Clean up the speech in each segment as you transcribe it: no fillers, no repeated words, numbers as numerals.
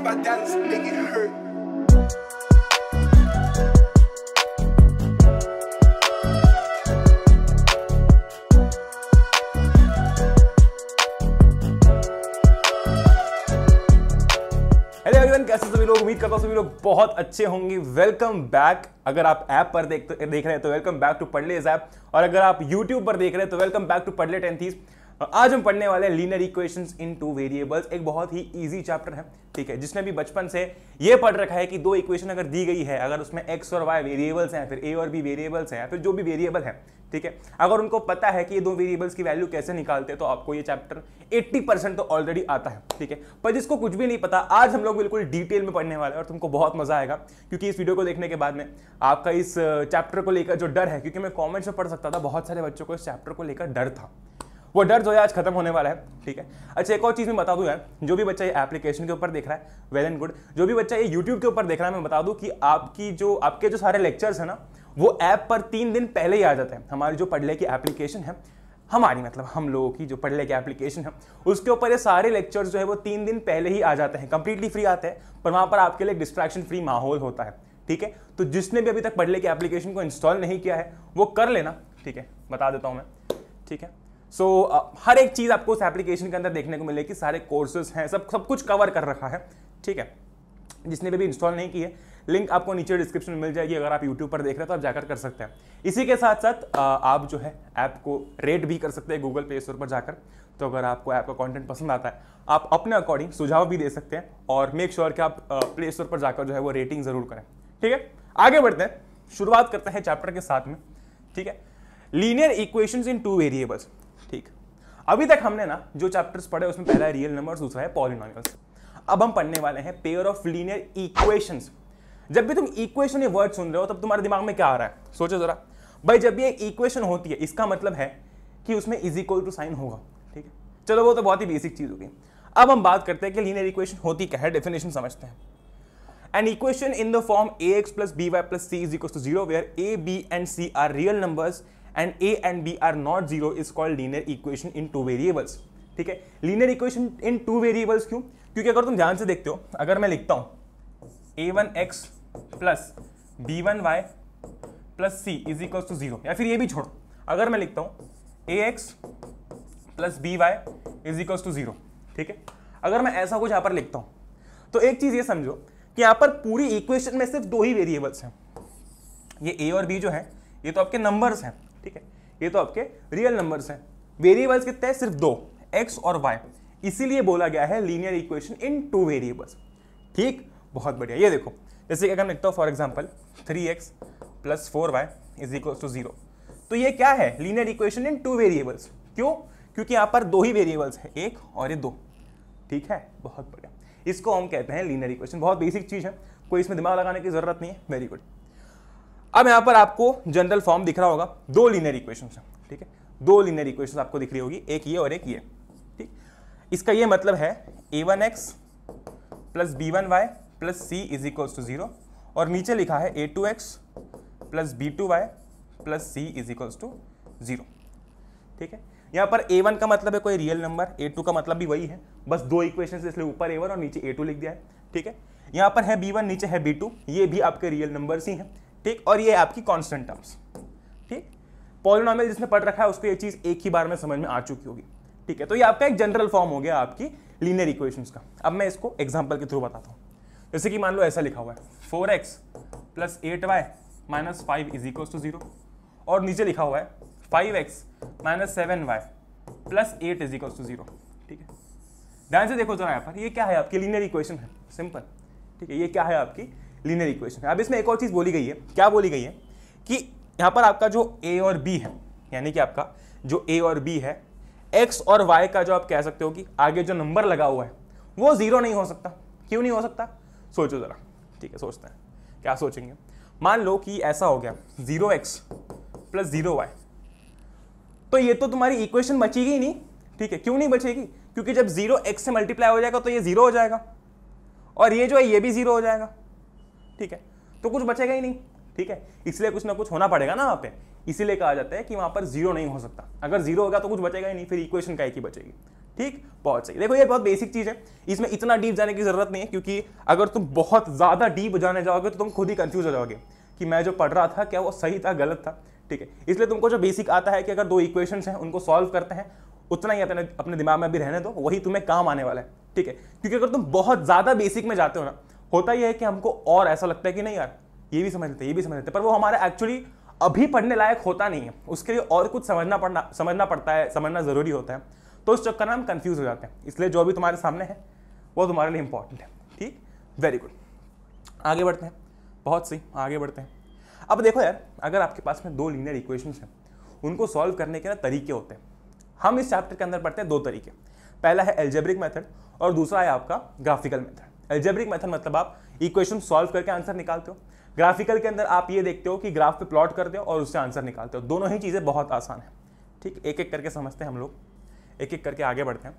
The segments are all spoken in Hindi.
Beats by Dallas, make it hurt. Hello everyone, कैसे सभी लोग? उम्मीद करता हूं सभी लोग बहुत अच्छे होंगे। Welcome back. अगर आप ऐप पर देख रहे हैं तो वेलकम बैक टू पढ़ले इस ऐप, और अगर आप यूट्यूब पर देख रहे हैं तो वेलकम बैक टू पढ़ले 10th। आज हम पढ़ने वाले हैं लीनियर इक्वेशंस इन टू वेरिएबल्स। एक बहुत ही इजी चैप्टर है, ठीक है, जिसने भी बचपन से ये पढ़ रखा है कि दो इक्वेशन अगर दी गई है, अगर उसमें एक्स और वाई वेरिएबल्स हैं, फिर ए और बी वेरिएबल्स हैं, फिर जो भी वेरिएबल है, ठीक है, अगर उनको पता है कि ये दो वेरिएबल्स की वैल्यू कैसे निकालते हैं तो आपको ये चैप्टर 80% तो ऑलरेडी आता है, ठीक है। पर जिसको कुछ भी नहीं पता, आज हम लोग बिल्कुल डिटेल में पढ़ने वाले हैं और तुमको बहुत मजा आएगा, क्योंकि इस वीडियो को देखने के बाद में आपका इस चैप्टर को लेकर जो डर है, क्योंकि मैं कमेंट्स में पढ़ सकता था बहुत सारे बच्चों को इस चैप्टर को लेकर डर था, वो डर जो है आज खत्म होने वाला है, ठीक है। अच्छा, एक और चीज मैं बता दूं यार, जो भी बच्चा ये एप्लीकेशन के ऊपर देख रहा है वेल एंड गुड, जो भी बच्चा ये यूट्यूब के ऊपर देख रहा है, मैं बता दूं कि आपके जो सारे लेक्चर्स है ना, वो ऐप पर 3 दिन पहले ही आ जाते हैं। हमारी जो पढ़ले की एप्लीकेशन है, हमारी मतलब हम लोगों की जो पढ़ले की एप्लीकेशन है, उसके ऊपर ये सारे लेक्चर्स जो है वो 3 दिन पहले ही आ जाते हैं, कंप्लीटली फ्री आते हैं, पर वहां पर आपके लिए डिस्ट्रैक्शन फ्री माहौल होता है, ठीक है। तो जिसने भी अभी तक पढ़ले की एप्लीकेशन को इंस्टॉल नहीं किया है वो कर लेना, ठीक है, बता देता हूं मैं, ठीक है। सो हर एक चीज आपको उस एप्लीकेशन के अंदर देखने को मिलेगी, सारे कोर्सेज हैं, सब कुछ कवर कर रखा है, ठीक है। जिसने भी इंस्टॉल नहीं की है, लिंक आपको नीचे डिस्क्रिप्शन में मिल जाएगी। अगर आप यूट्यूब पर देख रहे हैं तो आप जाकर कर सकते हैं। इसी के साथ साथ आप जो है ऐप को रेट भी कर सकते हैं गूगल प्ले स्टोर पर जाकर। तो अगर आपको ऐप का कंटेंट पसंद आता है, आप अपने अकॉर्डिंग सुझाव भी दे सकते हैं, और मेक श्योर कि आप प्ले स्टोर पर जाकर जो है वो रेटिंग जरूर करें, ठीक है। आगे बढ़ते हैं, शुरुआत करते हैं चैप्टर के साथ में, ठीक है। लीनियर इक्वेशंस इन टू वेरिएबल्स, ठीक। अभी तक हमने ना जो चैप्टर्स पढ़े उसमें पहला है रियल नंबर्स, दूसरा है पॉलिनोमियल्स। अब हम पढ़ने वाले हैं पेयर ऑफ लीनियर इक्वेशंस। जब भी तुम इक्वेशन ये वर्ड सुन रहे हो तब तुम्हारे दिमाग में क्या आ रहा है, सोचो जरा भाई। जब भी एक इक्वेशन होती है, इसका मतलब है कि उसमें इज इक्वल टू साइन होगा, ठीक है। चलो, वो तो बहुत ही बेसिक चीज होगी। अब हम बात करते हैं कि लीनियर इक्वेशन होती क्या है, डेफिनेशन समझते हैं। An equation in the form ax plus by plus c is equals to 0 where a, b and c are real numbers and a and b are not 0 is called linear equation in two variables, ठीक है। Linear equation in two variables क्यों? क्योंकि अगर तुम ध्यान से देखते हो, अगर मैं लिखता हूं a1x plus b1y plus c is equal to 0, या फिर ये भी छोड़ो, अगर मैं लिखता हूं ax plus by is equal to 0, ठीक है। अगर मैं ऐसा कुछ यहां पर लिखता हूं तो एक चीज ये समझो कि यहां पर पूरी इक्वेशन में सिर्फ दो ही वेरिएबल्स हैं। ये a और b जो है ये तो आपके नंबर्स हैं, ठीक है, ये तो आपके रियल नंबर्स हैं। वेरिएबल्स कितने हैं? सिर्फ दो, x और y। इसीलिए बोला गया है linear equation in two variables, ठीक। बहुत बढ़िया। ये देखो, जैसे कि अगर मैं लिखता हूं for example 3x plus 4y is equal to 0, तो ये क्या है? Linear equation in two variables. क्यों? क्योंकि यहां पर दो ही वेरिएबल्स है, एक और ये दो, ठीक है। बहुत बढ़िया, इसको हम कहते हैं लीनियर इक्वेशन। बहुत बेसिक चीज है, कोई इसमें दिमाग लगाने की जरूरत नहीं है। Very good. अब यहां पर आपको जनरल फॉर्म दिख रहा होगा, दो लीनियर इक्वेशंस हैं, ठीक है। दो लीनियर इक्वेशंस आपको दिख रही होगी, एक ये और एक ये, ठीक। इसका ये मतलब है a1x plus b1y plus c is equals to 0, और नीचे लिखा है a2x plus b2y plus c is equals to 0, ठीक है। यहाँ पर a1 का मतलब है कोई रियल नंबर, a2 का मतलब भी वही है, बस दो इक्वेशंस, इसलिए ऊपर a1 और नीचे a2 लिख दिया है, ठीक है। यहाँ पर है b1, नीचे है b2, ये भी आपके रियल नंबर्स ही हैं, ठीक, और ये आपकी कांस्टेंट टर्म्स, ठीक। पॉलिनोमियल जिसने पढ़ रखा है उसको ये चीज एक ही बार में समझ में आ चुकी होगी, ठीक है। तो ये आपका एक जनरल फॉर्म हो गया आपकी लीनियर इक्वेशंस का। अब मैं इसको एग्जांपल के थ्रू बताता हूँ। जैसे कि मान लो ऐसा लिखा हुआ है 4x plus 8y minus 5 is equal to 0, और नीचे लिखा हुआ है 5x minus 7y plus 8 is equal to 0, ठीक है। ध्यान से देखो जरा, यहाँ पर ये क्या है? आपकी लीनियर इक्वेशन है, सिंपल, ठीक है। ये क्या है? आपकी लीनियर इक्वेशन है। अब इसमें एक और चीज बोली गई है, क्या बोली गई है कि यहाँ पर आपका जो a और b है, यानी कि आपका जो a और b है, x और y का जो आप कह सकते हो कि आगे जो नंबर लगा हुआ है वो 0 नहीं हो सकता। क्यों नहीं हो सकता? सोचो जरा, ठीक है, सोचते हैं क्या सोचेंगे। मान लो कि ऐसा हो गया 0x प्लस 0y, तो ये तो तुम्हारी इक्वेशन बचेगी नहीं, ठीक है। क्यों नहीं बचेगी? क्योंकि जब 0x से मल्टीप्लाई हो जाएगा तो ये 0 हो जाएगा, और ये जो है ये भी 0 हो जाएगा, ठीक है। तो कुछ बचेगा ही नहीं, ठीक है। इसलिए कुछ ना कुछ होना पड़ेगा ना वहां पे, इसीलिए कहा जाता है कि वहां पर 0 नहीं हो सकता। अगर 0 होगा तो कुछ बचेगा ही नहीं, फिर इक्वेशन का एक ही बचेगी, ठीक, बहुत सही। देखो ये बहुत बेसिक चीज है, इसमें इतना डीप जाने की जरूरत नहीं है, क्योंकि अगर तुम बहुत ज्यादा डीप जाने जाओगे तो तुम खुद ही कंफ्यूज हो जाओगे कि मैं जो पढ़ रहा था क्या वो सही था गलत था। ठीक है, इसलिए तुमको जो बेसिक आता है कि अगर 2 इक्वेशंस हैं उनको सॉल्व करते हैं, उतना ही अपने दिमाग में अभी रहने दो, वही तुम्हें काम आने वाला है। ठीक है, क्योंकि अगर तुम बहुत ज्यादा बेसिक में जाते हो ना, होता यह है कि हमको और ऐसा लगता है कि नहीं यार ये भी समझ लेते, ये भी समझ लेते, पर वो हमारा एक्चुअली अभी पढ़ने लायक होता नहीं है, उसके लिए और कुछ समझना पड़ता है, समझना जरूरी होता है। तो उस चक्कर में हम कंफ्यूज हो जाते हैं, इसलिए जो भी तुम्हारे सामने है वो तुम्हारे लिए इंपॉर्टेंट है। ठीक, वेरी गुड, आगे बढ़ते हैं। बहुत सही, आगे बढ़ते हैं। अब देखो यार, अगर आपके पास में 2 लीनियर इक्वेशंस हैं, उनको सॉल्व करने के ना तरीके होते हैं। हम इस चैप्टर के अंदर पढ़ते हैं 2 तरीके, पहला है एल्जेब्रिक मेथड और दूसरा है आपका ग्राफिकल मेथड। एल्जेब्रिक मेथड मतलब आप इक्वेशन सॉल्व करके आंसर निकालते हो, ग्राफिकल के अंदर आप ये देखते हो कि ग्राफ पे प्लॉट करते हो और उससे आंसर निकालते हो। दोनों ही चीज़ें बहुत आसान है। ठीक, एक एक करके समझते हैं हम लोग, एक एक करके आगे बढ़ते हैं।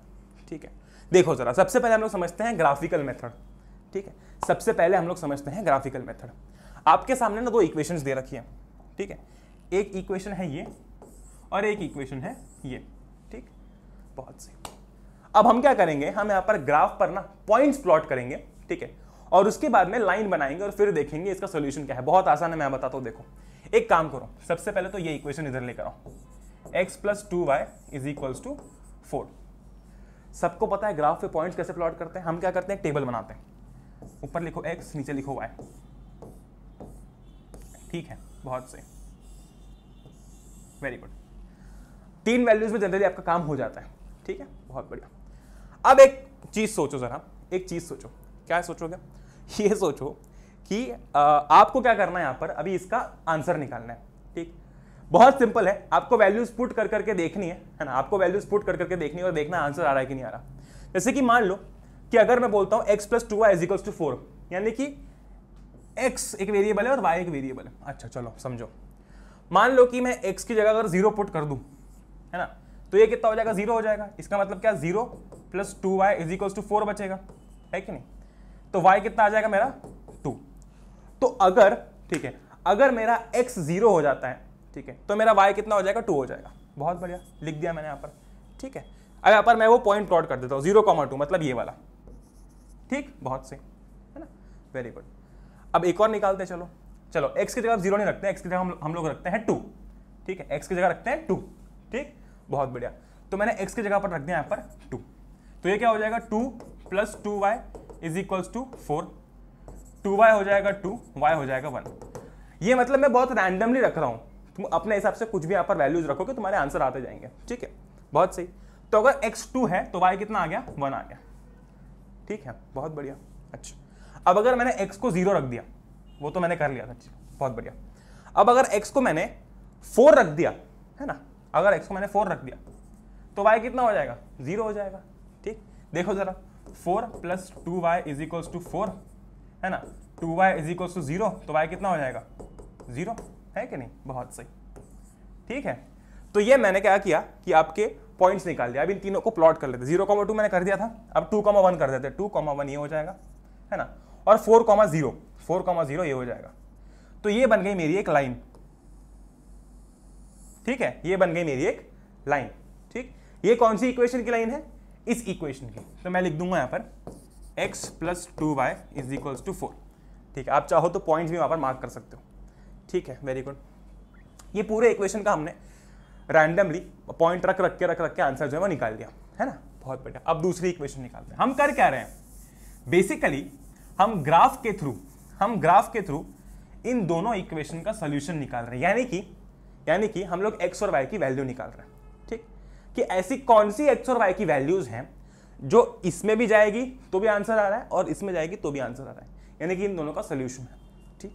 ठीक है, देखो जरा, सबसे पहले हम लोग समझते हैं ग्राफिकल मेथड। ठीक है, सबसे पहले हम लोग समझते हैं ग्राफिकल मेथड। आपके सामने ना 2 इक्वेशंस दे रखी है। ठीक है, एक इक्वेशन है ये और एक इक्वेशन है ये। ठीक, बहुत सही। अब हम क्या करेंगे, हम यहाँ पर ग्राफ पर ना पॉइंट्स प्लॉट करेंगे। ठीक है, और उसके बाद में लाइन बनाएंगे और फिर देखेंगे इसका सोल्यूशन क्या है। बहुत आसान है, मैं बताता हूँ। देखो, एक काम करो, सबसे पहले तो ये इक्वेशन इधर लेकर आओ, x + 2y = 4। सबको पता है ग्राफ पे पॉइंट्स कैसे प्लॉट करते हैं। हम क्या करते हैं, एक टेबल बनाते हैं, ऊपर लिखो x, नीचे लिखो y। ठीक है, बहुत सही, वेरी गुड। 3 वैल्यूज में जनरली आपका काम हो जाता है। ठीक है, बहुत बढ़िया। अब एक चीज सोचो जरा, एक चीज सोचो, क्या सोचोगे, ये सोचो कि आपको क्या करना है, यहां पर अभी इसका आंसर निकालना है। ठीक, बहुत सिंपल है, आपको वैल्यूज पुट कर करके देखनी है ना, आपको वैल्यूज पुट कर करके देखनी है और देखना आंसर आ रहा है कि नहीं आ रहा। जैसे कि मान लो कि अगर मैं बोलता हूं x + 2y = 4, यानी कि x एक वेरिएबल है और y एक वेरिएबल है। अच्छा चलो समझो, मान लो कि मैं x की जगह अगर 0 पुट कर दूं, है ना, तो ये कितना हो जाएगा, 0 हो जाएगा। इसका मतलब क्या, 0 + 2y = 4 बचेगा, है कि नहीं। तो y कितना आ जाएगा मेरा, 2। तो अगर, ठीक है, अगर मेरा x 0 हो जाता है, ठीक है, तो मेरा y कितना हो जाएगा, 2 हो जाएगा। बहुत बढ़िया, लिख दिया मैंने यहाँ पर। ठीक है, अब यहाँ पर मैं वो पॉइंट प्लॉट कर देता हूँ, 0,2 मतलब ये वाला। ठीक, बहुत सही है ना, वेरी गुड। अब एक और निकालते हैं, चलो चलो, x की जगह 0 नहीं रखते हैं, x की जगह हम लोग रखते हैं 2। ठीक है, x की जगह रखते हैं 2। ठीक, बहुत बढ़िया। तो मैंने x की जगह पर रख दिया यहाँ पर 2। तो ये क्या हो जाएगा, 2 + 2y = 4। 2y हो जाएगा 2, y हो जाएगा 1। ये मतलब मैं बहुत रैंडमली रख रहा हूं, तुम अपने हिसाब से कुछ भी यहाँ पर वैल्यूज रखोगे, तुम्हारे आंसर आते जाएंगे। ठीक है, बहुत सही। तो अगर x 2 है तो y कितना आ गया, 1 आ गया। ठीक है, बहुत बढ़िया। अच्छा, अब अगर मैंने x को 0 रख दिया, वो तो मैंने कर लिया था, बहुत बढ़िया। अब अगर x को मैंने 4 रख दिया, है ना, अगर x को मैंने 4 रख दिया तो y कितना हो जाएगा, 0 हो जाएगा। ठीक, देखो जरा, 4 + 2y = 4, है ना, 2y = 0, तो y कितना हो जाएगा, 0, है कि नहीं, बहुत सही। ठीक है, तो ये मैंने क्या किया कि आपके पॉइंट्स निकाल दिया। अब इन तीनों को प्लॉट कर लेते, 0,2 मैंने कर दिया था, अब 2,1 कर देते, 2,1 ये हो जाएगा, है ना, और 4,0 ये हो जाएगा। तो ये बन गई मेरी एक लाइन। ठीक है, ये बन गई मेरी एक लाइन। ठीक, ये कौन सी इक्वेशन की लाइन है, इस इक्वेशन की। तो मैं लिख दूंगा यहां पर x + 2y = 4। ठीक है, आप चाहो तो पॉइंट्स भी वहां पर मार्क कर सकते हो। ठीक है, वेरी गुड। ये पूरे इक्वेशन का हमने रैंडमली पॉइंट रख के आंसर जो है वो निकाल दिया, है ना, बहुत बढ़िया। अब दूसरी इक्वेशन निकालते हैं। हम कर क्या रहे हैं, बेसिकली हम ग्राफ के थ्रू इन दोनों इक्वेशन का सोल्यूशन निकाल रहे हैं, यानी कि हम लोग x और y की वैल्यू निकाल रहे हैं। ठीक, कि ऐसी कौन सी x और y की वैल्यूज हैं जो इसमें भी जाएगी तो भी आंसर आ रहा है और इसमें जाएगी तो भी आंसर आ रहा है, यानी कि इन दोनों का सोल्यूशन है। ठीक,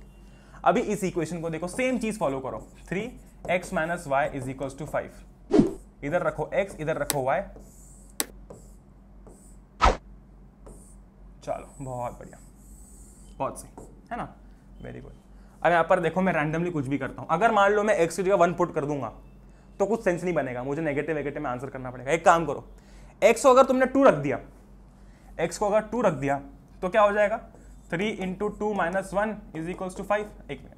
अभी इस इक्वेशन को देखो, सेम चीज फॉलो करो, 3x - y = 5। इधर रखो x, इधर रखो y। चलो, बहुत बढ़िया, बहुत सही, है ना, वेरी गुड। अब यहाँ पर देखो, मैं रैंडमली कुछ भी करता हूं। अगर मान लो मैं x की जगह 1 पुट कर दूंगा तो कुछ सेंस नहीं बनेगा, मुझे नेगेटिव में आंसर करना पड़ेगा। एक काम करो, x को अगर तुमने 2 रख दिया, तो क्या हो जाएगा, 3 × 2 - 1 = 5। एक मिनट,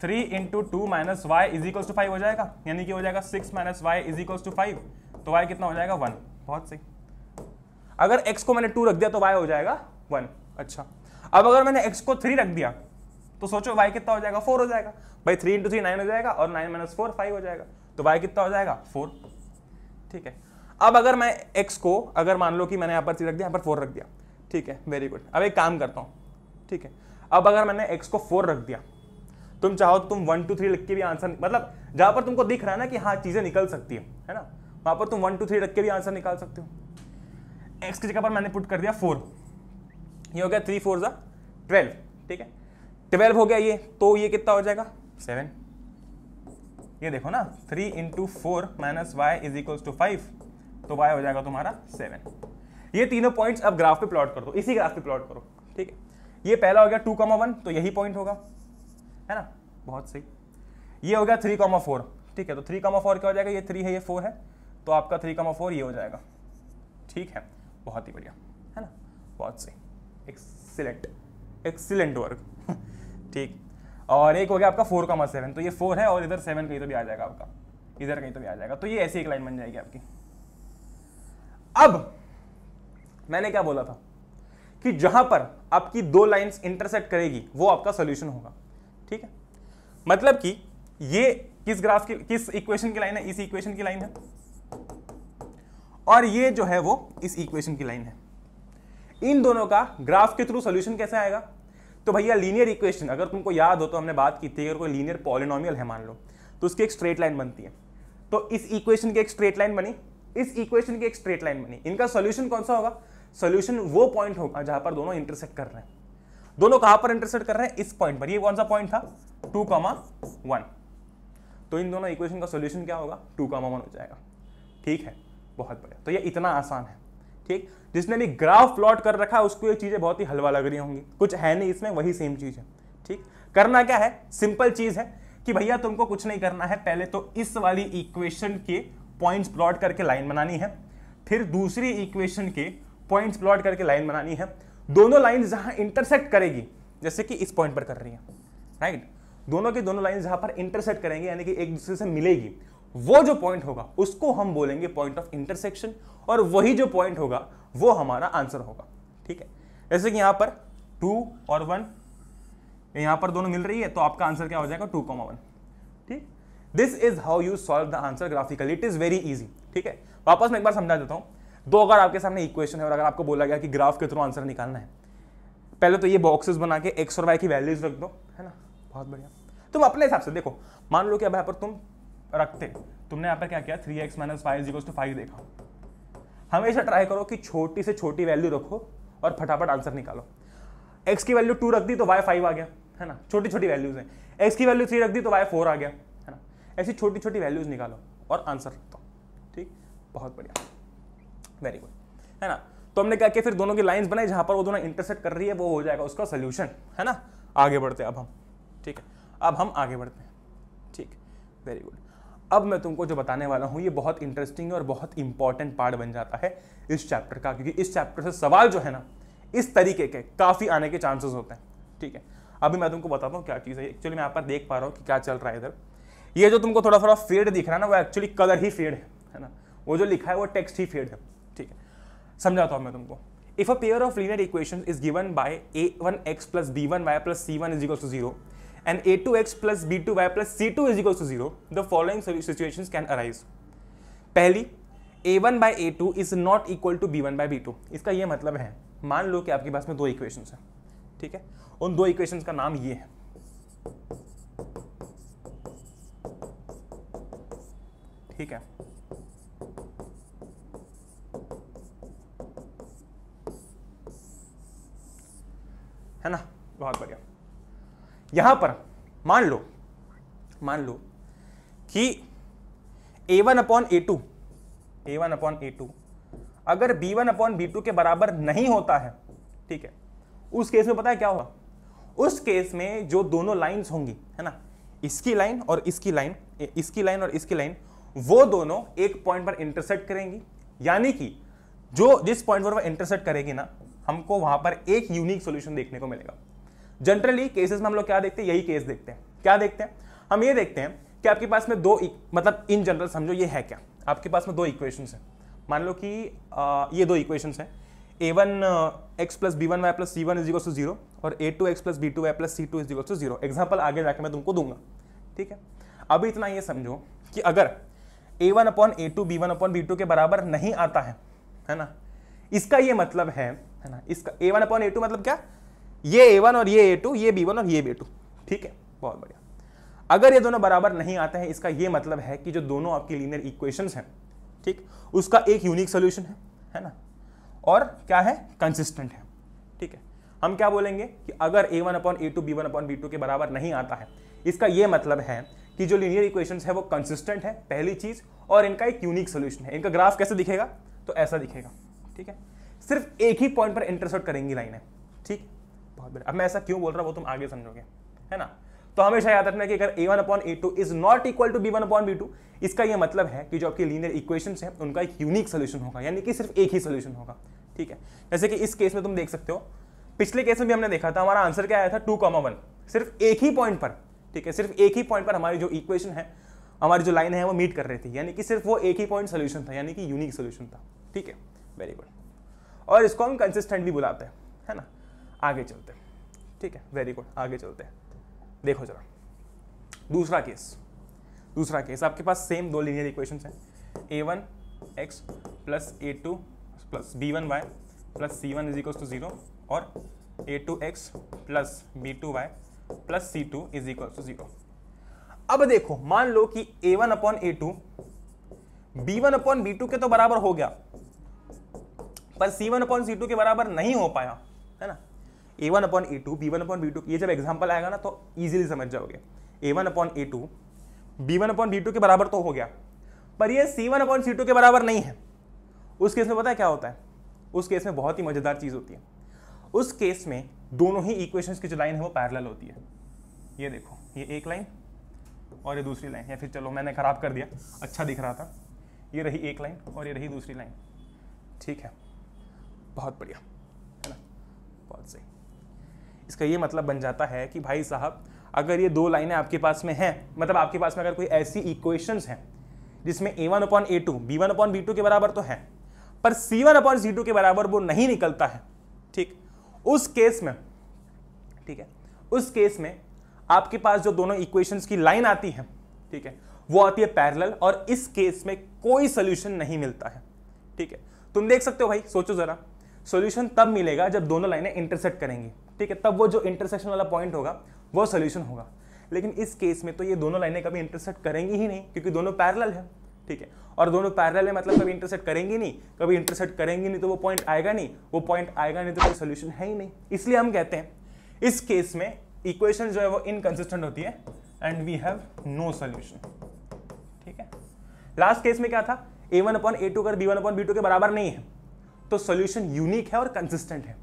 3 × 2 - y = 5 हो जाएगा, यानी कि हो जाएगा 6 - y = 5। तो y कितना हो जाएगा, 1। बहुत सही। अगर x को मैंने 2 रख दिया तो y हो जाएगा 1। अच्छा, अब अगर मैंने x को 3 रख दिया तो सोचो y कितना हो जाएगा, 4 हो जाएगा भाई। 3 × 3 9 हो जाएगा और 9 - 4 5 हो जाएगा, तो y कितना हो जाएगा 4। ठीक है, अब अगर मैं x को, अगर मान लो कि मैंने यहाँ पर 3 रख दिया, यहाँ पर 4 रख दिया, ठीक है, वेरी गुड। अब एक काम करता हूँ, ठीक है, अब अगर मैंने x को 4 रख दिया, तुम चाहो तो तुम 1 2 3 लिख के भी आंसर, मतलब जहां पर तुमको दिख रहा है ना कि हाँ चीजें निकल सकती है ना, वहां पर तुम 1 2 3 रख के भी आंसर निकाल सकते हो। x की जगह पर मैंने पुट कर दिया 4, ये हो गया 3 4 = 12, ठीक है, 12 हो गया ये, तो ये कितना हो जाएगा 7। ये देखो ना, 3 × 4 - y = 5, तो y हो जाएगा तुम्हारा 7। ये तीनों पॉइंट्स अब ग्राफ पे प्लॉट कर दो, इसी ग्राफ पे प्लॉट करो, ठीक है। ये पहला हो गया 2, 1, तो यही पॉइंट होगा, है ना, बहुत सही। ये हो गया 3, 4, ठीक है, तो 3, 4 क्या हो जाएगा, ये 3 है ये 4 है, तो आपका 3, 4 ये हो जाएगा, ठीक है, बहुत ही बढ़िया, है ना, बहुत सही, एक्सीलेंट, एक्सीलेंट वर्क। ठीक, और एक हो गया आपका 4, 7, तो ये 4 है और इधर 7 कहीं तो भी आ जाएगा आपका, इधर कहीं तो भी आ जाएगा, तो ये ऐसी एक लाइन बन जाएगी आपकी। अब मैंने क्या बोला था कि जहां पर आपकी 2 लाइंस इंटरसेक्ट करेगी वो आपका सॉल्यूशन होगा, ठीक है। मतलब कि ये किस ग्राफ की, किस इक्वेशन की लाइन है, इस इक्वेशन की लाइन है, और ये जो है वो इस इक्वेशन की लाइन है। इन दोनों का ग्राफ के थ्रू सॉल्यूशन कैसे आएगा, तो भैया लीनियर इक्वेशन, अगर तुमको याद हो तो हमने बात की थी, अगर कोई लीनियर पॉलिनोमियल है मान लो, तो उसकी एक स्ट्रेट लाइन बनती है, तो इस इक्वेशन की एक स्ट्रेट लाइन बनी, इस इक्वेशन की एक स्ट्रेट लाइन बनी, इनका सॉल्यूशन कौन सा होगा, सॉल्यूशन वो पॉइंट होगा जहां पर दोनों इंटरसेक्ट कर रहे हैं। दोनों कहां पर इंटरसेक्ट कर रहे हैं, इस पॉइंट पर। ये कौन सा पॉइंट था, 2, 1, तो इन दोनों इक्वेशन का सॉल्यूशन क्या होगा, 2, 1 हो जाएगा, ठीक है, बहुत बढ़िया। तो ये इतना आसान है, ठीक। जिसने भी ग्राफ प्लॉट कर रखा है उसको ये चीजें बहुत ही हलवा लग रही होंगी, कुछ है नहीं इसमें, वही सेम चीज है, ठीक। करना क्या है, सिंपल चीज है कि भैया तुमको कुछ नहीं करना है, पहले तो इस वाली इक्वेशन के पॉइंट्स प्लॉट करके लाइन बनानी है, फिर दूसरी इक्वेशन के पॉइंट्स प्लॉट करके लाइन बनानी है। दोनों लाइन जहां इंटरसेक्ट करेगी, जैसे कि इस पॉइंट पर कर रही है, राइट, दोनों की दोनों लाइन जहां पर इंटरसेक्ट करेंगे, यानी कि एक दूसरे से मिलेगी, वो जो पॉइंट होगा उसको हम बोलेंगे पॉइंट ऑफ इंटरसेक्शन, और वही जो पॉइंट होगा वो हमारा आंसर होगा, ठीक है। जैसे कि यहां पर 2 और 1, यहां पर दोनों मिल रही है, तो आपका आंसर क्या हो जाएगा, 2, 1, ठीक। This is how you solve the answer graphically, it is very easy, ठीक है। वापस मैं एक बार समझा देता हूं। दो अगर आपके सामने इक्वेशन है और अगर आपको बोला गया कि ग्राफ के थ्रू आंसर निकालना है, पहले तो ये बॉक्सेस बना के x और y की वैल्यूज रख दो, है ना, बहुत बढ़िया। तुम अपने हिसाब से देखो, मान लो कि अब यहाँ पर तुम रखते, तुमने यहाँ पर क्या किया, 3x - y = 5 देखा। हमेशा ट्राई करो कि छोटी से छोटी वैल्यू रखो और फटाफट आंसर निकालो। x की वैल्यू 2 रख दी तो y 5 आ गया, है ना, छोटी छोटी वैल्यूज हैं। x की वैल्यू 3 रख दी तो y 4 आ गया, है ना। ऐसी छोटी छोटी वैल्यूज निकालो और आंसर रख दो, ठीक, बहुत बढ़िया, वेरी गुड, है ना। तो हमने क्या किया, फिर दोनों की लाइंस बनाई जहां पर वो दोनों इंटरसेक्ट कर रही है, वो हो जाएगा उसका सोल्यूशन, है ना। आगे बढ़ते हैं अब हम, ठीक है, अब हम आगे बढ़ते हैं, ठीक, वेरी गुड। अब मैं तुमको जो बताने वाला हूं ये बहुत इंटरेस्टिंग और बहुत इंपॉर्टेंट पार्ट बन जाता है इस चैप्टर का, क्योंकि इस चैप्टर से सवाल जो है ना इस तरीके के काफी आने के चांसेस होते हैं, ठीक है। अभी मैं तुमको बताता हूँ क्या चीज है। एक्चुअली मैं यहाँ पर देख पा रहा हूँ कि क्या चल रहा है इधर। ये जो तुमको थोड़ा थोड़ा फेड दिख रहा है ना, वो एक्चुअली कलर ही फेड है ना, वो जो लिखा है वो टेक्स्ट ही फेड है, ठीक है। समझाता हूं मैं तुमको। If a pair of linear equation is given by a1x + b1y + c1 = 0 and a2x + b2y + c2 = 0, the following situations can arise. पहली, a1 by a2 is not equal to b1 by b2। इसका ये मतलब है, मान लो कि आपके पास में 2 इक्वेशंस हैं, ठीक है, उन 2 इक्वेशंस का नाम ये है, ठीक है। है ना, बहुत बढ़िया। यहां पर मान लो कि a1/a2 अगर b1/b2 के बराबर नहीं होता है, ठीक है, उस केस में पता है क्या होगा, उस केस में जो दोनों लाइंस होंगी, है ना, इसकी लाइन और इसकी लाइन, इसकी लाइन और इसकी लाइन, वो दोनों एक पॉइंट पर इंटरसेक्ट करेंगी, यानी कि जो जिस पॉइंट पर वो इंटरसेक्ट करेगी ना, हमको वहां पर एक यूनिक सॉल्यूशन देखने को मिलेगा। जनरली केसेस में हम लोग क्या देखते हैं, यही केस देखते हैं। क्या देखते हैं, हम ये देखते हैं कि आपके पास में 2, मतलब इन जनरल समझो ये है क्या, आपके पास में 2 इक्वेशंस हैं। मान लो कि ये दो इक्वेशंस हैं, a1x plus b1y plus c1 is equal to 0 और a2x plus b2y plus c2 is equal to 0। Example आगे जाके मैं तुमको दूंगा, ठीक है। अभी इतना ये समझो कि अगर a1 upon a2 b1 upon b2 के बराबर नहीं आता है ना, इसका ये मतलब है ना, इसका a1 अपॉन a2 मतलब क्या, ये a1 और ये a2, ये b1 और ये b2, ठीक है, बहुत बढ़िया। अगर ये दोनों बराबर नहीं आते हैं, इसका ये मतलब है कि जो दोनों आपकी लीनियर इक्वेशंस हैं, ठीक, उसका एक यूनिक सोल्यूशन है ना, और क्या है, कंसिस्टेंट है, ठीक है। हम क्या बोलेंगे कि अगर a1 upon a2 b1 upon b2 के बराबर नहीं आता है, इसका ये मतलब है कि जो लीनियर इक्वेशंस है वो कंसिस्टेंट है, पहली चीज, और इनका एक यूनिक सोल्यूशन है। इनका ग्राफ कैसे दिखेगा, तो ऐसा दिखेगा, ठीक है, सिर्फ एक ही पॉइंट पर इंटरसेक्ट करेंगी लाइनें, ठीक, बहुत बढ़िया। अब मैं ऐसा क्यों बोल रहा हूं वो तुम आगे समझोगे, है ना। तो हमेशा याद रखना कि अगर a1 upon a2 is not equal to b1 upon b2, इसका यह मतलब है कि जो आपकी लीनियर इक्वेशंस हैं उनका एक यूनिक सोल्यूशन होगा, यानी कि सिर्फ एक ही सोल्यूशन होगा, ठीक है। जैसे कि इस केस में तुम देख सकते हो, पिछले केस में भी हमने देखा था, हमारा आंसर क्या आया था, 2,1, सिर्फ एक ही पॉइंट पर, ठीक है, सिर्फ एक ही पॉइंट पर हमारी जो इक्वेशन है, हमारी जो लाइन है वो मीट कर रही थी, यानी कि सिर्फ वो एक ही पॉइंट सोल्यूशन था, यानी कि यूनिक सोल्यूशन था, ठीक है, वेरी गुड। और इसको हम कंसिस्टेंट भी बुलाते हैं, है ना। आगे चलते हैं, ठीक है, वेरी गुड, आगे चलते हैं। देखो जरा दूसरा केस आपके पास सेम दो लीनियर इक्वेशंस हैं, a1x plus a2 plus b1y plus c1 is equal to 0 और a2x plus b2y plus c2 is equal to 0। अब देखो, मान लो कि a1 upon a2 b1 upon b2 के तो बराबर हो गया, पर c1 अपॉन c2 के बराबर नहीं हो पाया, है ना। a1 upon a2 b1 upon b2, ये जब एग्जांपल आएगा ना तो इजीली समझ जाओगे। a1 upon a2 b1 upon b2 के बराबर तो हो गया, पर ये c1 अपॉन c2 के बराबर नहीं है। उस केस में पता है क्या होता है, उस केस में बहुत ही मजेदार चीज होती है। उस केस में दोनों ही इक्वेशंस की जो लाइन है वो पैरेलल होती है। ये देखो, ये एक लाइन और ये दूसरी लाइन, या फिर चलो मैंने खराब कर दिया, अच्छा दिख रहा था, ये रही एक लाइन और ये रही दूसरी लाइन, ठीक है, बहुत बढ़िया, है ना, बहुत सही। इसका ये मतलब बन जाता है कि भाई साहब, अगर ये दो लाइनें आपके पास में हैं, मतलब आपके पास में अगर कोई ऐसी इक्वेशंस हैं जिसमें a1 upon a2 b1 upon b2 के बराबर तो है, पर c1 अपॉन c2 के बराबर वो नहीं निकलता है, ठीक, उस केस में, ठीक है, उस केस में आपके पास जो दोनों इक्वेशंस की लाइन आती है, ठीक है, वो आती है पैरेलल, और इस केस में कोई सोल्यूशन नहीं मिलता है, ठीक है। तुम देख सकते हो भाई, सोचो जरा, सॉल्यूशन तब मिलेगा जब दोनों लाइनें इंटरसेक्ट करेंगी, ठीक है, तब वो जो इंटरसेक्शन वाला पॉइंट होगा वो सॉल्यूशन होगा। लेकिन इस केस में तो ये दोनों लाइनें कभी इंटरसेक्ट करेंगी ही नहीं, क्योंकि दोनों पैरेलल है, ठीक है, और दोनों पैरेलल है मतलब कभी इंटरसेक्ट करेंगी नहीं, कभी इंटरसेक्ट करेंगी नहीं तो वो पॉइंट आएगा नहीं, वो पॉइंट आएगा नहीं तो कोई सॉल्यूशन है ही नहीं। इसलिए हम कहते हैं इस केस में इक्वेशन जो है वो इनकंसिस्टेंट होती है and we have no solution, ठीक है। लास्ट केस में क्या था, a1 अपॉन a2 अगर b1 अपॉन b2 के बराबर नहीं है तो सॉल्यूशन यूनिक है और कंसिस्टेंट है।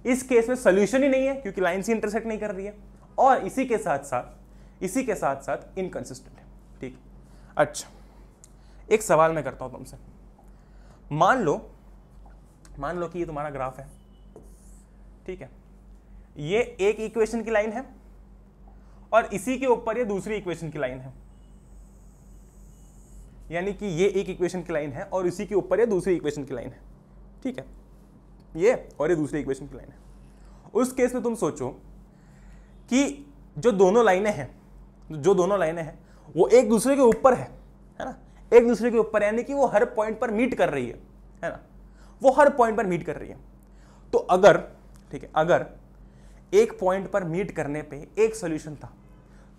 इस केस में सॉल्यूशन ही नहीं है क्योंकि लाइन से इंटरसेक्ट नहीं कर रही है, और इसी के साथ साथ इनकंसिस्टेंट है, ठीक। अच्छा, एक सवाल मैं करता हूं तुमसे, मान लो कि ये तुम्हारा ग्राफ है, ठीक है, ये एक इक्वेशन की लाइन है और इसी के ऊपर ये दूसरी इक्वेशन की लाइन है, यानी कि ये एक इक्वेशन की लाइन है और इसी के ऊपर ये दूसरी इक्वेशन की लाइन है, ठीक है, ये और ये दूसरी इक्वेशन की लाइन है। उस केस में तुम सोचो कि जो दोनों लाइनें हैं वो एक दूसरे के ऊपर है ना, एक दूसरे के ऊपर, यानी कि वो हर पॉइंट पर मीट कर रही है ना, वो हर पॉइंट पर मीट कर रही है। तो अगर, ठीक है, अगर एक पॉइंट पर मीट करने पे एक सॉल्यूशन था,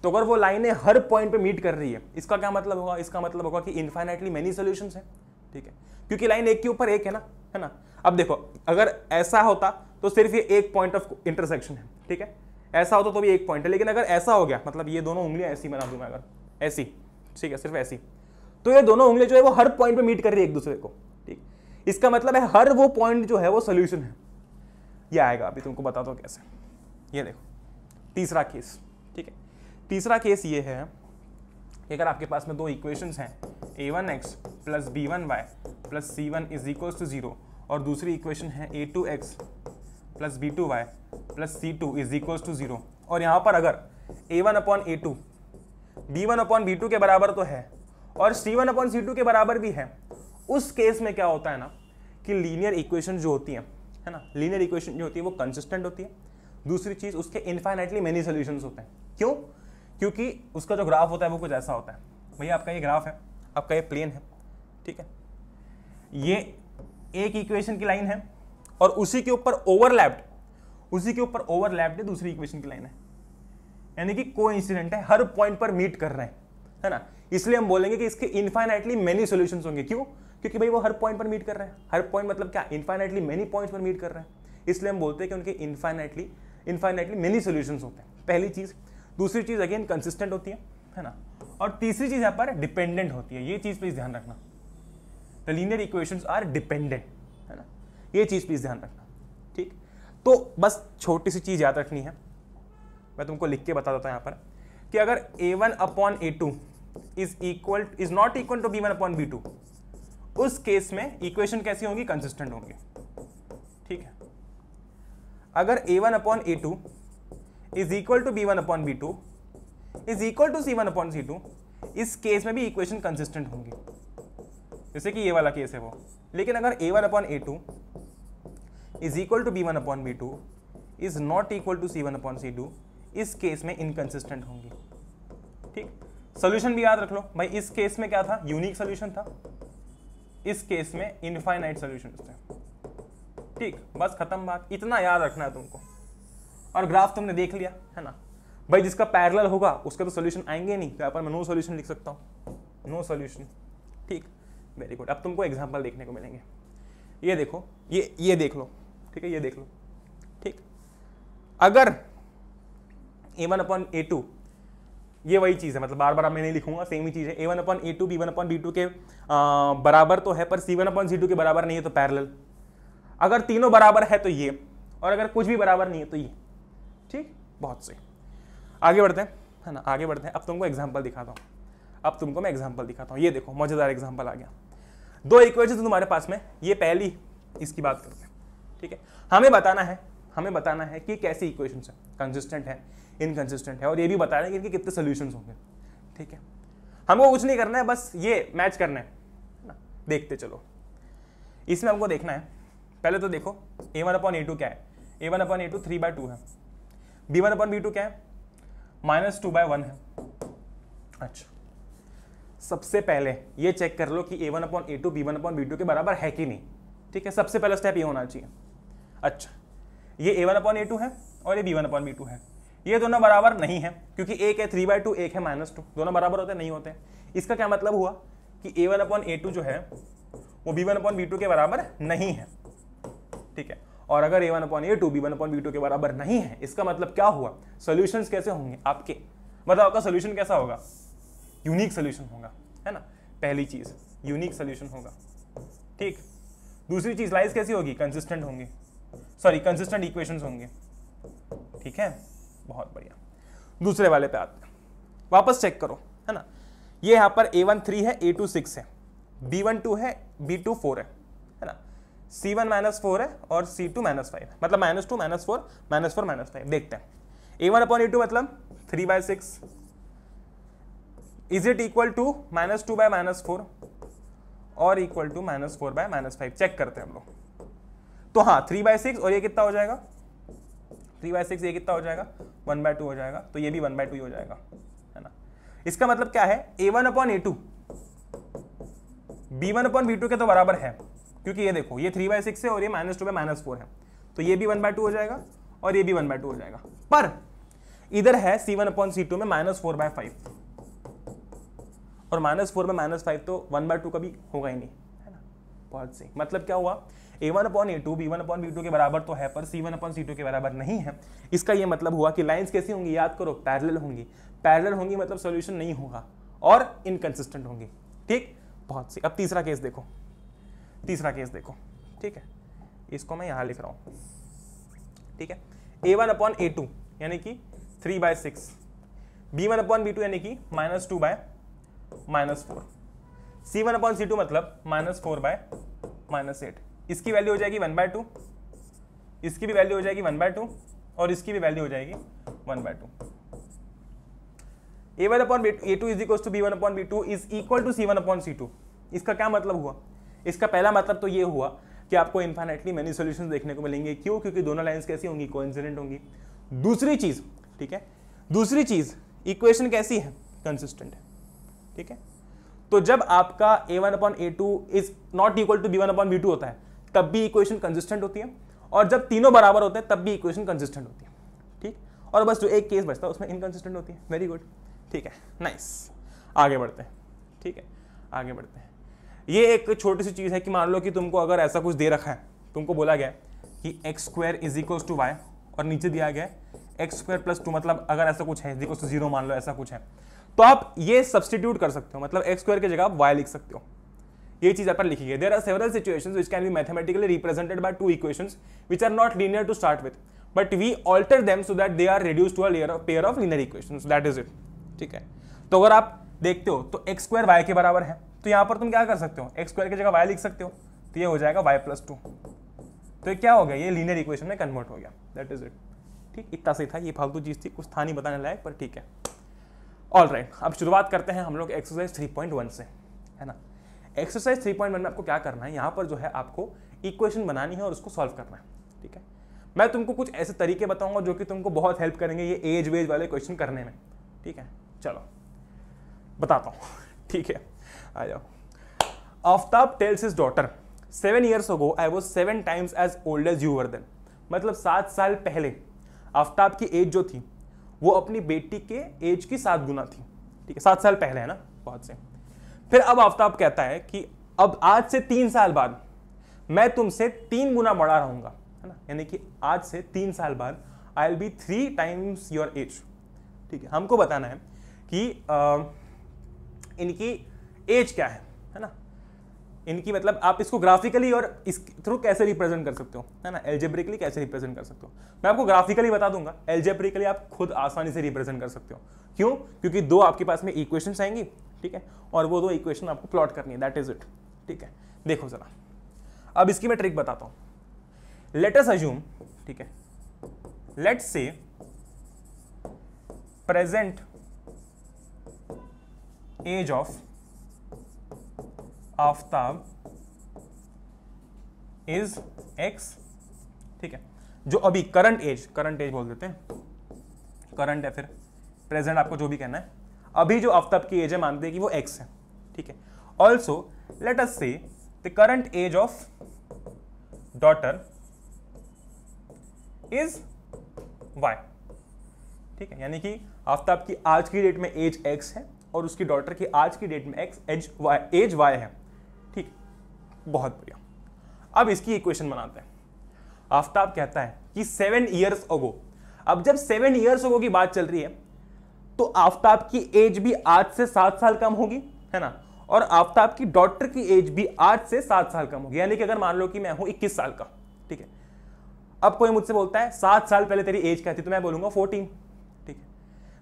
तो अगर वो लाइनें हर पॉइंट पे मीट कर रही है, इसका क्या मतलब होगा, इसका मतलब होगा कि इनफाइनाइटली मेनी सॉल्यूशंस हैं, ठीक है, क्योंकि लाइन एक के ऊपर एक है ना। अब देखो, अगर ऐसा होता तो सिर्फ ये एक पॉइंट ऑफ इंटरसेक्शन है, ठीक है, ऐसा होता तो भी एक पॉइंट है, लेकिन अगर ऐसा हो गया, मतलब ये दोनों उंगलियां ऐसी बना दूं मैं, अगर ऐसी, ठीक है, सिर्फ ऐसी, तो ये दोनों उंगलियां जो है वो हर पॉइंट पे मीट कर रही है एक दूसरे को, ठीक। इसका मतलब है हर वो पॉइंट जो है वो सोल्यूशन है। ये आएगा, अभी तुमको बताता हूं कैसे। ये देखो तीसरा केस, ठीक है, तीसरा केस ये है कि अगर आपके पास में दो इक्वेशंस हैं, a1x plus b1y plus c1 is equal to 0, और दूसरी इक्वेशन है a2x plus b2y plus c2 is equal to 0, और यहां पर अगर a1 upon a2 b1 upon b2 के बराबर तो है और c1 अपॉन c2 के बराबर भी है, उस केस में क्या होता है ना कि लीनियर इक्वेशन जो होती है ना, लीनियर इक्वेशन जो होती है वो कंसिस्टेंट होती है। दूसरी चीज, उसके इनफाइनाइटली मेनी सॉल्यूशंस होते हैं। क्यों? क्योंकि उसका जो ग्राफ होता है वो कुछ ऐसा होता है। भैया आपका ये ग्राफ है, आपका ये प्लेन है, ठीक है, ये एक इक्वेशन की लाइन है और उसी के ऊपर ओवरलैप्ड दूसरी इक्वेशन की लाइन है, यानी कि कोइंसिडेंट है, हर पॉइंट पर मीट कर रहे हैं, है ना। इसलिए हम बोलेंगे कि इसके इनफाइनाइटली मेनी सॉल्यूशंस होंगे। क्यों? क्योंकि भाई वो हर पॉइंट पर मीट कर रहे हैं। हर पॉइंट मतलब क्या? इनफाइनाइटली मेनी पॉइंट्स पर मीट कर रहे हैं, इसलिए हम बोलते हैं कि उनके इनफाइनाइटली मेनी सॉल्यूशंस होते हैं। पहली चीज। दूसरी चीज अगेन कंसिस्टेंट होती है ना। और तीसरी चीज यहाँ पर डिपेंडेंट होती है। ये चीज प्लीज ध्यान रखना, the linear equations are dependent, है ना, ये चीज प्लीज ध्यान रखना, ठीक। तो बस छोटी सी चीज याद रखनी है, मैं तुमको लिख के बता देता हूं यहाँ पर कि अगर a1/a2 is not equal to b1/b2, उस केस में इक्वेशन कैसी होंगी? कंसिस्टेंट होंगी, ठीक है। अगर a1/a2 is equal to b1/b2 is equal to c1/c2, इस केस में भी इक्वेशन कंसिस्टेंट होंगी, जैसे कि ये वाला केस है वो। लेकिन अगर a1/a2 is equal to b1/b2 is not equal to c1/c2, इस केस में इनकंसिस्टेंट होंगी, ठीक। सॉल्यूशन भी याद रख लो भाई, इस केस में क्या था? यूनिक सॉल्यूशन था, इस केस में इनफाइनाइट सॉल्यूशन थे, ठीक। बस खत्म बात, इतना याद रखना है तुमको। और ग्राफ तुमने देख लिया, है ना भाई, जिसका पैरेलल होगा उसका तो सॉल्यूशन आएंगे नहीं, यहाँ पर मैं नो सॉल्यूशन लिख सकता हूँ, नो सॉल्यूशन, ठीक। Very good. अब तुमको एग्जांपल देखने को मिलेंगे। ये देखो, ये देख लो, ठीक है, ये देख लो, ठीक। अगर a1/a2, ये वही चीज है, मतलब बार बार मैं नहीं लिखूंगा, सेम ही चीज है। a1/a2 b1/b2 के बराबर तो है, पर c1/c2 के बराबर नहीं है, तो पैरेलल। अगर तीनों बराबर है तो ये, और अगर कुछ भी बराबर नहीं है तो ये, ठीक। बहुत सही, आगे बढ़ते हैं, है ना, आगे बढ़ते हैं। अब तुमको एग्जांपल दिखाता हूं, ये देखो मजेदार एग्जांपल आ गया। दो इक्वेशन तुम्हारे पास में, ये पहली इसकी बात करते हैं, ठीक है। हमें बताना है कि कैसी इक्वेशन है, कंसिस्टेंट है, इनकंसिस्टेंट है, और ये भी बताना है कि इनके कितने सॉल्यूशंस होंगे, ठीक है। हमको कुछ नहीं करना है, बस ये मैच करना है ना। देखते चलो, इसमें हमको देखना है, पहले तो देखो a1/a2 क्या है? a1/a2 3/2 है, b1/b2 क्या है? -2/1 है। अच्छा, सबसे पहले ये चेक कर लो कि a1/a2 b1/b2 के बराबर है कि नहीं, ठीक है। सबसे पहला स्टेप ये होना चाहिए। अच्छा, ये a1/a2 है और ये b1/b2 है, ये दोनों बराबर नहीं है, क्योंकि एक है 3/2, एक है -2, दोनों बराबर होते नहीं होते। इसका क्या मतलब हुआ कि a1/a2 जो है वो b1/b2 के बराबर नहीं है, ठीक है। और अगर a1/a2 b1/b2 के बराबर नहीं है, इसका मतलब क्या हुआ? सॉल्यूशंस कैसे होंगे आपके? मतलब आपका सॉल्यूशन कैसा होगा? यूनिक सॉल्यूशन होगा, है ना। पहली चीज यूनिक सॉल्यूशन होगा, ठीक। दूसरी चीज लाइज कैसी होगी? कंसिस्टेंट होंगे, सॉरी कंसिस्टेंट इक्वेशंस होंगे, ठीक है। बहुत बढ़िया। दूसरे वाले पे आते हैं, वापस चेक करो, है ना। ये यहाँ पर a1 3 है, a2 6 है, b1 2 है, b2 4 है ना। c1 -4 है और c2 -5 है, मतलब -2 -4 -4 -5। देखते हैं a1/a2 मतलब 3/6, इज इट इक्वल टू -2/-4 और इक्वल टू -4/-5? चेक करते हैं हम लोग। तो हाँ, 3/6 और ये कितना हो जाएगा? 3/6, ये कितना हो जाएगा? 1/2 हो जाएगा, तो ये भी 1/2 ही हो जाएगा, है ना। इसका मतलब क्या है? a1/a2 b1/b2 के तो बराबर है, क्योंकि ये देखो ये 3/6 है और ये -2/-4 है, तो ये भी 1/2 हो जाएगा और ये भी 1/2 हो जाएगा। पर इधर है c1/c2 में -4/5, और -4/-5 तो 1/2 कभी होगा ही नहीं, है ना। बहुत सही। मतलब क्या हुआ? a1/a2 b1/b2 के बराबर तो है, पर c1/c2 के बराबर नहीं है। इसका ये मतलब हुआ कि लाइंस कैसी होंगी? याद करो, पैरेलल होंगी। पैरेलल होंगी मतलब सॉल्यूशन नहीं होगा और इनकंसिस्टेंट होंगी, ठीक। बहुत सही। अब तीसरा केस देखो, ठीक है। इसको मैं यहां लिख रहा हूं, ठीक है। a1/a2 यानी कि 3/6, b1/b2 यानी कि -2/-4, c1/c2 मतलब -4/-8। इसकी वैल्यू हो जाएगी 1/2, इसकी भी वैल्यू हो जाएगी 1/2 और इसकी भी वैल्यू हो जाएगी 1/2। a1/a2 is equal to b1/b2 is equal to c1/c2। इसका क्या मतलब हुआ? इसका पहला मतलब तो ये हुआ कि आपको इनफाइनाइटली मेनी सॉल्यूशंस देखने को मिलेंगे। क्यों? क्योंकि दोनों लाइंस कैसी होंगी? कोइंसिडेंट होंगी। दूसरी चीज, ठीक है, दूसरी चीज इक्वेशन कैसी है? कंसिस्टेंट है। ठीक है, तो जब आपका a1/a2 is not equal to b1/b2 होता है तब भी इक्वेशन कंसिस्टेंट होती है, और जब तीनों बराबर होते हैं तब भी इक्वेशन कंसिस्टेंट होती है। ठीक, और बस जो एक केस बचता है उसमें इनकंसिस्टेंट होती है। वेरी गुड, ठीक है, नाइस। आगे बढ़ते हैं, ठीक है, आगे बढ़ते हैं। ये एक छोटी सी चीज है कि मान लो कि तुमको अगर ऐसा कुछ दे रखा है, तुमको बोला गया कि x² = y और नीचे दिया गया x² + 2, मतलब अगर ऐसा कुछ है = 0 मान लो, ऐसा कुछ है, तो आप ये सब्स्टिट्यूट कर सकते हो, मतलब x² की जगह आप y लिख सकते हो। ये चीज यहाँ पर लिखी गई। There are several situations which can be mathematically represented by two equations which are not linear to start with, but we alter them so that they are reduced to a pair of linear equations, that is it. ठीक है, तो अगर आप देखते हो तो x² y के बराबर है, तो यहां पर तुम क्या कर सकते हो? x² की जगह y लिख सकते हो, तो ये हो जाएगा y + 2। तो ये क्या हो गया? ये लीनियर इक्वेशन में कन्वर्ट हो गया, दैट इज इट। ठीक, इतना सही था, ये फालतू चीज थी, कुछ था नहीं बताने लायक, पर ठीक है। ऑल राइट, अब शुरुआत करते हैं हम लोग एक्सरसाइज 3.1 से, है ना। एक्सरसाइज 3.1 में आपको क्या करना है? यहाँ पर जो है आपको इक्वेशन बनानी है और उसको सॉल्व करना है। ठीक है, मैं तुमको कुछ ऐसे तरीके बताऊंगा जो कि तुमको बहुत हेल्प करेंगे ये एज वेज वाले क्वेश्चन करने में। ठीक है, चलो बताता हूँ। ठीक है, आ जाओ। Aftab tales his daughter 7 years ago I was 7 times as old as you were then। मतलब 7 साल पहले आफ्ताब की एज जो थी वो अपनी बेटी के एज की 7 गुना थी। ठीक है, 7 साल पहले, है ना, बहुत से। फिर अब आफ्ताब कहता है कि अब आज से 3 साल बाद मैं तुमसे 3 गुना बड़ा रहूंगा, है ना, यानी कि आज से 3 साल बाद I will be 3 times your age. ठीक है, हमको बताना है कि इनकी एज क्या है ना, इनकी, मतलब आप इसको ग्राफिकली और इस थ्रू कैसे रिप्रेजेंट कर सकते हो, है ना, एल्जेब्रिकली कैसे रिप्रेजेंट कर सकते हो। मैं आपको ग्राफिकली बता दूंगा, एल्जेब्रिकली आप खुद आसानी से रिप्रेजेंट कर सकते हो। क्यों? क्योंकि दो आपके पास में इक्वेशंस आएंगी, ठीक है, और वो 2 इक्वेशन आपको प्लॉट करनी है, दैट इज इट। ठीक है, देखो जरा, अब इसकी मैं ट्रिक बताता हूं। लेट अस अज्यूम, ठीक है, let's say present age of Aftab is x। ठीक है, जो अभी करंट एज बोल देते हैं, करंट है, फिर प्रेजेंट, आपको जो भी कहना है। अभी जो आफ्ताब की एज है मानते हैं कि वो x है। ठीक है, also let us say the current age of daughter is y। ठीक है, यानी कि आफ्ताब की आज की डेट में एज x है और उसकी डॉटर की आज की डेट में एज y है। ठीक, बहुत बढ़िया। अब इसकी इक्वेशन बनाते हैं। आफ्ताब कहता है कि 7 years ago, अब जब 7 years ago की बात चल रही है तो आफ्ताब की एज भी आज से 7 साल कम होगी, है ना, और आफ्ताब की डॉटर की एज भी आज से 7 साल कम होगी। यानी कि अगर मान लो कि मैं हूं 21 साल का, ठीक है, अब कोई मुझसे बोलता है 7 साल पहले तेरी एज क्या थी, तो मैं बोलूंगा 14। ठीक है,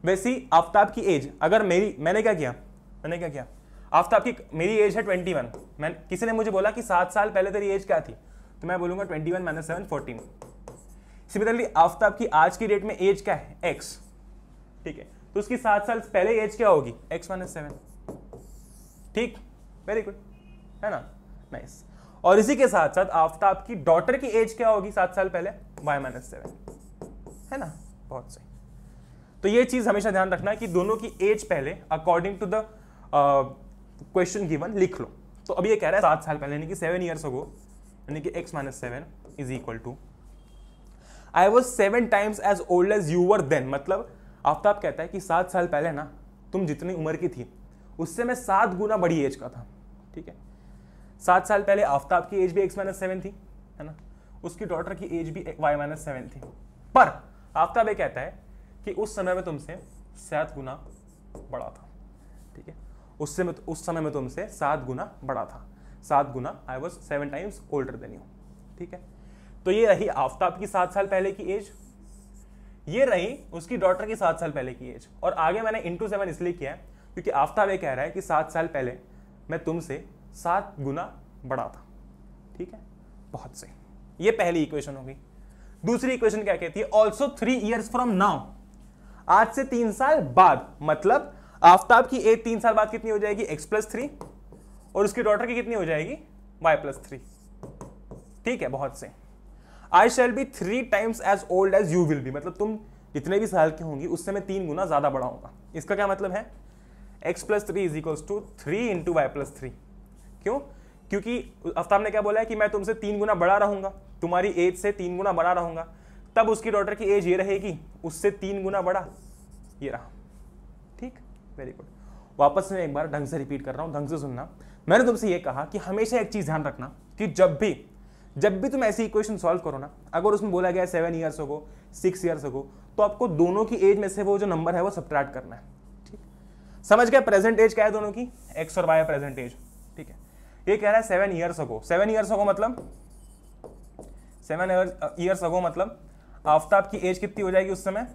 वैसे ही आफ्ताब की एज, अगर मैंने क्या किया, आफ्ताब की मेरी एज है 21, किसी ने मुझे बोला कि 7 साल पहले तेरी एज क्या थी, तो मैं बोलूंगा 21 - 7 14। सिमिलरली आफ्ताब की आज की डेट में एज क्या है, x। ठीक है, तो उसकी 7 साल पहले एज क्या होगी, x - 7। ठीक, वेरी गुड, है ना, नाइस। और इसी के साथ साथ आफ्ताब की डॉटर की एज क्या होगी 7 साल पहले, y - 7, है ना, बहुत सही। तो ये चीज हमेशा ध्यान रखना कि दोनों की एज पहले according to the question given लिख लो। तो अभी ये कह रहा है 7 साल पहले, यानी कि 7 years ago, यानी कि x - 7 is equal to I was 7 times as old as you were then। मतलब आफ्ताब कहता है कि 7 साल पहले ना तुम जितनी उम्र की थी उससे मैं 7 गुना बड़ी एज का था। ठीक है, 7 साल पहले आफ्ताब की एज भी x - 7 थी, है ना, उसकी डॉटर की एज भी y - 7 थी, पर आफ्ताब ये कहता है कि उस समय में तुमसे 7 गुना बड़ा था। ठीक है, उस समय में तुमसे 7 गुना बड़ा था, 7 गुना, I was 7 times older than you। ठीक है, तो ये रही आफ्ताब की 7 साल पहले की एज, ये रही उसकी डॉटर की 7 साल पहले की एज, और आगे मैंने into 7 इसलिए किया है क्योंकि आफ्ताब ये कह रहा है कि 7 साल पहले मैं तुमसे 7 गुना बड़ा था। ठीक है, बहुत सही, ये पहली इक्वेशन होगी। दूसरी इक्वेशन क्या कहती है, ऑल्सो 3 years from now, आज से 3 साल बाद, मतलब आफ्ताब की एज 3 साल बाद कितनी हो जाएगी, x + 3, और उसकी डॉटर की कितनी हो जाएगी, y+3। ठीक है, बहुत से। I shall be 3 times as old as you will be, मतलब तुम जितने भी साल की होंगी उससे मैं 3 गुना ज्यादा बड़ा होगा। इसका क्या मतलब है, x+3 is equals to 3 into y+3। क्यों? क्योंकि आफ्ताब ने क्या बोला है कि मैं तुमसे 3 गुना बड़ा रहूंगा, तुम्हारी एज से 3 गुना बड़ा रहूंगा, तब उसकी डॉटर की एज ये रहेगी उससे 3 गुना बड़ा, ये रहा। ठीक, वेरी गुड। वापस मैं एक बार ढंग से रिपीट कर रहा हूं, ढंग से सुनना। मैंने तुमसे ये कहा कि हमेशा एक चीज ध्यान रखना कि जब भी तुम ऐसी इक्वेशन सॉल्व करो ना, अगर उसमें बोला गया 7 ईयर्स हो, 6 ईयर्स हो, तो आपको दोनों की एज में से वो जो नंबर है वो सबट्रैक्ट करना है। ठीक, समझ गया? प्रेजेंट एज क्या है दोनों की, एक्स और वाई प्रेजेंट एज। ठीक है, ये कह रहा है 7 ईयर्स अगो। 7 ईयर्स अगो मतलब 7 ईयर्स अगो मतलब आफ्ताब की एज कितनी हो जाएगी उस समय,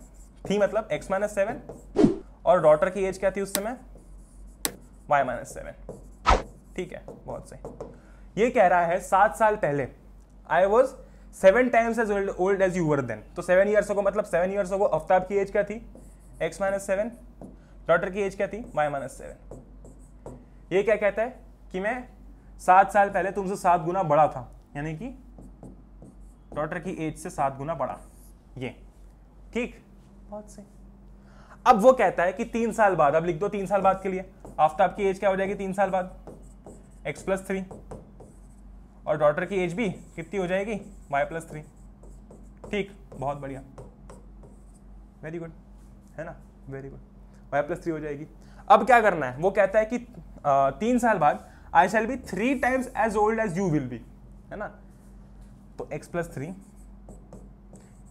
थी मतलब x-7, और डॉटर की एज क्या थी उस समय, y-7। ठीक है, बहुत सही। ये कह रहा है 7 साल पहले I was 7 times as old as you were then. तो 7 ईयर्स अगो मतलब 7 ईयर्स अगो आफ्ताब की एज क्या थी, x-7, डॉटर की एज क्या थी, y-7। ये क्या कहता है कि मैं 7 साल पहले तुमसे 7 गुना बड़ा था, यानी कि डॉटर की एज से 7 गुना बड़ा, ये। ठीक, बहुत सही। अब वो कहता है कि 3 साल बाद, अब लिख दो 3 साल बाद के लिए, आफ्ताब की एज क्या हो जाएगी 3 साल बाद, x+3, और डॉटर की एज भी कितनी हो जाएगी, y+3। ठीक, बहुत बढ़िया, वेरी गुड, है ना, वेरी गुड, y+3 हो जाएगी। अब क्या करना है, वो कहता है कि 3 साल बाद I shall be 3 times as old as you will be, है ना। तो x+3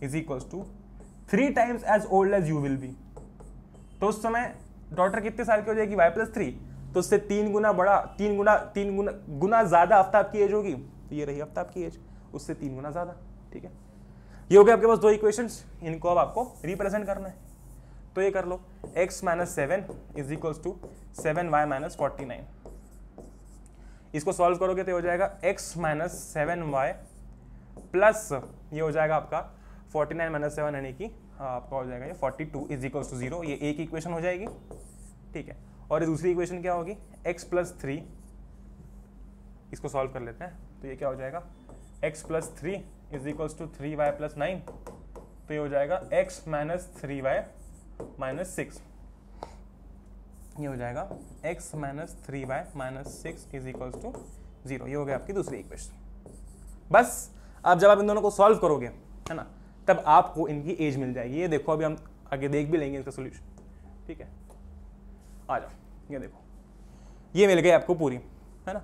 is equals to 3 times as old as you will be. तो उस समय डॉटर कितने साल की हो जाएगी, y+3, तो उससे 3 गुना बड़ा, 3 गुना ज्यादा आफ्ताब की एज होगी। तो ये रही आफ्ताब की एज, उससे 3 गुना ज्यादा। ठीक है, ये हो गया आपके पास 2 इक्वेशंस, इनको अब आपको रिप्रेजेंट करना है। तो ये कर लो, x-7 is equals to 7y-49। इसको सॉल्व करोगे तो हो जाएगा x-7y प्लस ये हो जाएगा आपका 49 - 7 यानी कि आपका हो जाएगा ये 42 इज इक्वल्स टू 0। ये एक इक्वेशन हो जाएगी। ठीक है, और ये दूसरी इक्वेशन क्या होगी, x+3, इसको सॉल्व कर लेते हैं। तो ये क्या हो जाएगा, x+3 is equals to 3y+9। तो ये हो जाएगा x-3y-6। ये हो जाएगा x-3y-6 इज इक्वल्स टू 0। ये हो गया आपकी दूसरी इक्वेशन। बस अब जब आप इन दोनों को सॉल्व करोगे, है ना, तब आपको इनकी एज मिल जाएगी। ये देखो, अभी हम आगे देख भी लेंगे इसका सोल्यूशन। ठीक है, आ जाओ, ये देखो, ये मिल गई आपको पूरी, है ना।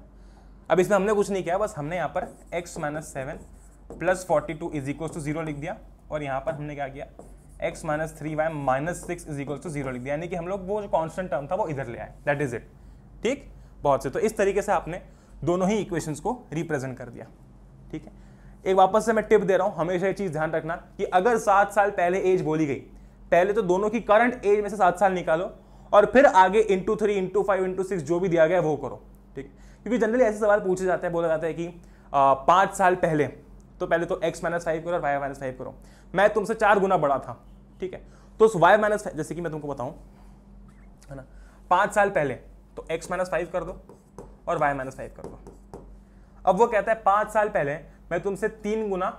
अब इसमें हमने कुछ नहीं किया, बस हमने यहाँ पर x-7 plus 42 is equals to 0 लिख दिया, और यहाँ पर हमने क्या किया, x-3y-6 इज इक्वल्स टू 0 लिख दिया, यानी कि हम लोग वो जो कांस्टेंट टर्म था वो इधर ले आए, दैट इज इट। ठीक, बहुत से। तो इस तरीके से आपने दोनों ही इक्वेशंस को रिप्रेजेंट कर दिया। ठीक है, एक वापस से मैं टिप दे रहा हूं, हमेशा ये चीज ध्यान रखना कि अगर 7 साल पहले एज बोली गई, पहले तो दोनों की करंट एज में से 7 साल निकालो, और फिर आगे इंटू 3, इंटू 5, इंटू 6 जो भी दिया गया है वो करो। ठीक, क्योंकि जनरली ऐसे सवाल पूछे जाते हैं, बोला जाता है कि 5 साल पहले, तो पहले तो x-5 करो और y-5 करो। मैं तुमसे 4 गुना बड़ा था। ठीक है, तो उस y-5, जैसे कि मैं तुमको बताऊं, है ना, 5 साल पहले तो x-5 कर दो और y-5 कर दो। अब वो कहता है 5 साल पहले मैं तुमसे 3 गुना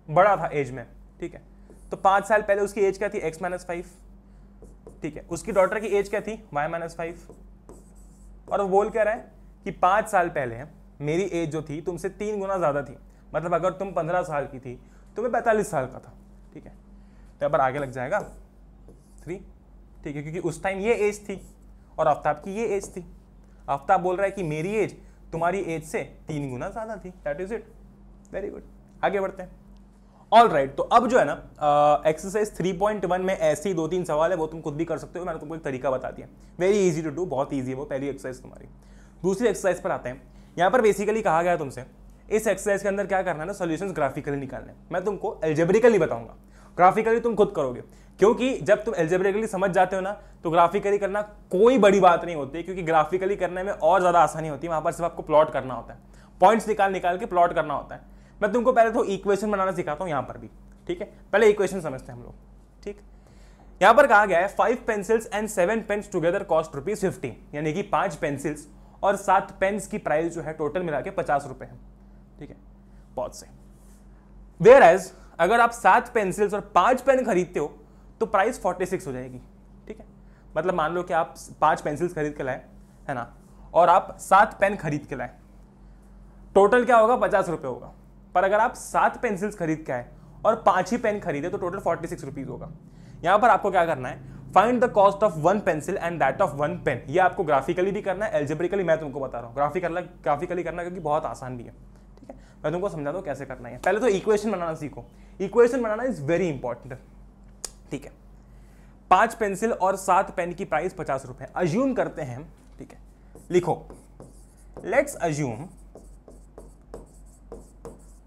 बड़ा था एज में। ठीक है, तो 5 साल पहले उसकी एज क्या थी, x-5। ठीक है, उसकी डॉटर की एज क्या थी, y-5। और वो बोल क्या रहा है कि 5 साल पहले मेरी एज जो थी तुमसे 3 गुना ज्यादा थी, मतलब अगर तुम 15 साल की थी तो मैं 45 साल का था। ठीक है, तो अब आगे लग जाएगा 3। ठीक है, क्योंकि उस टाइम ये एज थी और आफ्ताब की ये एज थी। आफ्ताब बोल रहा है कि मेरी एज तुम्हारी एज से 3 गुना ज्यादा थी, that is it. Very good, आगे बढ़ते हैं। ऑल राइट, तो अब जो है ना एक्सरसाइज 3.1 में ऐसे ही 2-3 सवाल है, वो तुम खुद भी कर सकते हो, मैंने तुमको एक तरीका बता दिया। वेरी इजी टू डू, बहुत इजी है वो पहली एक्सरसाइज तुम्हारी। दूसरी एक्सरसाइज पर आते हैं। यहाँ पर बेसिकली कहा गया तुमसे इस एक्सरसाइज के अंदर क्या करना है ना, सॉल्यूशंस ग्राफिकली निकालने। मैं तुमको एल्जेब्रिकली बताऊंगा, ग्राफिकली तुम खुद करोगे, क्योंकि जब तुम एल्जेब्रिकली समझ जाते हो ना तो ग्राफिकली करना कोई बड़ी बात नहीं होती, क्योंकि ग्राफिकली करने में और ज्यादा आसानी होती है। वहां पर सिर्फ आपको प्लॉट करना होता है, पॉइंट्स निकाल के प्लॉट करना होता है। मैं तुमको पहले तो इक्वेशन बनाना सिखाता हूं यहां पर भी। ठीक है, पहले इक्वेशन समझते हैं हम लोग। ठीक, यहां पर कहा गया है 5 pencils and 7 pens together cost ₹50, यानी कि 5 पेंसिल्स और 7 पेन्स की प्राइस जो है टोटल मिला के 50 रुपए है। ठीक है, बहुत सही। वेयर एज अगर आप 7 पेंसिल्स और 5 पेन खरीदते हो तो प्राइस 46 हो जाएगी। ठीक है, मतलब मान लो कि आप 5 पेंसिल्स खरीद के लाए है ना, और आप 7 पेन खरीद के लाए, टोटल क्या होगा 50 रुपए होगा। पर अगर आप 7 पेंसिल्स खरीद के आए और 5 ही पेन खरीदे तो टोटल 46 रुपीज होगा। यहां पर आपको क्या करना है, find the cost of 1 pencil and that of 1 pen. ये आपको ग्राफिकली भी करना है, एल्जेब्रिकली मैं तुमको बता रहा हूँ, ग्राफिकली करना क्योंकि बहुत आसान भी है। ठीक है, मैं तुमको समझा दूँ कैसे करना है। पहले तो इक्वेशन बनाना सीखो, equation banana is very important. ठीक है, 5 पेंसिल और 7 पेन की प्राइस 50 रुपए अज्यूम करते हैं। ठीक है, लिखो, let's assume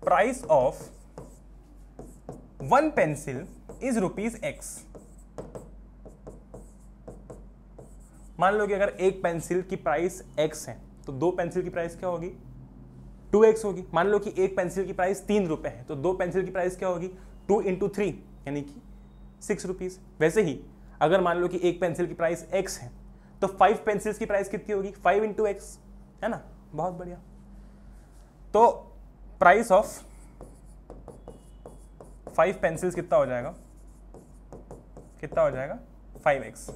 price of 1 pencil is ₹X। मान लो कि अगर एक पेंसिल की प्राइस X है तो 2 पेंसिल की प्राइस क्या होगी 2X होगी। मान लो कि एक पेंसिल की प्राइस 3 रुपए है तो 2 पेंसिल की प्राइस क्या होगी 2 × 3 यानी कि 6 रुपीज। वैसे ही अगर मान लो कि एक पेंसिल की प्राइस X है तो 5 पेंसिल्स की प्राइस कितनी होगी 5 × X, है ना। बहुत बढ़िया। तो प्राइस ऑफ 5 पेंसिल्स कितना हो जाएगा 5X,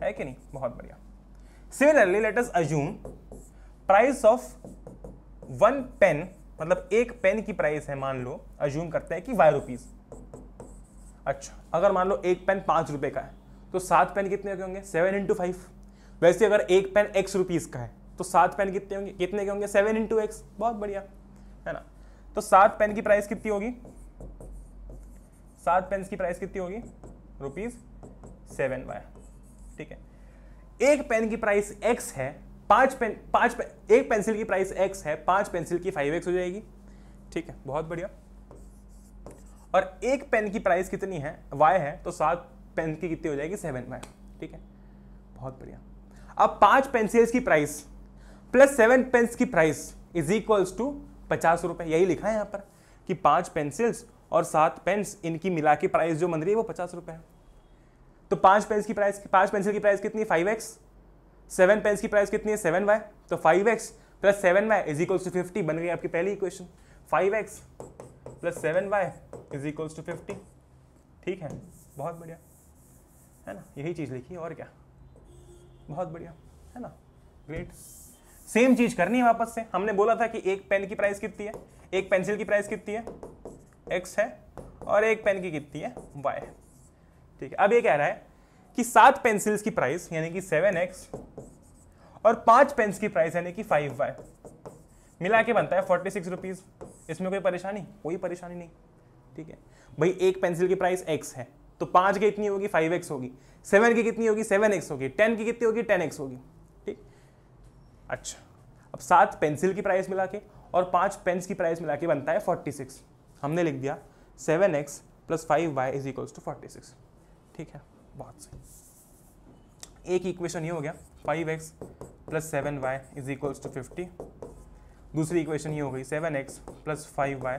है कि नहीं। बहुत बढ़िया। Similarly let us assume price of 1 pen, मतलब एक पेन की प्राइस है, मान लो अज्यूम करते हैं कि ₹Y। अच्छा, अगर मान लो एक पेन 5 रुपए का है तो 7 पेन कितने के होंगे 7 × 5। वैसे अगर एक पेन X रुपीज का है तो 7 पेन कितने के होंगे 7 × X। बहुत बढ़िया, है ना। तो 7 पेन की प्राइस कितनी होगी 7 पेन की प्राइस कितनी होगी ₹7Y। ठीक है, एक पेन की प्राइस X है, एक पेंसिल की प्राइस X है, 5 पेंसिल की 5X हो जाएगी। ठीक है, बहुत बढ़िया। और एक पेन की प्राइस कितनी है Y है तो 7 पेन की कितनी हो जाएगी 7Y। ठीक है, बहुत बढ़िया। अब 5 पेंसिल्स की प्राइस प्लस 7 पेन्स की प्राइस इज इक्वल्स टू 50 रुपए। यही लिखा है यहाँ पर कि 5 पेंसिल्स और 7 पेन्स इनकी मिला की प्राइस जो बन रही है वो 50 रुपए है। तो 5 पेंसिल की प्राइस कितनी है 5X, 7 पेन्स की प्राइस कितनी है 7Y, तो 5X plus 7Y is equals to 50 बन गई आपकी पहली इक्वेशन। 5X plus 7Y is equals to 50। ठीक है, बहुत बढ़िया, है ना। यही चीज लिखी है और क्या, बहुत बढ़िया, है ना। ग्रेट। सेम चीज करनी है वापस से। हमने बोला था कि एक पेन की प्राइस कितनी है, एक पेंसिल की प्राइस कितनी है X है और एक पेन की कितनी है Y है। ठीक है, अब ये कह रहा है कि 7 पेंसिल्स की प्राइस यानी कि 7X और 5 पेन्स की प्राइस यानी कि 5Y मिला के बनता है 46 रुपीज। इसमें कोई परेशानी नहीं। ठीक है भाई, एक पेंसिल की प्राइस X है तो 5 की कितनी होगी 5X होगी, 7 की कितनी होगी 7X होगी, 10 की कितनी होगी 10X होगी। ठीक, अच्छा, अब 7 पेंसिल की प्राइस मिला के और 5 पेन्स की प्राइस मिला के बनता है 46। हमने लिख दिया 7X plus 5Y is equals to 46। ठीक है, बहुत सही। एक इक्वेशन ये हो गया 5X plus 7Y is equals to 50। दूसरी इक्वेशन ये हो गई 7X plus 5Y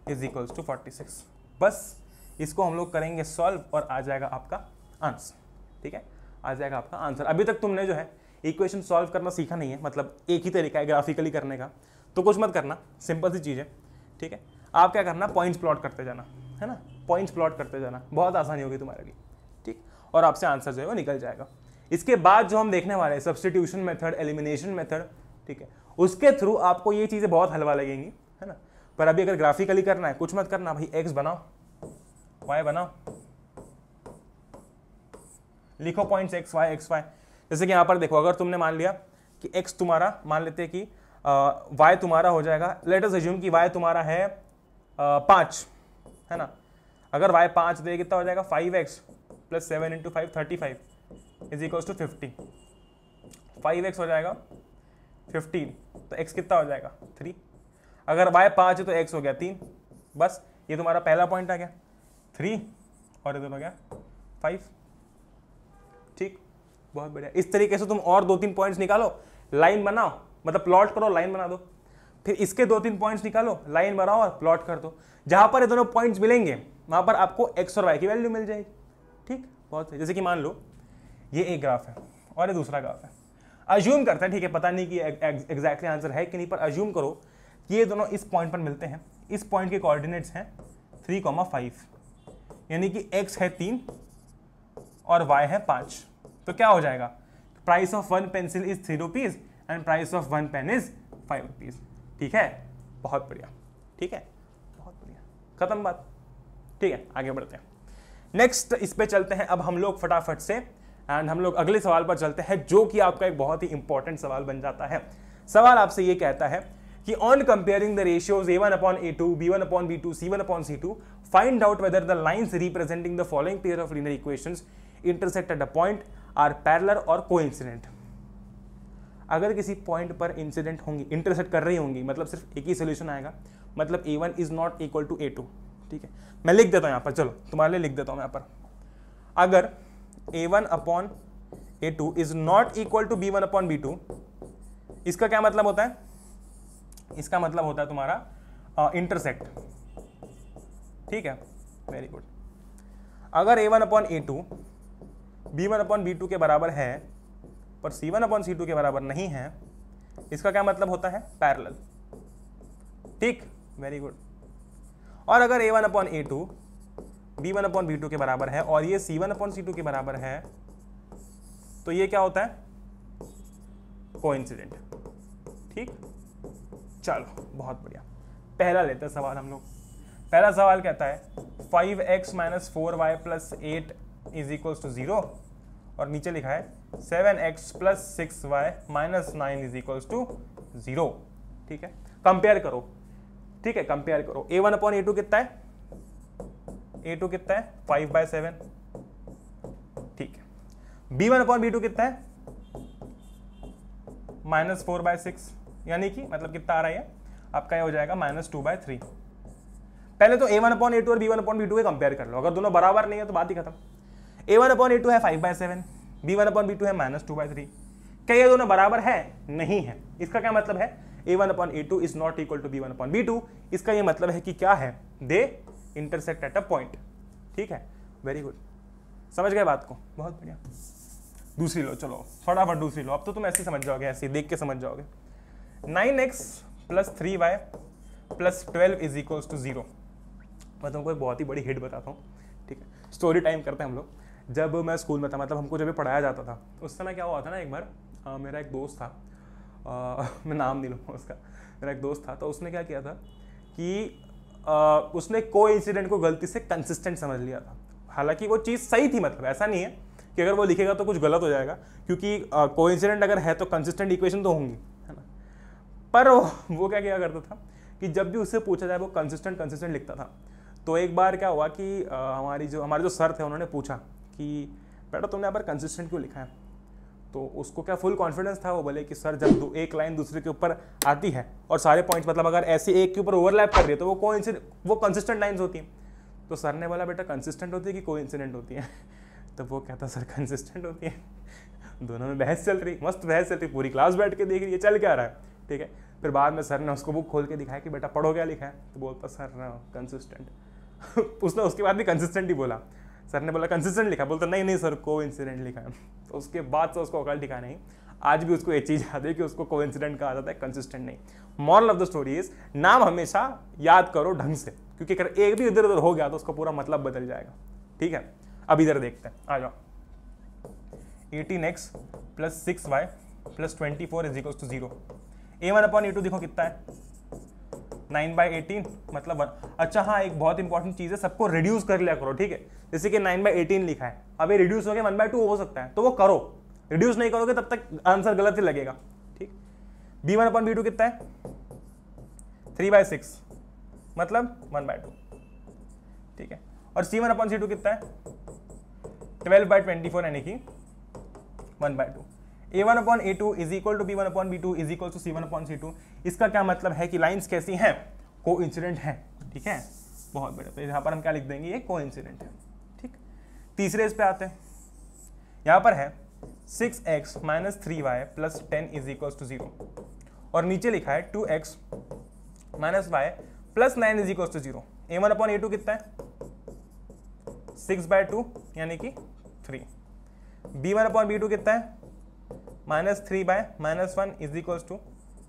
is equals to 46। बस इसको हम लोग करेंगे सॉल्व और आ जाएगा आपका आंसर। ठीक है, आ जाएगा आपका आंसर। अभी तक तुमने जो है इक्वेशन सॉल्व करना सीखा नहीं है, मतलब एक ही तरीका है ग्राफिकली करने का, तो कुछ मत करना, सिंपल सी चीज़ है। ठीक है, आप क्या करना पॉइंट्स प्लॉट करते जाना, है ना, पॉइंट्स प्लॉट करते जाना, बहुत आसानी होगी तुम्हारे लिए। ठीक, और आपसे आंसर जो है वो निकल जाएगा। इसके बाद जो हम देखने वाले हैं सब्स्टिट्यूशन मेथड, एलिमिनेशन मेथड, ठीक है, उसके थ्रू आपको ये चीज़ें बहुत हलवा लगेंगी, है ना। पर अभी अगर ग्राफिकली करना है कुछ मत करना भाई, X बनाओ Y बनाओ, लिखो पॉइंट्स x y। जैसे कि यहाँ पर देखो, अगर तुमने मान लिया कि x तुम्हारा, मान लेते हैं कि y तुम्हारा हो जाएगा, लेट अस अज्यूम कि y तुम्हारा है 5, है ना। अगर y 5 दे कितना हो जाएगा 5x plus 7 × 5 35 is equals to 50। 5x हो जाएगा 15, तो x कितना हो जाएगा 3। अगर y 5 है तो x हो गया 3। बस ये तुम्हारा पहला पॉइंट आ गया 3 और इधर हो गया 5। ठीक, बहुत बढ़िया। इस तरीके से तुम और 2-3 पॉइंट्स निकालो, लाइन बनाओ, मतलब प्लॉट करो, लाइन बना दो, फिर इसके 2-3 पॉइंट्स निकालो, लाइन बनाओ और प्लॉट कर दो। जहां पर ये दोनों पॉइंट्स मिलेंगे वहां पर आपको x और y की वैल्यू मिल जाएगी। ठीक, बहुत सही। जैसे कि मान लो ये एक ग्राफ है और ये दूसरा ग्राफ है। अज्यूम करते हैं, ठीक है, पता नहीं कि एग्जैक्टली आंसर है कि नहीं, पर अज्यूम करो कि ये दोनों इस पॉइंट पर मिलते हैं। इस पॉइंट के कोऑर्डिनेट्स हैं 3,5, यानी कि x है 3 और y है 5। तो क्या हो जाएगा, price of 1 pencil is 3 rupees and price of 1 pen is 5 rupees. ठीक है, बहुत बढ़िया, ठीक है, बहुत बढ़िया, खत्म बात। ठीक है, आगे बढ़ते हैं। नेक्स्ट इस पे चलते हैं अब हम लोग फटाफट से, एंड हम लोग अगले सवाल पर चलते हैं, जो कि आपका एक बहुत ही इंपॉर्टेंट सवाल बन जाता है। सवाल आपसे ये कहता है कि on comparing the ratios a1/a2, b1/b2, c1/c2, find out whether the lines representing the following pair of linear equations intersect at a point are parallel और कोइंसिडेंट। अगर किसी पॉइंट पर इंसिडेंट होंगी, इंटरसेक्ट कर रही होंगी, मतलब सिर्फ एक ही सोल्यूशन आएगा, मतलब a1 is not equal to a2। ठीक है, मैं लिख देता हूं यहां पर, चलो तुम्हारे लिए लिख देता हूं यहां पर। अगर a1/a2 is not equal to b1/b2, इसका क्या मतलब होता है, इसका मतलब होता है तुम्हारा इंटरसेक्ट। ठीक है, वेरी गुड। अगर a1/a2 b1/b2 के बराबर है पर c1/c2 के बराबर नहीं है, इसका क्या मतलब होता है, पैरेलल। ठीक, वेरी गुड। और अगर a1/a2 b1/b2 के बराबर है और ये c1/c2 के बराबर है, तो ये क्या होता है, कोइंसिडेंट। ठीक, चलो बहुत बढ़िया। पहला लेते हैं सवाल हम लोग। पहला सवाल कहता है 5x - 4y + 8 = 0, और नीचे लिखा है 7x + 6y - 9 = 0। ठीक है, कंपेयर करो। ठीक है, कंपेयर करो। a1/a2 कितना है, a2 कितना है 5/7। ठीक है, b1/b2 कितना है -4/6, यानी कि मतलब कितना आ रहा है आपका, ये हो जाएगा -2/3। पहले तो a1/a2 और b1/b2 के कंपेयर कर लो, अगर दोनों बराबर नहीं है तो बात ही खत्म। a1/a2 है 5/7, b1/b2 है -2/3। क्या ये दोनों बराबर है, नहीं है। इसका क्या मतलब है, a1/a2 is not equal to b1/b2। इसका ये मतलब है कि क्या है, they intersect at a point. ठीक है, वेरी गुड, समझ गए बात को, बहुत बढ़िया। दूसरी लो, चलो फटाफट दूसरी लो। अब तो तुम ऐसे समझ जाओगे, ऐसे देख के समझ जाओगे। 9x + 3y + 12 = 0। मैं तुमको एक बहुत ही बड़ी हिट बताता हूँ। ठीक है, स्टोरी टाइम करते हैं हम लोग। जब मैं स्कूल में था, मतलब हमको जब भी पढ़ाया जाता था, उस समय क्या हुआ था ना, एक बार मेरा एक दोस्त था, मैं नाम नहीं लूँगा उसका, मेरा एक दोस्त था, तो उसने क्या किया था कि उसने कोइंसिडेंट को गलती से कंसिस्टेंट समझ लिया था। हालांकि वो चीज़ सही थी, मतलब ऐसा नहीं है कि अगर वो लिखेगा तो कुछ गलत हो जाएगा, क्योंकि कोइंसिडेंट अगर है तो कंसिस्टेंट इक्वेशन तो होंगी, है ना। पर वो क्या किया करता था कि जब भी उससे पूछा जाए वो कंसिस्टेंट लिखता था। तो एक बार क्या हुआ कि हमारे जो सर थे, उन्होंने पूछा कि बेटा तुमने यहाँ पर कंसिस्टेंट क्यों लिखा है। तो उसको क्या फुल कॉन्फिडेंस था, वो बोले कि सर जब एक लाइन दूसरे के ऊपर आती है और सारे पॉइंट्स मतलब अगर ऐसे एक के ऊपर ओवरलैप कर रही है तो वो कंसिस्टेंट लाइन्स होती हैं। तो सर ने बोला बेटा कंसिस्टेंट होती है कि कोइंसिडेंट होती है। तो वो कहता सर कंसिस्टेंट होती है। दोनों में बहस चल रही, मस्त बहस चल रही, पूरी क्लास बैठ के देख रही है चल क्या रहा है। ठीक है, फिर बाद में सर ने उसको बुक खोल के दिखाया कि बेटा पढ़ो क्या लिखा है। तो बोलता सर कंसिस्टेंट। उसने उसके बाद भी कंसिस्टेंट ही बोला। सर ने बोला कंसिस्टेंट लिखा, बोलता नहीं सर कोइंसिडेंट लिखा है। तो उसके बाद से उसको अकल ठिकाना नहीं। आज भी उसको ये चीज़ याद है कि उसको कोइंसिडेंट कहा जाता है, कंसिस्टेंट नहीं। Moral of the story is, नाम हमेशा याद करो ढंग से, क्योंकि अगर एक भी इधर उधर हो गया तो उसका पूरा मतलब बदल जाएगा। ठीक है, अब इधर देखते हैं, आ जाओ। 18x + 6y + 24 = 0। a1/a2 देखो कितना है, 9/18 मतलब 1। अच्छा हाँ, एक बहुत इंपॉर्टेंट चीज़ है, सबको रिड्यूस कर लिया करो। ठीक है, जैसे कि 9/18 लिखा है, अब ये रिड्यूस हो गया 1/2 हो सकता है, तो वो करो। रिड्यूस नहीं करोगे तब तक आंसर गलत ही लगेगा। ठीक, b1/b2 कितना है, 3/6 मतलब 1/2। ठीक है, और c1/c2 कितना है, 12/24 यानी कि 1/2। a1/a2 = b1/b2 = c1/c2। इसका क्या मतलब है कि लाइंस कैसी हैं, कोइंसिडेंट हैं। ठीक है, बहुत बढ़िया। तो यहाँ पर हम क्या लिख देंगे, ये कोइंसिडेंट है। ठीक, तीसरे इस पे आते हैं। यहाँ पर है 6x - 3y + 10 = 0, और नीचे लिखा है 2x - y + 9 = 0। a1/a2 कितना है, 6/2 यानी कि 3। b1/b2 कितना है, -3/-1 इज इक्वल्स टू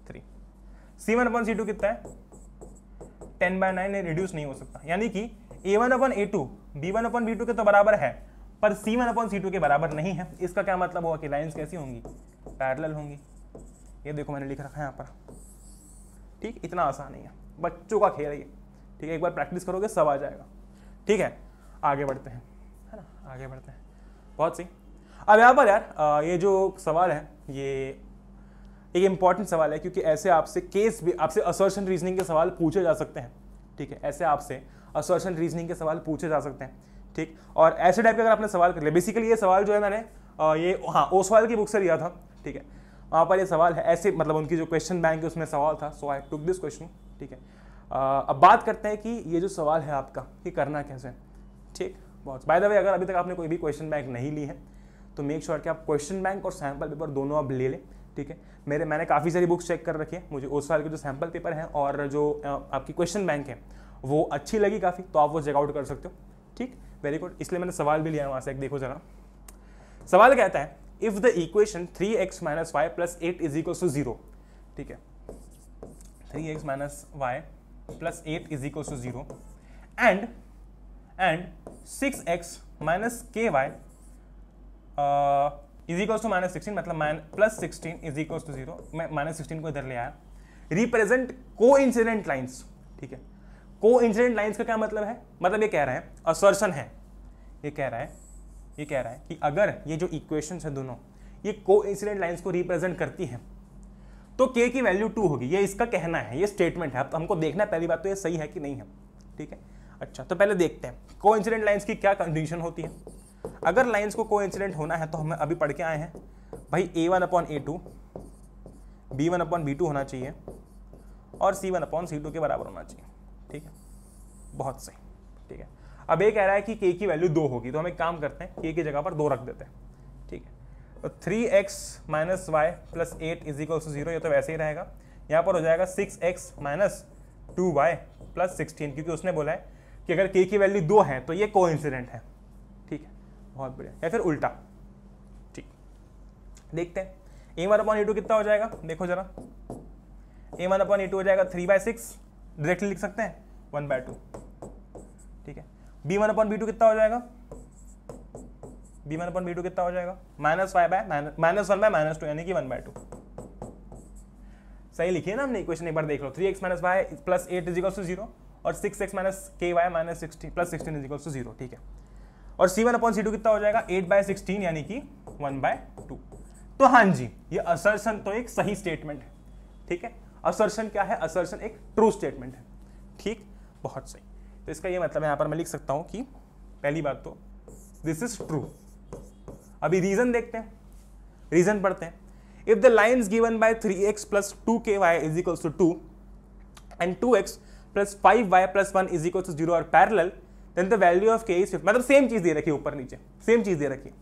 3। C1/C2 कितना है 10/9, रिड्यूस नहीं हो सकता, यानी कि A1/A2 B1/B2 के तो बराबर है पर C1/C2 के बराबर नहीं है। इसका क्या मतलब हुआ कि लाइंस कैसी होंगी, पैरेलल होंगी। ये देखो मैंने लिख रखा है यहाँ पर, ठीक, इतना आसान नहीं है, बच्चों का खेल है ये, ठीक है, एक बार प्रैक्टिस करोगे सब आ जाएगा। ठीक है, आगे बढ़ते हैं, है ना, आगे बढ़ते हैं। बहुत सही। अब यहाँ पर यार ये जो सवाल है ये एक इंपॉर्टेंट सवाल है, क्योंकि ऐसे आपसे केस भी, आपसे असर्शन रीजनिंग के सवाल पूछे जा सकते हैं। ठीक है, ऐसे आपसे असर्शन रीजनिंग के सवाल पूछे जा सकते हैं। ठीक, और ऐसे टाइप के अगर आपने सवाल कर लिया, बेसिकली ये सवाल जो है मैंने ये ओसवाल की बुक से लिया था। ठीक है, वहाँ पर ये सवाल है ऐसे, मतलब उनकी जो क्वेश्चन बैंक है उसमें सवाल था, सो आई टुक दिस क्वेश्चन। ठीक है, अब बात करते हैं कि ये जो सवाल है आपका ये करना कैसे है। ठीक, बहुत बाय द वे, अगर अभी तक आपने कोई भी क्वेश्चन बैंक नहीं ली है तो मेक श्योर कि आप क्वेश्चन बैंक और सैम्पल पेपर दोनों आप ले लें। ठीक है, मैंने काफ़ी सारी बुक्स चेक कर रखी है, मुझे उस साल के जो सैम्पल पेपर हैं और जो आपकी क्वेश्चन बैंक है वो अच्छी लगी काफ़ी, तो आप वो चेकआउट कर सकते हो। ठीक, वेरी गुड, इसलिए मैंने सवाल भी लिया है वहाँ से, एक देखो जरा। सवाल कहता है if the equation 3x - y + 8 is equal to 0। ठीक है, 3x - y + 8 is equal to 0 and 6x - ky is equals to -16, मतलब +16 इज इक्वल्स टू 0। मैं -16 को इधर ले आया। Represent coincident lines. ठीक है, कोइंसिडेंट लाइंस का क्या मतलब है, मतलब ये कह रहा है, असर्शन है, ये कह रहा है कि अगर ये जो इक्वेशंस है दोनों ये कोइंसिडेंट लाइंस को रिप्रेजेंट करती हैं तो k की वैल्यू 2 होगी। ये इसका कहना है, ये स्टेटमेंट है। अब हमको देखना है पहली बात तो ये सही है कि नहीं है। ठीक है, अच्छा, तो पहले देखते हैं कोइंसिडेंट लाइंस की क्या कंडीशन होती है। अगर लाइंस को कोइंसिडेंट होना है तो हम अभी पढ़ के आए हैं भाई A1/A2 B1/B2 होना चाहिए और C1/C2 के बराबर होना चाहिए। ठीक है, बहुत सही। ठीक है, अब ये कह रहा है कि k की वैल्यू 2 होगी, तो हम एक काम करते हैं, k की जगह पर 2 रख देते हैं। ठीक है, तो 3x - y + 8 is equal to 0, ये तो वैसे ही रहेगा। यहाँ पर हो जाएगा 6x - 2y + 16, क्योंकि उसने बोला है कि अगर k की वैल्यू 2 है तो ये कोइंसिडेंट है। ठीक है, बहुत बढ़िया। या फिर उल्टा। ठीक, देखते हैं A1/A2 कितना हो जाएगा, देखो जरा। A1/A2 हो जाएगा 3/6, डायरेक्टली लिख सकते हैं 1/2। ठीक है, B1/B2 कितना हो जाएगा, B1/B2 कितना हो जाएगा -1/-2, यानी कि 1/2। सही लिखिए ना हमने इक्वेशन, एक बार देख लो। 3x - y + 8 is equal to 0 और 6x - ky - 16 + 16 is equal to 0। ठीक है, और C1/C2 कितना हो जाएगा 8/16, यानी कि 1/2। तो हाँ जी, ये असर्शन तो एक सही स्टेटमेंट है। ठीक है, असर्शन क्या है, असर्शन एक ट्रू स्टेटमेंट है। ठीक, बहुत सही। तो इसका ये मतलब यहाँ पर मैं लिख सकता हूँ कि पहली बात तो दिस इज ट्रू। अभी रीजन देखते हैं, रीजन पढ़ते हैं। If the lines given by 3x + 2ky is equals to 2 and 2x + 5y + 1 is equals to 0 और parallel, then the value of k is, मतलब सेम चीज दे रखी है, ऊपर नीचे सेम चीज दे रखी है।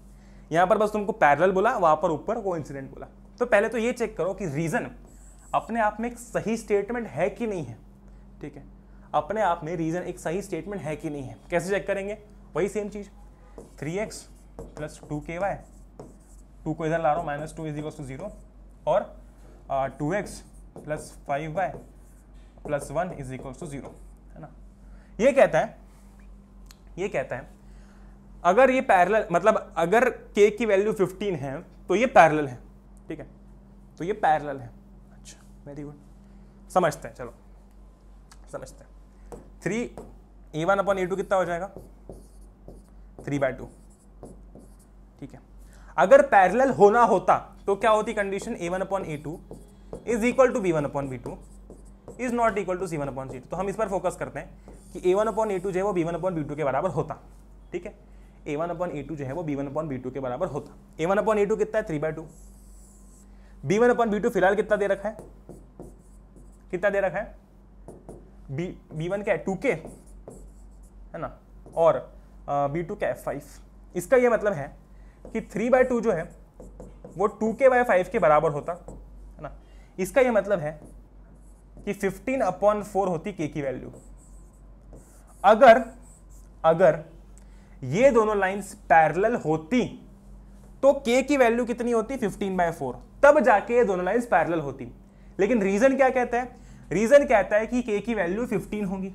यहाँ पर बस तुमको पैरेलल बोला, वहां पर ऊपर कोइंसिडेंट बोला। तो पहले तो ये चेक करो कि रीजन अपने आप में एक सही स्टेटमेंट है कि नहीं है। ठीक है, अपने आप में रीजन एक सही स्टेटमेंट है कि नहीं है। कैसे चेक करेंगे, वही सेम चीज, 3x + 2ky, 2 को इधर ला रहा हूँ, -2 इज इक्वल टू 0 और 2x + 5y + 1 is equal to 0, है ना। ये कहता है अगर ये पैरेलल, मतलब अगर k की वैल्यू 15 है तो ये पैरेलल है। ठीक है, तो ये पैरेलल है। अच्छा, वेरी गुड, समझते हैं, चलो समझते हैं। 3A1/A2 कितना हो जाएगा 3/2। ठीक है, अगर पैरेलल होना होता तो क्या होती condition, A1/A2 is equal to B1/B2 is not equal to C1/C2। तो हम इस पर फोकस करते हैं कि A1/A2 जो है वो B1/B2 के बराबर होता। ठीक है, A1/A2 जो है वो B1/B2 के बराबर होता। A1/A2 कितना है 3/2, B1/B2 फिलहाल कितना दे रखा है, कितना दे रखा है, B1 क्या है 2k, है ना, और B2 क्या है 5। इसका ये मतलब है कि 3/2 जो है वो 2k/5 के बराबर होता, है ना। इसका ये मतलब है कि 15/4 होती k की वैल्यू। अगर ये दोनों लाइंस पैरेलल होती तो k की वैल्यू कितनी होती 15/4, तब जाके ये दोनों लाइंस पैरेलल होती। लेकिन रीजन क्या कहता है? रीजन कहता है कि k की वैल्यू 15 होगी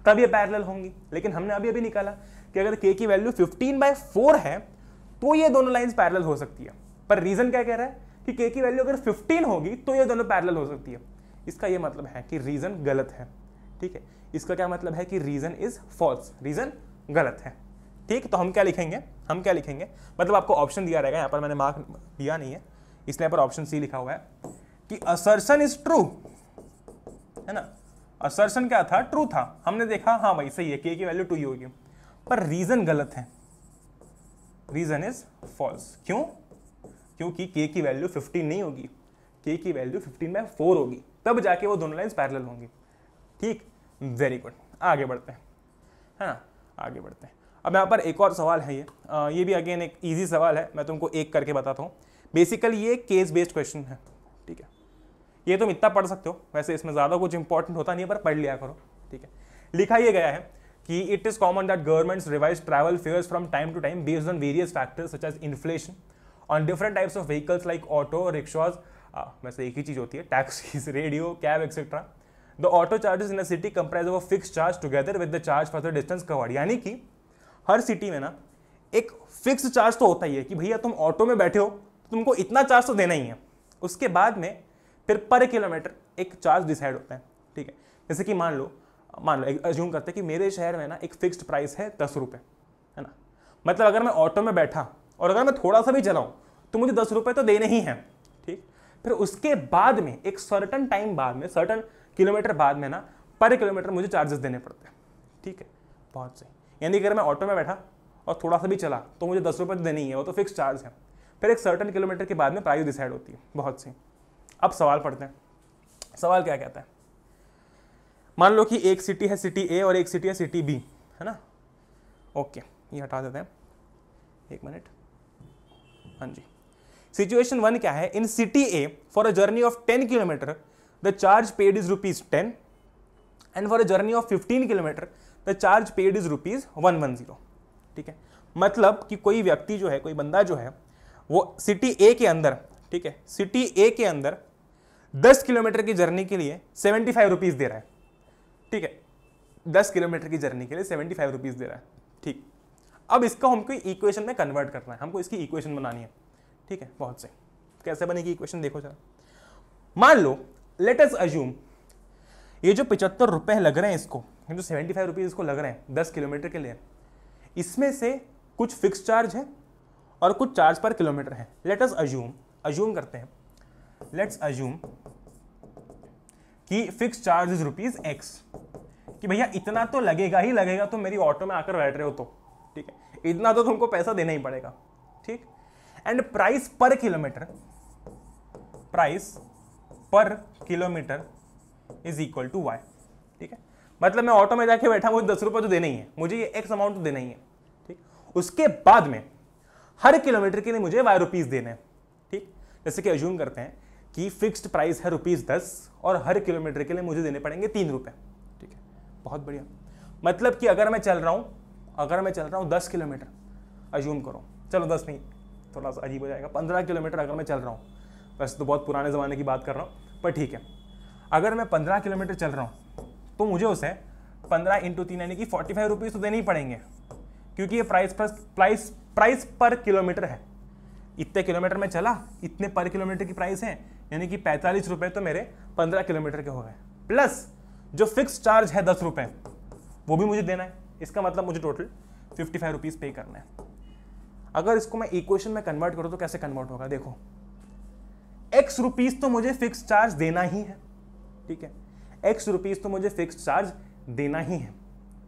तब ये पैरेलल होंगी। लेकिन हमने अभी अभी निकाला कि अगर k की वैल्यू 15/4 है तो ये दोनों लाइंस पैरेलल हो सकती है। पर रीजन क्या कह रहा है कि k की वैल्यू अगर 15 होगी तो ये दोनों पैरेलल हो सकती है। इसका ये मतलब है कि रीजन गलत है। ठीक है, इसका क्या मतलब है कि रीजन इज फॉल्स, रीजन गलत है। ठीक, तो हम क्या लिखेंगे? हम क्या लिखेंगे, मतलब आपको ऑप्शन दिया रहेगा, यहाँ पर मैंने मार्क दिया नहीं है इसलिए यहाँ पर ऑप्शन सी लिखा हुआ है कि असर्शन इज ट्रू, है ना। असर्शन क्या था? ट्रू था। हमने देखा हाँ भाई सही है, k की वैल्यू 2 ही होगी, पर रीजन गलत है, रीजन इज फॉल्स। क्यों? क्योंकि k की वैल्यू 15 नहीं होगी, k की वैल्यू 15/4 होगी, तब जाके वो दोनों लाइंस पैरेलल होंगी। ठीक, वेरी गुड, आगे बढ़ते हैं, है ना, आगे बढ़ते हैं। अब यहाँ पर एक और सवाल है, ये भी अगेन एक इजी सवाल है, मैं तुमको एक करके बताता हूँ। बेसिकली ये केस बेस्ड क्वेश्चन है। ठीक है, ये तुम इतना पढ़ सकते हो, वैसे इसमें ज़्यादा कुछ इंपॉर्टेंट होता नहीं है, पर पढ़ लिया करो। ठीक है, लिखा ये गया है कि it is common that governments revise travel fares from time to time based on various factors such as inflation on different types of vehicles like auto, rickshaws, वैसे एक ही चीज़ होती है, taxis, radio, cab etcetera. The auto charges in a city comprise of a fixed charge together with the charge for the distance covered. यानी कि हर सिटी में ना एक फिक्स चार्ज तो होता ही है कि भैया तुम ऑटो में बैठे हो तो तुमको इतना चार्ज तो देना ही है। उसके बाद में फिर पर किलोमीटर एक चार्ज डिसाइड होता है। ठीक है, जैसे कि मान लो अज्यूम करते हैं कि मेरे शहर में ना एक फिक्स्ड प्राइस है 10 रुपये, है ना। मतलब अगर मैं ऑटो में बैठा और अगर मैं थोड़ा सा भी चलाऊँ तो मुझे 10 रुपये तो देने ही हैं। ठीक, फिर उसके बाद में एक सर्टन टाइम बाद में, सर्टन किलोमीटर बाद में ना पर किलोमीटर मुझे चार्जेस देने पड़ते हैं। ठीक है, बहुत सही। यानी अगर मैं ऑटो में बैठा और थोड़ा सा भी चला तो मुझे 10 रुपये तो देने ही है, वो तो फिक्स चार्ज है। फिर एक सर्टन किलोमीटर के बाद में प्राइस डिसाइड होती है। बहुत सही। अब सवाल पढ़ते हैं। सवाल क्या कहता है? मान लो कि एक सिटी है सिटी ए और एक सिटी है सिटी बी, है ना। ओके, ये हटा देते हैं, एक मिनट। हाँ जी, सिचुएशन 1 क्या है? इन city A for a journey of 10 kilometre the charge paid is ₹10 and for a journey of 15 kilometre the charge paid is ₹110। ठीक है, मतलब कि कोई व्यक्ति जो है, कोई बंदा जो है, वो सिटी ए के अंदर, ठीक है, सिटी ए के अंदर 10 किलोमीटर की जर्नी के लिए 75 रुपीज़ दे रहा है। ठीक है, 10 किलोमीटर की जर्नी के लिए 75 रुपीज़ दे रहा है। ठीक, अब इसका हमको इक्वेशन में कन्वर्ट करना है, हमको इसकी इक्वेशन बनानी है। ठीक है, बहुत सही। कैसे बनेगी इक्वेशन देखो जरा। मान लो, लेट अस अज्यूम ये जो 75 रुपए लग रहे हैं इसको, ये जो 75 रुपीज़ इसको लग रहे हैं 10 किलोमीटर के लिए, इसमें से कुछ फिक्स चार्ज है और कुछ चार्ज पर किलोमीटर है। लेट अस अज्यूम करते हैं, लेट्स अज्यूम कि फिक्स चार्ज इज ₹X, कि भैया इतना तो लगेगा ही लगेगा, तुम मेरी ऑटो में आकर बैठ रहे हो तो। ठीक है, इतना तो तुमको पैसा देना ही पड़ेगा। ठीक, and price per kilometre is equal to Y। ठीक है, मतलब मैं ऑटो में जाके बैठा, मुझे 10 रुपये तो देना ही है, मुझे ये X अमाउंट तो देना ही है। ठीक, उसके बाद में हर किलोमीटर के लिए मुझे Y रुपीज़ देने हैं। ठीक, जैसे कि अज्यूम करते हैं कि फिक्स्ड प्राइस है ₹10 और हर किलोमीटर के लिए मुझे देने पड़ेंगे 3 रुपये। ठीक है, बहुत बढ़िया। मतलब कि अगर मैं चल रहा हूँ 10 किलोमीटर, अज्यूम करो, चलो 10 नहीं, थोड़ा सा अजीब हो जाएगा, 15 किलोमीटर अगर मैं चल रहा हूँ, वैसे तो बहुत पुराने ज़माने की बात कर रहा हूँ, पर ठीक है, अगर मैं 15 किलोमीटर चल रहा हूँ तो मुझे उसे 15 × 3 यानी कि 45 रुपीज़ तो देने ही पड़ेंगे, क्योंकि ये प्राइस पर किलोमीटर है। इतने किलोमीटर में चला, इतने पर किलोमीटर की प्राइस है, यानी कि 45 रुपये तो मेरे 15 किलोमीटर के हो गए, प्लस जो फिक्स चार्ज है 10 रुपये वो भी मुझे देना है। इसका मतलब मुझे टोटल 55 रुपीज़ पे करना है। अगर इसको मैं इक्वेशन में कन्वर्ट करूँ तो कैसे कन्वर्ट होगा? देखो, X रुपीज़ तो मुझे फिक्स चार्ज देना ही है। ठीक है, X रुपीज़ तो मुझे फिक्स चार्ज देना ही है।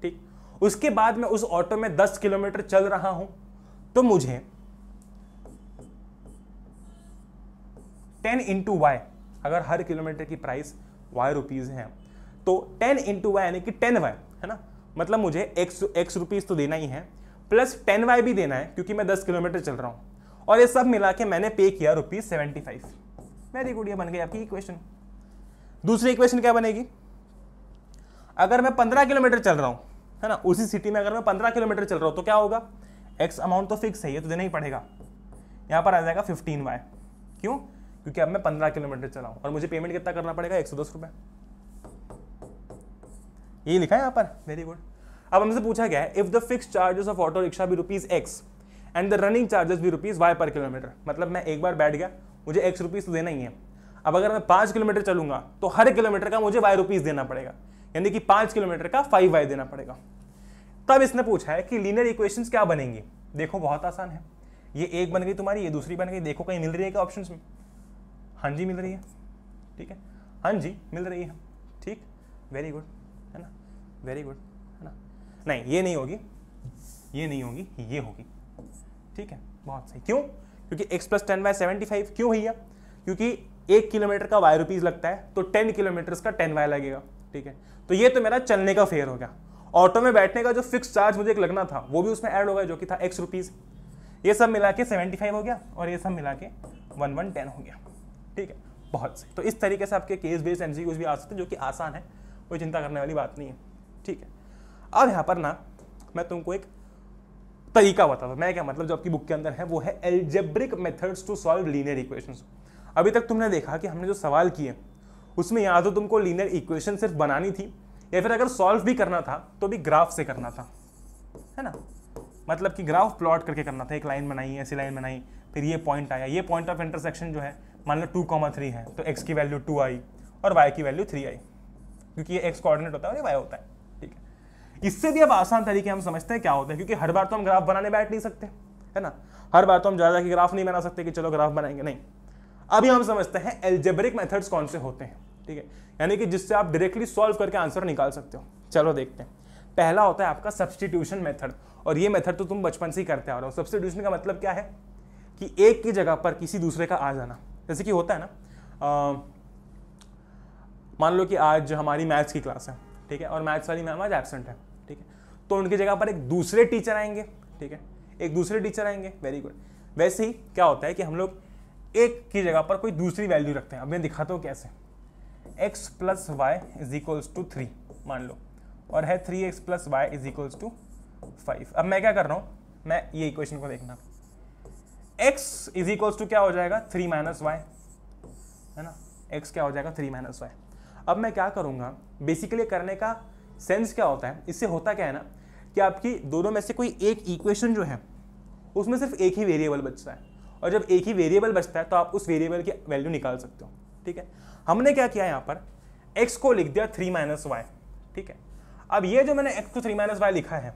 ठीक, उसके बाद मैं उस ऑटो में 10 किलोमीटर चल रहा हूं तो मुझे 10 × Y, अगर हर किलोमीटर की प्राइस Y रुपीज़ है तो 10 × Y यानी कि 10Y, है ना। मतलब मुझे X रुपीज़ तो देना ही है, प्लस 10Y भी देना है क्योंकि मैं 10 किलोमीटर चल रहा हूं, और ये सब मिला के मैंने पे किया ₹75। वेरी गुड, ये बन गई आपकी इक्वेशन। दूसरी इक्वेशन क्या बनेगी? अगर मैं 15 किलोमीटर चल रहा हूं, है ना, उसी सिटी में अगर मैं 15 किलोमीटर चल रहा हूं तो क्या होगा? X अमाउंट तो फिक्स है, ये तो देना ही पड़ेगा। यहां पर आ जाएगा 15Y। क्यों? क्योंकि अब मैं 15 किलोमीटर चलाऊं और मुझे पेमेंट कितना करना पड़ेगा, 110 रुपये। ये लिखा है यहाँ पर, वेरी गुड। अब हमसे पूछा गया है if the fix charges of auto rickshaw भी ₹X and the running charges भी ₹Y पर किलोमीटर। मतलब मैं एक बार बैठ गया, मुझे X रुपीज़ तो देना ही है। अब अगर मैं 5 किलोमीटर चलूंगा तो हर किलोमीटर का मुझे Y रुपीज़ देना पड़ेगा, यानी कि 5 किलोमीटर का 5Y देना पड़ेगा। तब इसने पूछा है कि लीनियर इक्वेशंस क्या बनेंगी। देखो बहुत आसान है, ये एक बन गई तुम्हारी, ये दूसरी बन गई। देखो कहीं मिल रही है क्या ऑप्शंस में? हाँ जी मिल रही है, ठीक है, हाँ जी मिल रही है, ठीक, वेरी गुड, है ना, वेरी गुड, है ना। नहीं ये नहीं होगी, ये नहीं होगी, ये होगी, ठीक है, बहुत सही। क्यों? क्योंकि x + 10y 75। क्यों भैया? क्योंकि 1 किलोमीटर का Y रुपीज़ लगता है तो 10 किलोमीटर का 10y लगेगा, ठीक है। तो ये तो मेरा चलने का फेयर हो गया। ऑटो में बैठने का जो फिक्स चार्ज मुझे एक लगना था वो भी उसमें ऐड हो गया, जो कि था X रुपीज़। ये सब मिला के 75 हो गया और ये सब मिला के 1110 हो गया, ठीक है, बहुत सही। तो इस तरीके से आपके केस बेस्ड MCQs भी आ सकते हैं, जो कि आसान है, कोई चिंता करने वाली बात नहीं है, ठीक है। अब यहाँ पर ना मैं तुमको एक तरीका बताता हूँ। मैं क्या मतलब जो आपकी बुक के अंदर है वो है algebraic methods to solve linear equations. अभी तक तुमने देखा कि हमने जो सवाल किए उसमें या तो तुमको लीनियर इक्वेशन सिर्फ बनानी थी, या फिर अगर सॉल्व भी करना था तो भी ग्राफ से करना था, है ना। मतलब कि ग्राफ प्लॉट करके करना था, एक लाइन बनाई, ऐसी लाइन बनाई, फिर ये पॉइंट आया, ये पॉइंट ऑफ इंटरसेक्शन जो है मान लो 2,3 है तो x की वैल्यू 2 आई और y की वैल्यू 3 आई, क्योंकि ये x कोऑर्डिनेट होता है और ये y होता है, ठीक है। इससे भी अब आसान तरीके हम समझते हैं क्या होता है, क्योंकि हर बार तो हम ग्राफ बनाने बैठ नहीं सकते, है ना। हर बार तो हम ज़्यादा की ग्राफ नहीं बना सकते कि चलो ग्राफ बनाएंगे, नहीं। अभी हम समझते हैं एल्जेब्रिक मेथड्स कौन से होते हैं, ठीक है, यानी कि जिससे आप डायरेक्टली सॉल्व करके आंसर निकाल सकते हो। चलो देखते हैं। पहला होता है आपका सब्स्टिट्यूशन मेथड, और ये मेथड तो तुम बचपन से ही करते आ रहे हो। सब्स्टिट्यूशन का मतलब क्या है कि एक की जगह पर किसी दूसरे का आ जाना। जैसे कि होता है ना, मान लो कि आज हमारी मैथ्स की क्लास है, ठीक है, और मैथ्स वाली मैम आज एब्सेंट है, ठीक है, तो उनकी जगह पर एक दूसरे टीचर आएंगे, ठीक है, एक दूसरे टीचर आएंगे, वेरी गुड। वैसे ही क्या होता है कि हम लोग एक की जगह पर कोई दूसरी वैल्यू रखते हैं। अब मैं दिखाता हूँ कैसे। x + y = 3 मान लो, और है 3x + y = 5। अब मैं क्या कर रहा हूँ, मैं ये इक्वेशन को देखना, x = क्या हो जाएगा 3 - y, है ना, x क्या हो जाएगा 3 - y। अब मैं क्या करूँगा, बेसिकली करने का सेंस क्या होता है, इससे होता क्या है ना कि आपकी दोनों में से कोई एक इक्वेशन जो है उसमें सिर्फ एक ही वेरिएबल बचता है, और जब एक ही वेरिएबल बचता है तो आप उस वेरिएबल की वैल्यू निकाल सकते हो, ठीक है। हमने क्या किया यहाँ पर, x को लिख दिया 3 - y, ठीक है। अब ये जो मैंने x को 3 - y लिखा है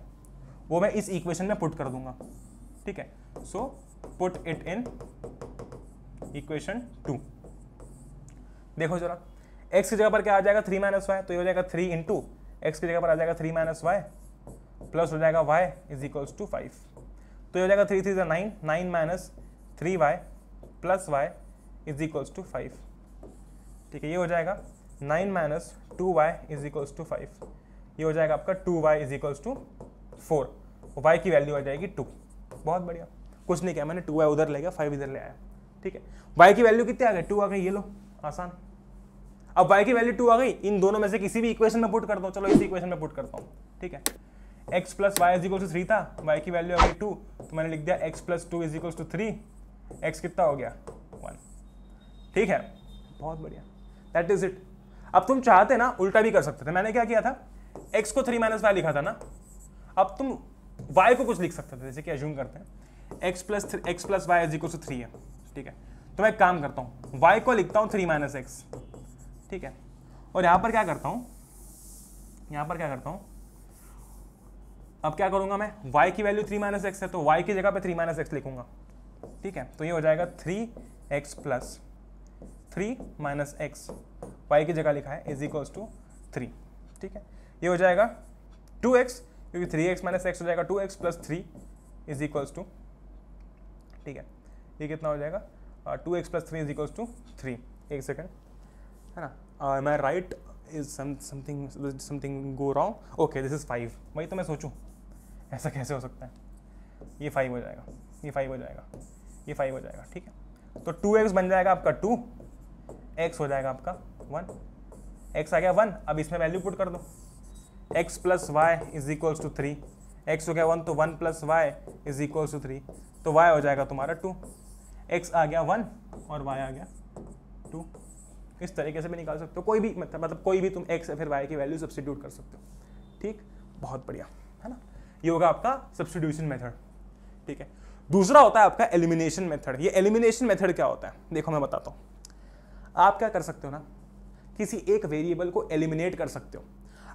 वो मैं इस इक्वेशन में पुट कर दूंगा, ठीक है। So put it in equation 2। देखो जरा, x की जगह पर क्या आ जाएगा 3 - y, तो ये हो जाएगा 3 × x की जगह पर आ जाएगा 3 - y प्लस हो जाएगा y = 5, तो ये हो जाएगा 3 × 3 = 9, 9 - 3y प्लस y = 5, ठीक है। ये हो जाएगा 9 - 2y = 5, ये हो जाएगा आपका 2y = 4, y की वैल्यू आ जाएगी 2। बहुत बढ़िया, कुछ नहीं किया मैंने, 2y उधर ले गया, 5 इधर ले आया, ठीक है। y की वैल्यू कितनी आ गई, 2 आ गई, ये लो, आसान। अब y की वैल्यू 2 आ गई, इन दोनों में से किसी भी इक्वेशन में पुट करता हूँ। चलो इसी इक्वेशन में पुट करता हूँ, ठीक है। x + y = 3 था, y की वैल्यू आ गई 2, तो मैंने लिख दिया x + 2 = 3, x कितना हो गया 1, ठीक है, बहुत बढ़िया, दैट इज इट। अब तुम चाहते ना उल्टा भी कर सकते थे। मैंने क्या किया था, x को 3 - y लिखा था ना, अब तुम y को कुछ लिख सकते थे, जैसे कि अज्यूम करते हैं x + y = 3 है, ठीक है। तो मैं एक काम करता हूँ, y को लिखता हूँ 3 - x, ठीक है, और यहाँ पर क्या करता हूँ, अब क्या करूँगा मैं, y की वैल्यू 3 - x है तो y की जगह पे 3 - x लिखूंगा, ठीक है। तो ये हो जाएगा 3x + 3 - x, y की जगह लिखा है = 3, ठीक है। ये हो जाएगा 2x, क्योंकि 3x - x हो जाएगा 2x + 3 = 2, ठीक है। ये कितना हो जाएगा 2x + 3 = 3। एक सेकेंड, है ना, am I right, is something go wrong, okay this is 5। वही तो मैं सोचूं ऐसा कैसे हो सकता है, ये 5 हो जाएगा, ये 5 हो जाएगा, ये 5 हो जाएगा, ठीक है। तो 2x बन जाएगा आपका 2, x हो जाएगा आपका 1, x आ गया 1। अब इसमें वैल्यू पुट कर दो, x + y = 3, x हो गया 1 तो 1 + y = 3, तो y हो जाएगा तुम्हारा 2, x आ गया 1 और y आ गया 2। इस तरीके से भी निकाल सकते हो, कोई भी मतलब कोई भी तुम x या फिर y की वैल्यू सब्स्टिट्यूट कर सकते हो। ठीक, बहुत बढ़िया, है ना। ये होगा आपका सब्स्टिट्यूशन मेथड। ठीक है, दूसरा होता है आपका एलिमिनेशन मेथड। ये एलिमिनेशन मेथड क्या होता है, देखो मैं बताता हूँ। आप क्या कर सकते हो ना, किसी एक वेरिएबल को एलिमिनेट कर सकते हो।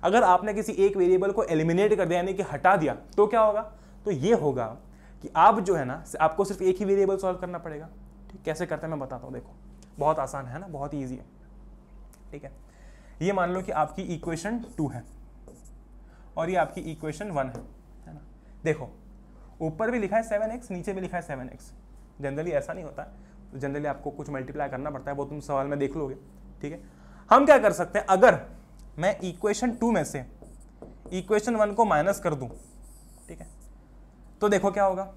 अगर आपने किसी एक वेरिएबल को एलिमिनेट कर दिया यानी कि हटा दिया, तो क्या होगा, तो ये होगा कि आप जो है ना, आपको सिर्फ एक ही वेरिएबल सॉल्व करना पड़ेगा। ठीक, कैसे करते हैं मैं बताता हूँ, देखो बहुत आसान है ना, बहुत ईजी है। ठीक है, ये मान लो कि आपकी इक्वेशन 2 है और ये आपकी इक्वेशन 1 है ना। देखो ऊपर भी लिखा है 7x, नीचे भी लिखा है 7x। जनरली ऐसा नहीं होता है, जनरली आपको कुछ मल्टीप्लाई करना पड़ता है, वो तुम सवाल में देख लोगे। ठीक है, हम क्या कर सकते हैं, अगर मैं इक्वेशन 2 में से इक्वेशन 1 को माइनस कर दूं, ठीक है, तो देखो क्या होगा,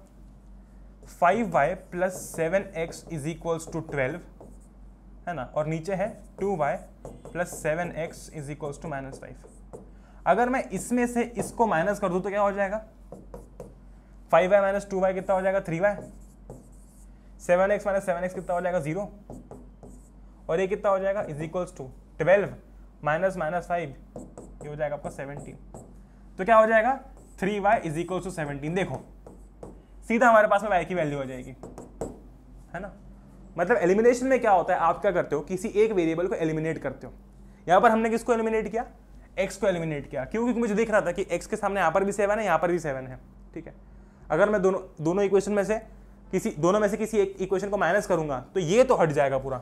5y plus 7x is equals to 12, है ना, और नीचे है 2y plus 7x is equals to -5। अगर मैं इसमें से इसको माइनस कर दूं तो क्या हो जाएगा, 5y माइनस 2y कितना हो जाएगा, 3y। 7x माइनस 7x कितना हो जाएगा, 0। और ये कितना हो जाएगा, इज इक्वल्स टू 12 माइनस -5, ये हो जाएगा आपका 17। तो क्या हो जाएगा, 3y इज इक्वल्स टू 17। देखो सीधा हमारे पास में y की वैल्यू हो जाएगी, है ना। मतलब एलिमिनेशन में क्या होता है, आप क्या करते हो, किसी एक वेरिएबल को एलिमिनेट करते हो। यहां पर हमने किसको एलिमिनेट किया, x को एलिमिनेट किया। क्यों, क्योंकि मुझे दिख रहा था कि x के सामने यहां पर भी 7 है, यहां पर भी 7 है। ठीक है, अगर मैं दोनों इक्वेशन में से किसी एक इक्वेशन को माइनस करूंगा तो ये तो हट जाएगा पूरा,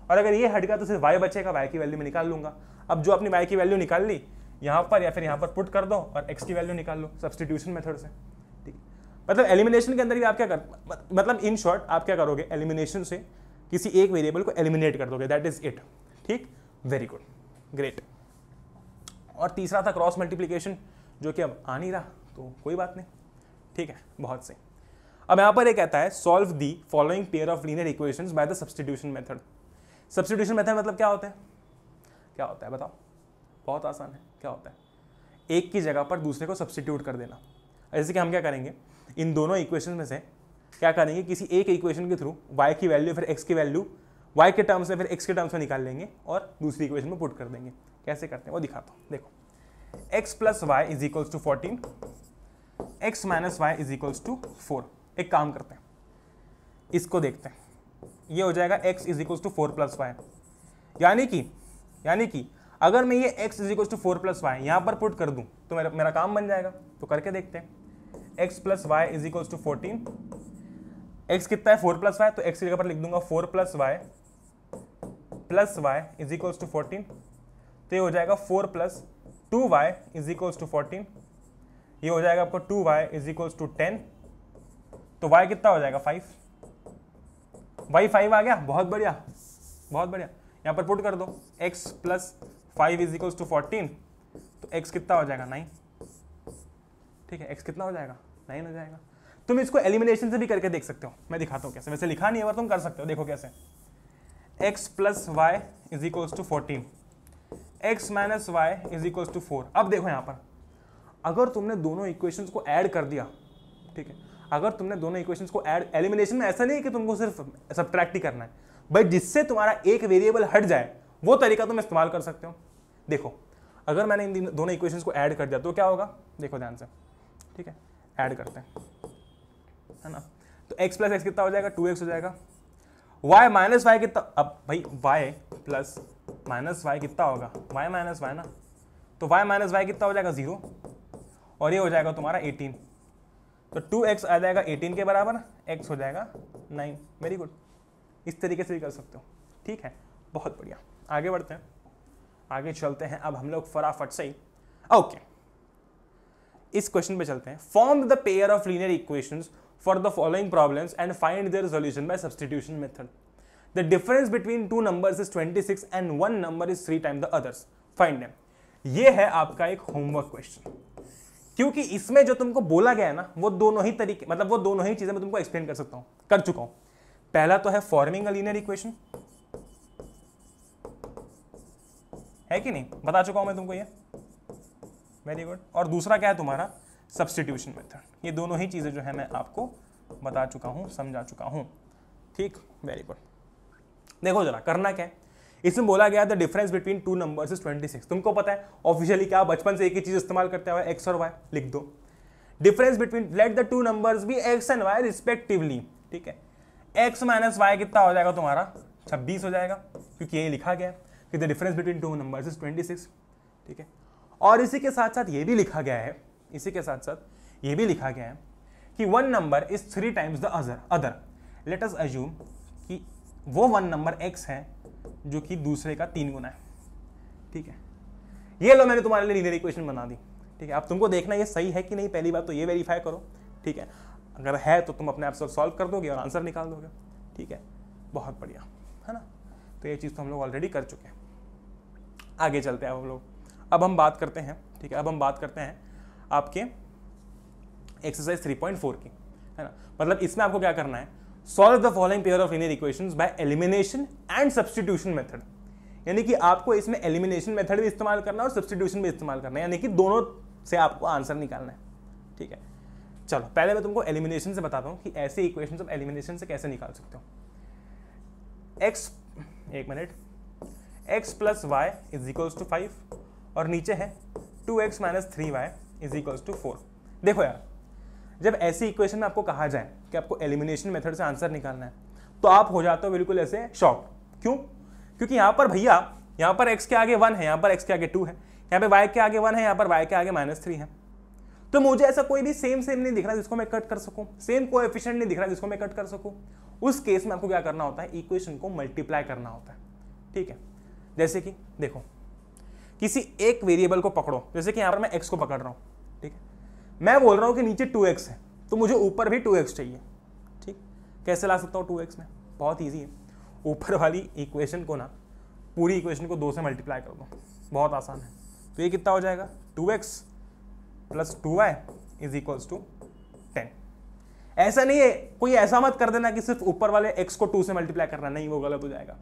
और अगर ये हट गया तो सिर्फ y बचेगा, y की वैल्यू मैं निकाल लूंगा। अब जो अपनी y की वैल्यू निकाल ली यहां पर या फिर यहां पर पुट कर दो और x की वैल्यू निकाल लो सब्स्टिट्यूशन मेथड से। ठीक, मतलब एलिमिनेशन के अंदर भी आप क्या मतलब इन शॉर्ट आप क्या करोगे, एलिमिनेशन से किसी एक वेरिएबल को एलिमिनेट कर दोगे, दैट इज इट। ठीक, वेरी गुड, ग्रेट। और तीसरा था क्रॉस मल्टीप्लीकेशन, जो कि अब आ नहीं रहा तो कोई बात नहीं। ठीक है, बहुत सही। अब यहां पर ये कहता है solve the following pair of linear equations by the substitution method. Substitution method मतलब क्या होता है, क्या होता है बताओ, बहुत आसान है। क्या होता है, एक की जगह पर दूसरे को सब्स्टिट्यूट कर देना। जैसे कि हम क्या करेंगे, इन दोनों इक्वेशन में से क्या करेंगे, किसी एक इक्वेशन के थ्रू y की वैल्यू फिर x की वैल्यू y के टर्म्स में फिर x के टर्म्स में निकाल लेंगे और दूसरी इक्वेशन में पुट कर देंगे। कैसे करते हैं वो दिखाता हूँ। देखो x plus y is equals to 14, x minus y is equals to 4। एक काम करते हैं, इसको देखते हैं, ये हो जाएगा x is equals to 4 plus y. यानी कि अगर मैं ये x is equals to 4 plus y यहाँ पर पुट कर दूं तो मेरा काम बन जाएगा। तो करके देखते हैं, x plus y is equals to 14, x कितना है 4 प्लस वाई, तो x की जगह पर लिख दूंगा 4 plus y is equals to 14। तो ये हो जाएगा 4 plus 2y is equals to 14, ये हो जाएगा आपको 2y इज इक्वल्स टू 10। तो y कितना हो जाएगा 5, y 5 आ गया, बहुत बढ़िया बहुत बढ़िया। यहाँ पर पुट कर दो x plus 5 is equals to 14, तो x कितना हो जाएगा 9। ठीक है, x कितना हो जाएगा 9 हो जाएगा। तुम इसको एलिमिनेशन से भी करके देख सकते हो, मैं दिखाता हूँ कैसे। वैसे लिखा नहीं है पर तुम कर सकते हो, देखो कैसे। x plus y is equals to 14, x minus y is equals to 4। अब देखो यहाँ पर अगर तुमने दोनों इक्वेशंस को ऐड कर दिया, ठीक है, अगर तुमने दोनों इक्वेशंस को ऐड, एलिमिनेशन में ऐसा नहीं है कि तुमको सिर्फ सब्ट्रैक्ट ही करना है भाई, जिससे तुम्हारा एक वेरिएबल हट जाए वो तरीका तुम इस्तेमाल कर सकते हो। देखो अगर मैंने इन दोनों इक्वेशंस को ऐड कर दिया तो क्या होगा, देखो ध्यान से। ठीक है, ऐड करते हैं, है ना। तो x प्लस एक्स कितना हो जाएगा, 2x हो जाएगा। y माइनस वाई कितना, अब भाई y प्लस माइनस वाई कितना होगा, y माइनस वाई ना, तो y माइनस वाई कितना हो जाएगा 0, और ये हो जाएगा तुम्हारा 18। तो 2x आ जाएगा 18 के बराबर, x हो जाएगा 9। वेरी गुड, इस तरीके से भी कर सकते हो। ठीक है, बहुत बढ़िया। आगे बढ़ते हैं, आगे चलते हैं अब हम लोग फटाफट से ही। ओके, इस क्वेश्चन पे चलते हैं। Form the pair of linear equations for the following problems and find their solution by substitution method. The difference between two numbers is 26 and one number is 3 times the others. Find them. ये है आपका एक होमवर्क क्वेश्चन, क्योंकि इसमें जो तुमको बोला गया है ना वो दोनों ही तरीके, मतलब वो दोनों ही चीजें मैं तुमको एक्सप्लेन कर सकता हूं, कर चुका हूं। पहला तो है फॉर्मिंग अ लीनियर इक्वेशन, है कि नहीं, बता चुका हूं मैं तुमको ये। Very good. और दूसरा क्या है तुम्हारा, सब्स्टिट्यूशन मेथड। ये दोनों ही चीजें जो है मैं आपको बता चुका हूं, समझा चुका हूं। ठीक, वेरी गुड। देखो जरा करना क्या है, इसमें बोला गया the difference between two numbers is 26। तुमको पता है ऑफिशियली क्या, बचपन से एक ही चीज इस्तेमाल करते हुए, एक्स और वाई लिख दो। Difference between, let the two numbers be x and y respectively, ठीक है। एक्स माइनस वाई कितना हो जाएगा तुम्हारा 26 हो जाएगा, क्योंकि यही लिखा गया कि the difference between two numbers is 26, ठीक है। और इसी के साथ साथ ये भी लिखा गया है, इसी के साथ साथ ये भी लिखा गया है कि one number is 3 times the other. Late us assume कि वो वन नंबर x है जो कि दूसरे का 3 गुना है, ठीक है। ये लो मैंने तुम्हारे लिए लीनियर इक्वेशन बना दी, ठीक है। अब तुमको देखना ये सही है कि नहीं, पहली बात तो ये वेरीफाई करो, ठीक है। अगर है तो तुम अपने आप से सॉल्व कर दोगे और आंसर निकाल दोगे, ठीक है। बहुत बढ़िया, है ना। तो ये चीज़ तो हम लोग ऑलरेडी कर चुके हैं। आगे चलते हैं हम लोग, अब हम बात करते हैं, ठीक है। अब हम बात करते हैं आपके एक्सरसाइज 3.4 की, है ना। मतलब इसमें आपको क्या करना है, solve the following pair of linear equations by elimination and substitution method. यानी कि आपको इसमें एलिमिनेशन मेथड भी इस्तेमाल करना है और सब्स्टिट्यूशन भी इस्तेमाल करना है, यानी कि दोनों से आपको आंसर निकालना है, ठीक है। चलो पहले मैं तुमको एलिमिनेशन से बताता हूं कि ऐसे इक्वेशंस आप एलिमिनेशन से कैसे निकाल सकते हो। एक्स, एक minute, x plus y is equals to 5 और नीचे है 2x minus 3y is equals to 4। देखो यार, जब ऐसी इक्वेशन में आपको कहा जाए कि आपको एलिमिनेशन मेथड से आंसर निकालना है तो आप हो जाते हो बिल्कुल ऐसे शॉक। क्यों? क्योंकि यहाँ पर भैया, यहाँ पर x के आगे 1 है, यहाँ पर x के आगे 2 है, यहाँ पे y के आगे 1 है, यहाँ पर y के आगे -3 है। तो मुझे ऐसा कोई भी सेम नहीं दिख रहा जिसको मैं कट कर सकूं, सेम कोएफिशिएंट नहीं दिख रहा जिसको मैं कट कर सकूं। उस केस में आपको क्या करना होता है, इक्वेशन को मल्टीप्लाई करना होता है, ठीक है। जैसे कि देखो, किसी एक वेरिएबल को पकड़ो, जैसे कि यहाँ पर मैं x को पकड़ रहा हूँ, ठीक है। मैं बोल रहा हूँ कि नीचे 2x है तो मुझे ऊपर भी 2x चाहिए, ठीक। कैसे ला सकता हूँ 2x में? बहुत ईजी है, ऊपर वाली इक्वेशन को ना, पूरी इक्वेशन को 2 से मल्टीप्लाई कर दो, बहुत आसान है। तो ये कितना हो जाएगा, 2x plus 2y is equals to 10। ऐसा नहीं है, कोई ऐसा मत कर देना कि सिर्फ ऊपर वाले x को 2 से मल्टीप्लाई करना, नहीं, वो गलत हो जाएगा।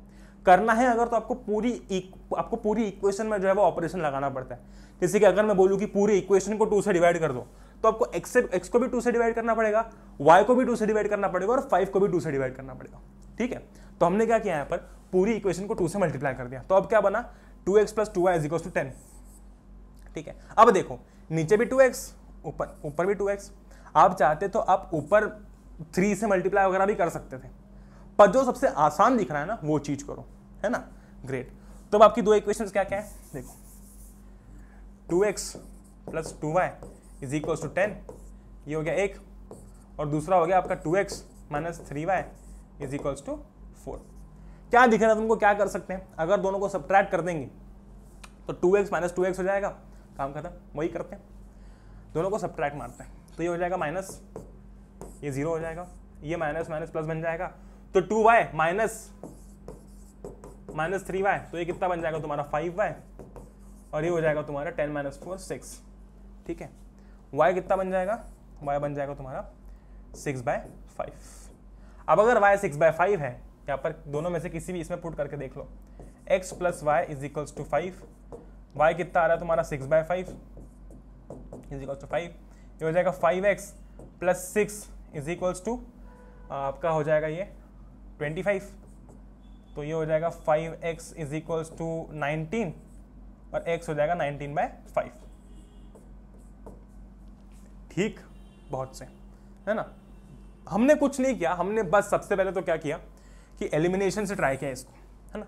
करना है अगर तो आपको पूरी इक्वेशन में जो है वो ऑपरेशन लगाना पड़ता है। जैसे कि अगर मैं बोलूं कि पूरी इक्वेशन को 2 से डिवाइड कर दो तो आपको x को भी 2 से डिवाइड करना पड़ेगा, y को भी 2 से डिवाइड करना पड़ेगा और 5 को भी 2 से डिवाइड करना पड़ेगा, ठीक है। तो हमने क्या किया, यहाँ पर पूरी इक्वेशन को 2 से मल्टीप्लाई कर दिया। तो अब क्या बना, 2x plus 2y is equals to 10, ठीक है। अब देखो, नीचे भी 2x, ऊपर भी 2x। आप चाहते तो आप ऊपर 3 से मल्टीप्लाई वगैरह भी कर सकते थे, पर जो सबसे आसान दिख रहा है ना वो चीज करो, है ना। ग्रेट। तो अब आपकी दो इक्वेशंस क्या क्या है, देखो, 2x plus 2y is equals to 10, ये हो गया एक, और दूसरा हो गया आपका 2x minus 3y is equals to 4। क्या दिख रहा है तुमको, क्या कर सकते हैं, अगर दोनों को सब्ट्रैक्ट कर देंगे तो 2x माइनस 2x हो जाएगा, काम खत्म। वही करते हैं, दोनों को सब्ट्रैक्ट मारते हैं, तो ये हो जाएगा माइनस, ये 0 हो जाएगा, ये माइनस माइनस प्लस बन जाएगा, तो 2y माइनस 3y, तो ये कितना बन जाएगा तुम्हारा 5y, और ये हो जाएगा तुम्हारा 10 माइनस 4 6, ठीक है। y कितना बन जाएगा, y बन जाएगा तुम्हारा 6/5। अब अगर y 6/5 है, यहाँ पर दोनों में से किसी भी इसमें पुट करके देख लो, x plus y is equals to 5, y कितना आ रहा है तुम्हारा 6/5 इज इक्वल्स टू 5, ये हो जाएगा 5x plus 6 is equals to आपका हो जाएगा ये 25, तो ये हो जाएगा 5x इज इक्वल्स टू 19 और x हो जाएगा 19/5, ठीक। बहुत से, है ना। हमने कुछ नहीं किया, हमने बस सबसे पहले तो क्या किया कि एलिमिनेशन से ट्राई किया इसको, है ना।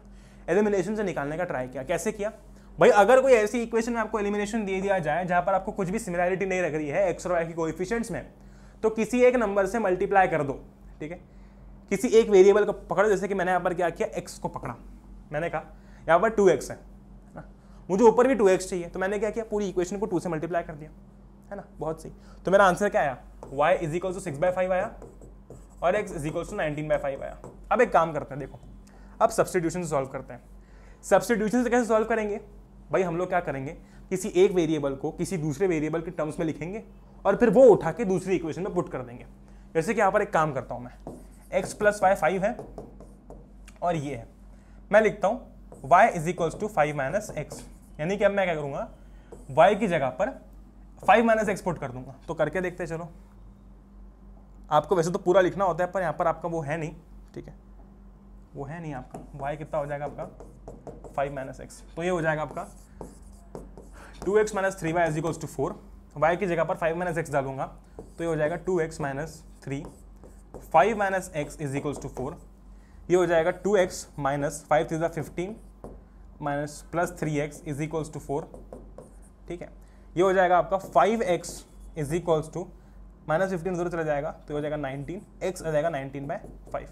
एलिमिनेशन से निकालने का ट्राई किया। कैसे किया भाई, अगर कोई ऐसी इक्वेशन में आपको एलिमिनेशन दे दिया जाए जहां पर आपको कुछ भी सिमिलैरिटी नहीं लग रही है x और y की कोएफिशिएंट्स में, तो किसी एक नंबर से मल्टीप्लाई कर दो, ठीक है। किसी एक वेरिएबल को पकड़ो, जैसे कि मैंने यहाँ पर क्या किया, x को पकड़ा, मैंने कहा यहाँ पर 2x है ना, मुझे ऊपर भी 2x चाहिए, तो मैंने क्या किया, पूरी इक्वेशन को 2 से मल्टीप्लाई कर दिया, है ना। बहुत सही। तो मेरा आंसर क्या आया, y इज इक्वल टू 6/5 आया और x इज इक्वल टू 19/5 आया। अब एक काम करते हैं, देखो, अब सब्स्टिट्यूशन से सॉल्व करते हैं। सब्स्टिट्यूशन से कैसे सॉल्व करेंगे भाई, हम लोग क्या करेंगे, किसी एक वेरिएबल को किसी दूसरे वेरिएबल के टर्म्स में लिखेंगे और फिर वो उठा के दूसरी इक्वेशन में पुट कर देंगे। जैसे कि यहाँ पर एक काम करता हूँ मैं, x प्लस वाई 5 है और ये है, मैं लिखता हूँ y is equals to 5 minus x, यानी कि अब मैं क्या करूँगा, y की जगह पर 5 माइनस एक्स पुट कर दूंगा। तो करके देखते हैं, चलो। आपको वैसे तो पूरा लिखना होता है पर यहाँ पर आपका वो है नहीं, ठीक है। वो है नहीं आपका, y कितना हो जाएगा आपका 5 माइनस एक्स, तो ये हो जाएगा आपका 2x minus 3y is equals to 4। y की जगह पर 5 माइनस एक्स डालूंगा तो ये हो जाएगा 2x minus 3, 5 minus x is equals to 4। ये हो जाएगा 2x minus 5 3 15 minus plus 3x is equals to 4। ठीक है, ये हो जाएगा आपका 5x is equals to minus 15 जरूर चला जाएगा तो हो जाएगा 19, x आ जाएगा 19/5।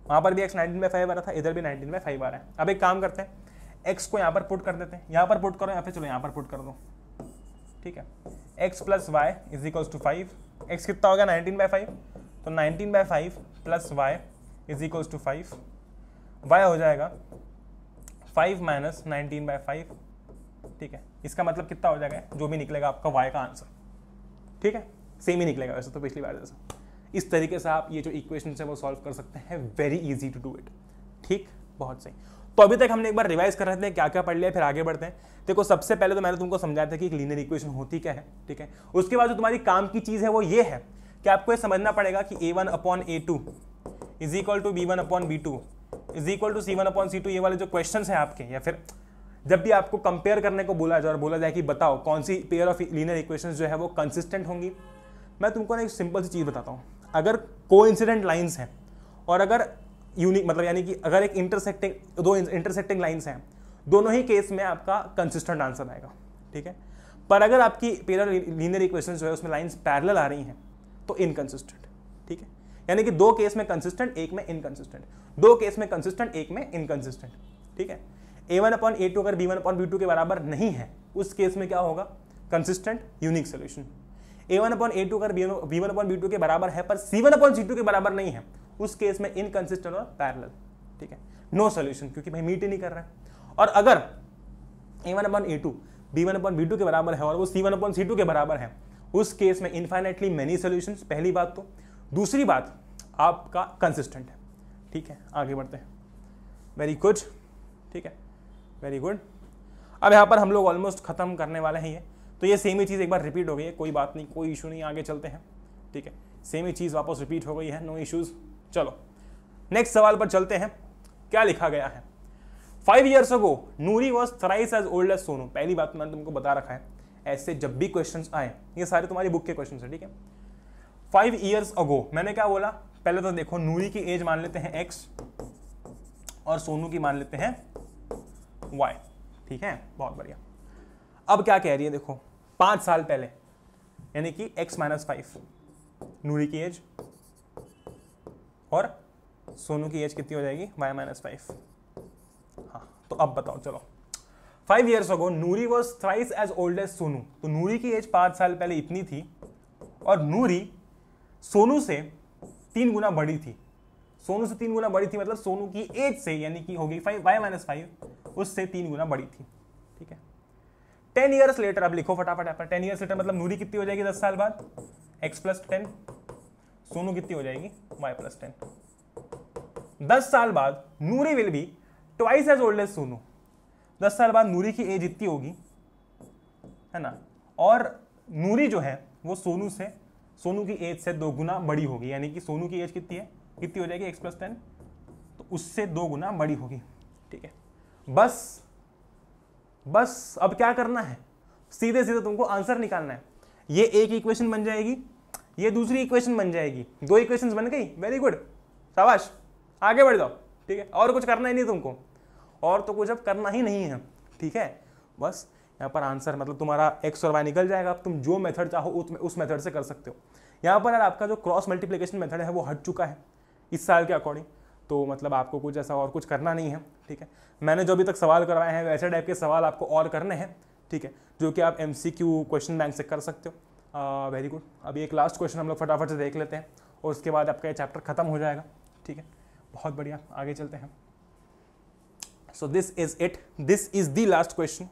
वहाँ पर भी x 19/5 आ रहा था, इधर भी 19/5 आ रहा है। अब एक काम करते हैं, x को यहाँ पर पुट कर देते हैं, यहाँ पर पुट करो या फिर चलो यहाँ पर पुट कर दो। ठीक है, x plus y is equals to 5, x कितना हो गया 19/5, तो 19/5 plus y is equals to 5, y हो जाएगा 5 माइनस 19/5। ठीक है, इसका मतलब कितना हो जाएगा, जो भी निकलेगा आपका y का आंसर। ठीक है, सेम ही निकलेगा वैसे तो पिछली बार जैसा। इस तरीके से आप ये जो इक्वेशन है वो सॉल्व कर सकते हैं, very easy to do it. ठीक, बहुत सही। तो अभी तक हमने एक बार रिवाइज कर रहे थे क्या क्या पढ़ लिया, फिर आगे बढ़ते हैं। देखो, सबसे पहले तो मैंने तुमको समझाया था कि एक लीनियर इक्वेशन होती क्या है। ठीक है, उसके बाद जो तुम्हारी काम की चीज है वो ये है कि आपको ये समझना पड़ेगा कि a1/a2 is equal to b1/b2 is equal to c1/c2। ये वाले जो क्वेश्चन है आपके, या फिर जब भी आपको कंपेयर करने को बोला जाए और बोला जाए कि बताओ कौन सी पेयर ऑफ लीनियर इक्वेशंस जो है वो कंसिस्टेंट होंगी, मैं तुमको ना एक सिंपल सी चीज़ बताता हूँ। अगर कोइंसिडेंट लाइंस हैं और अगर यूनिक मतलब यानी कि अगर एक दो इंटरसेक्टिंग लाइंस हैं, दोनों ही केस में आपका कंसिस्टेंट आंसर आएगा। ठीक है, पर अगर आपकी पेयर ऑफ लीनियर इक्वेशंस जो है उसमें लाइंस पैरेलल आ रही हैं तो इनकंसिस्टेंट। ठीक है, यानी कि दो केस में कंसिस्टेंट, एक में इनकंसिस्टेंट, दो केस में कंसिस्टेंट, एक में इनकंसिस्टेंट। ठीक है, a1/a2 अगर b1/b2 के बराबर नहीं है उस केस में क्या होगा, कंसिस्टेंट यूनिक सोल्यूशन। a1/a2 अगर b1/b2 के बराबर है पर c1/c2 के बराबर नहीं है उस केस में इनकंसिस्टेंट और पैरेलल। ठीक है, नो सोल्यूशन, क्योंकि भाई मीट ही नहीं कर रहा है। और अगर a1/a2 b1/b2 के बराबर है और वो c1/c2 के बराबर है उस केस में इनफाइनाइटली मेनी सोल्यूशंस, पहली बात तो। दूसरी बात, आपका कंसिस्टेंट है। ठीक है, आगे बढ़ते हैं। Very good. ठीक है, वेरी गुड। अब यहाँ पर हम लोग ऑलमोस्ट खत्म करने वाले हैं ये, तो ये सेम ही चीज़ एक बार रिपीट हो गई है, कोई बात नहीं, कोई इशू नहीं, आगे चलते हैं। ठीक है, सेम ही चीज़ वापस रिपीट हो गई है, नो इश्यूज। चलो नेक्स्ट सवाल पर चलते हैं। क्या लिखा गया है, 5 years ago Noori was thrice as old as Sonu. पहली बात मैंने तुमको बता रखा है, ऐसे जब भी क्वेश्चन आए, ये सारे तुम्हारी बुक के क्वेश्चन है। ठीक है, 5 years ago मैंने क्या बोला, पहले तो देखो नूरी की एज मान लेते हैं x और सोनू की मान लेते हैं y। ठीक है, बहुत बढ़िया। अब क्या कह रही है, देखो 5 साल पहले यानी कि x-5 नूरी की एज और सोनू की एज कितनी हो जाएगी, y-5। हाँ, तो अब बताओ, चलो 5 years ago Noori was thrice as old as Sonu. तो नूरी की एज 5 साल पहले इतनी थी और नूरी सोनू से 3 गुना बड़ी थी। सोनू से 3 गुना बड़ी थी मतलब सोनू की एज से, यानी कि होगी y-5 उससे 3 गुना बड़ी थी। ठीक है, 10 years later, अब लिखो फटाफट यहाँ पर। 10 years later मतलब नूरी कितनी हो जाएगी 10 साल बाद, x + 10, सोनू कितनी हो जाएगी y + 10। 10 साल बाद Noori will be twice as old as Sonu. 10 साल बाद नूरी की एज इतनी होगी, है ना, और नूरी जो है वो सोनू की एज से 2 गुना बड़ी होगी, यानी कि सोनू की एज कितनी है, कितनी हो जाएगी x + 10, तो उससे 2 गुना बड़ी होगी। ठीक है, बस अब क्या करना है, सीधे सीधे तुमको आंसर निकालना है। ये एक इक्वेशन बन जाएगी, ये दूसरी इक्वेशन बन जाएगी, 2 इक्वेशंस बन गई। वेरी गुड, शाबाश, आगे बढ़ जाओ। ठीक है, और कुछ करना ही नहीं तुमको, और तो कुछ अब करना ही नहीं है। ठीक है, बस यहाँ पर आंसर मतलब तुम्हारा x और y निकल जाएगा। अब तुम जो मेथड चाहो उस मेथड से कर सकते हो। यहाँ पर आपका जो क्रॉस मल्टीप्लिकेशन मेथड है वो हट चुका है इस साल के अकॉर्डिंग, तो मतलब आपको कुछ ऐसा और कुछ करना नहीं है। ठीक है, मैंने जो अभी तक सवाल करवाए हैं वैसे टाइप के सवाल आपको और करने हैं। ठीक है, जो कि आप MCQ क्वेश्चन बैंक से कर सकते हो। Very good. अभी एक लास्ट क्वेश्चन हम लोग फटाफट से देख लेते हैं और उसके बाद आपका ये चैप्टर खत्म हो जाएगा। ठीक है, बहुत बढ़िया, आगे चलते हैं। So this is it, this is the last question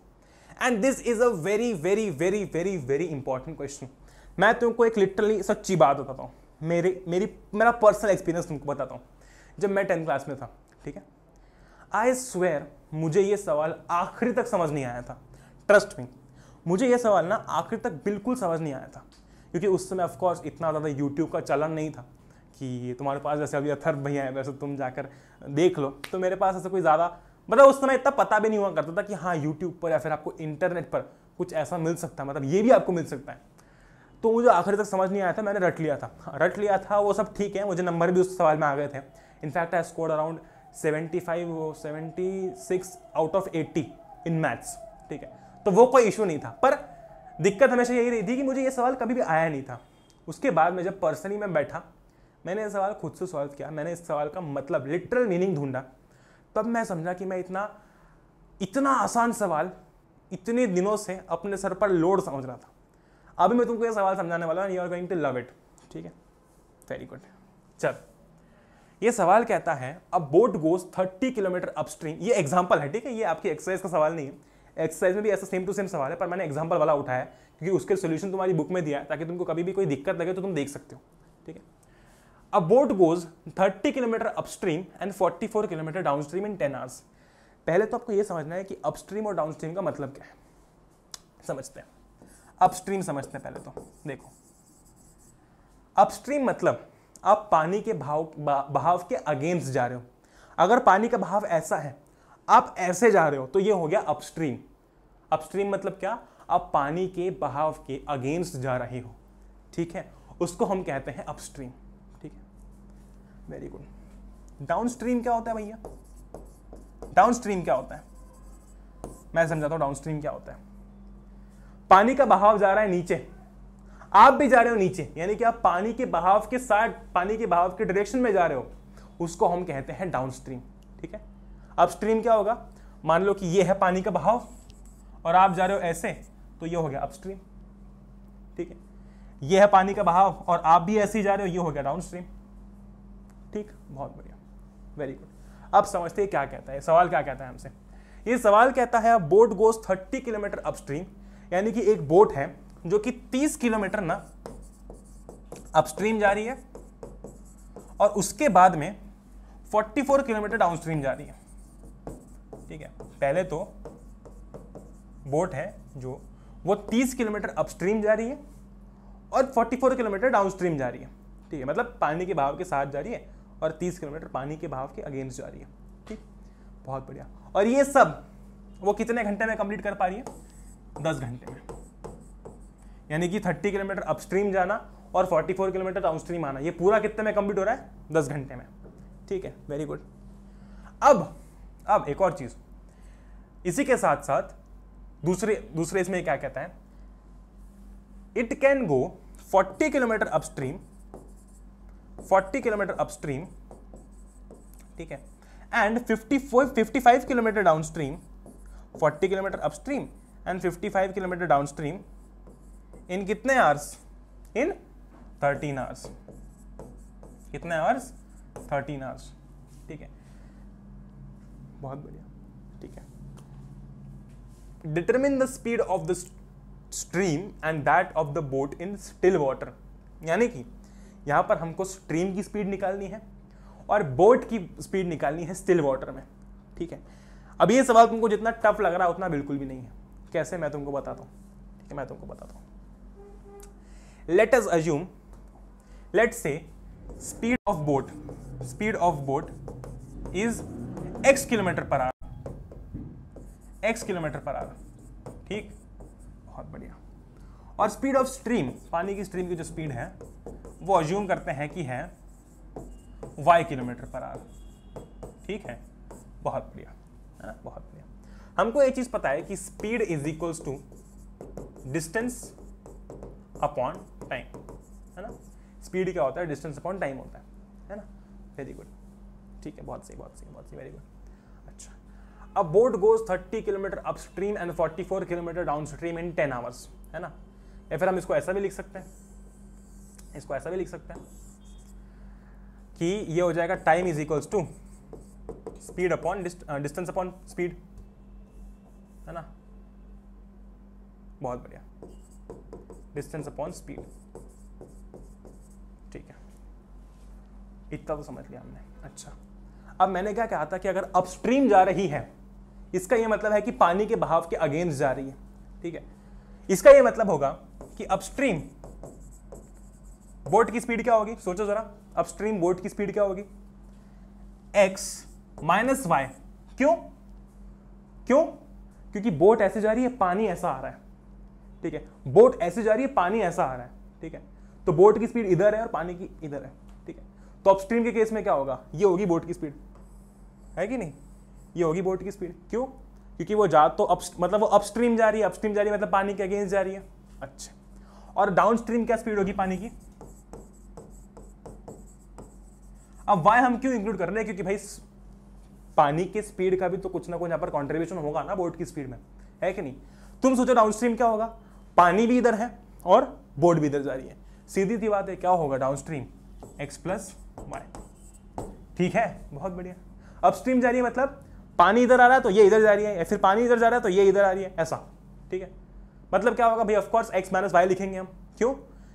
and this is a very very very very very important question. मैं तुमको एक लिटरली सच्ची बात बताता हूँ, मेरा पर्सनल एक्सपीरियंस तुमको बताता हूँ। जब मैं 10th क्लास में था, ठीक है, आई स्वेयर मुझे ये सवाल आखिरी तक समझ नहीं आया था। ट्रस्ट मी, मुझे ये सवाल ना आखिर तक बिल्कुल समझ नहीं आया था, क्योंकि उस समय ऑफकोर्स इतना ज़्यादा यूट्यूब का चलन नहीं था कि तुम्हारे पास जैसे अभी अथर्व भैया है वैसे तुम जाकर देख लो, तो मेरे पास ऐसा कोई ज़्यादा मतलब उस समय इतना पता भी नहीं हुआ करता था कि हाँ यूट्यूब पर या फिर आपको इंटरनेट पर कुछ ऐसा मिल सकता है, मतलब ये भी आपको मिल सकता है। तो मुझे आखिर तक समझ नहीं आया था, मैंने रट लिया था, वो सब ठीक है, मुझे नंबर भी उस सवाल में आ गए थे। In fact I scored around 76 out of 80 in maths, ठीक है, तो वो कोई इशू नहीं था। पर दिक्कत हमेशा यही रही थी कि मुझे ये सवाल कभी भी आया नहीं था। उसके बाद में जब पर्सनली मैं बैठा, मैंने ये सवाल खुद से सॉल्व किया, मैंने इस सवाल का मतलब लिटरल मीनिंग ढूंढा, तब मैं समझा कि मैं इतना आसान सवाल इतने दिनों से अपने सर पर लोड समझ रहा था। अभी मैं तुमको ये सवाल समझाने वाला हूँ, you are going to love it, ठीक है, वेरी गुड। चल, ये सवाल कहता है a boat goes 30 kilometre upstream, ये एग्जांपल है, ठीक है, ये आपकी एक्सरसाइज का सवाल नहीं है। एक्सरसाइज में भी ऐसा सेम टू सेम सवाल है, पर मैंने एग्जांपल वाला उठाया क्योंकि उसके सोल्यूशन तुम्हारी बुक में दिया है, ताकि तुमको कभी भी कोई दिक्कत लगे तो तुम देख सकते हो, ठीक है। A boat goes 30 kilometre upstream and 44 kilometre downstream in 10 hours. पहले तो आपको ये समझना है कि अपस्ट्रीम और डाउनस्ट्रीम का मतलब क्या है, समझते हैं। अपस्ट्रीम समझते हैं पहले तो। देखो, अपस्ट्रीम मतलब आप पानी के बहाव के अगेंस्ट जा रहे हो। अगर पानी का बहाव ऐसा है, आप ऐसे जा रहे हो, तो ये हो गया अपस्ट्रीम। अपस्ट्रीम मतलब क्या, आप पानी के बहाव के अगेंस्ट जा रहे हो, ठीक है, उसको हम कहते हैं अपस्ट्रीम, ठीक है, वेरी गुड। डाउनस्ट्रीम क्या होता है भैया? डाउनस्ट्रीम क्या होता है, मैं समझाता हूं डाउनस्ट्रीम क्या होता है। पानी का बहाव जा रहा है नीचे, आप भी जा रहे हो नीचे, यानी कि आप पानी के बहाव के साथ, पानी के बहाव के डायरेक्शन में जा रहे हो, उसको हम कहते हैं डाउनस्ट्रीम, ठीक है। अपस्ट्रीम क्या होगा, मान लो कि ये है पानी का बहाव और आप जा रहे हो ऐसे, तो ये हो गया अपस्ट्रीम, ठीक है। ये है पानी का बहाव और आप भी ऐसे ही जा रहे हो, ये हो गया डाउनस्ट्रीम, ठीक, बहुत बढ़िया, वेरी गुड। अब समझते हैं क्या कहता है सवाल, क्या कहता है हमसे। ये सवाल कहता है बोट गोज 30 किलोमीटर अपस्ट्रीम, यानी कि एक बोट है जो कि 30 किलोमीटर ना अपस्ट्रीम जा रही है और उसके बाद में 44 किलोमीटर डाउनस्ट्रीम जा रही है, ठीक है। पहले तो बोट है जो वो 30 किलोमीटर अपस्ट्रीम जा रही है और 44 किलोमीटर डाउनस्ट्रीम जा रही है, ठीक है, मतलब पानी के बहाव के साथ जा रही है और 30 किलोमीटर पानी के बहाव के अगेंस्ट जा रही है, ठीक, बहुत बढ़िया। और ये सब वो कितने घंटे में कंप्लीट कर पा रही है? 10 घंटे में, यानी कि 30 किलोमीटर अपस्ट्रीम जाना और 44 किलोमीटर डाउनस्ट्रीम आना, ये पूरा कितने में कंप्लीट हो रहा है? 10 घंटे में, ठीक है, वेरी गुड। अब एक और चीज, इसी के साथ साथ दूसरे इसमें क्या कहता है, it can go 40 kilometre upstream, 40 kilometre upstream, ठीक है, and 55 kilometre downstream, 40 kilometre upstream and 55 kilometre downstream in कितने आवर्स? In 13 hours. कितने आवर्स? 13 आवर्स, ठीक है, बहुत बढ़िया, ठीक है। Determine the speed of the stream and that of the boat in still water, यानी कि यहां पर हमको स्ट्रीम की स्पीड निकालनी है और बोट की स्पीड निकालनी है स्टिल वाटर में, ठीक है। अब ये सवाल तुमको जितना टफ लग रहा है उतना बिल्कुल भी नहीं है। कैसे, मैं तुमको बताता हूं, ठीक है, मैं तुमको बताता हूं। Late us assume, let's say speed of boat is x kilometre per hour, x kilometre per hour, ठीक, बहुत बढ़िया। और स्पीड ऑफ स्ट्रीम, पानी की स्ट्रीम की जो स्पीड है वो अज्यूम करते हैं कि है y किलोमीटर पर आवर, ठीक है, बहुत बढ़िया, है ना, बहुत बढ़िया। हमको एक चीज पता है कि speed is equals to distance upon time, है ना। स्पीड क्या होता है? डिस्टेंस अपॉन टाइम होता है ना, वेरी गुड, ठीक है, बहुत सही, वेरी गुड। अच्छा, अब boat goes 30 kilometre upstream and 44 kilometre downstream in 10 hours, है ना। या फिर हम इसको ऐसा भी लिख सकते हैं, कि ये हो जाएगा time is equals to speed upon distance upon speed, है ना, बहुत बढ़िया, डिस्टेंस अपॉन स्पीड, ठीक है, इतना तो समझ लिया हमने। अच्छा, अब मैंने क्या कहा था कि अगर अपस्ट्रीम जा रही है, इसका यह मतलब है कि पानी के बहाव के अगेंस्ट जा रही है, ठीक है। इसका यह मतलब होगा कि अपस्ट्रीम बोट की स्पीड क्या होगी, सोचो जरा, अपस्ट्रीम बोट की स्पीड क्या होगी, x माइनस वाई। क्यों क्यों? क्योंकि बोट ऐसे जा रही है, पानी ऐसा आ रहा है, ठीक है, बोट ऐसे जा रही है, पानी ऐसा आ रहा है, ठीक है, तो बोट की स्पीड इधर है और पानी की इधर है, ठीक है। तो अपस्ट्रीम के केस में क्या होगा, ये होगी बोट की स्पीड, है कि नहीं, ये होगी बोट की स्पीड। क्यों? क्योंकि वो जा तो मतलब वो अपस्ट्रीम जा रही है, अपस्ट्रीम जा रही है मतलब पानी के अगेंस्ट जा रही है। अच्छा, और डाउनस्ट्रीम क्या स्पीड होगी पानी की? अब वाई हम क्यों इंक्लूड कर रहे हैं, क्योंकि भाई पानी की स्पीड का भी तो कुछ ना कुछ यहाँ पर कॉन्ट्रीब्यूशन होगा ना बोट की स्पीड में, है कि नहीं। तुम सोचो डाउनस्ट्रीम क्या होगा, पानी भी इधर है और बोट भी इधर जा रही है, सीधी सी बात है, क्या होगा डाउनस्ट्रीम, x प्लस वाई, ठीक है, बहुत बढ़िया। अपस्ट्रीम जा रही है मतलब पानी इधर आ रहा है तो ये इधर जा रही है, या फिर पानी इधर जा रहा है तो ये इधर आ रही है, ऐसा, ठीक है। मतलब क्या होगा भाई, of course x minus y लिखेंगे हम, क्यों?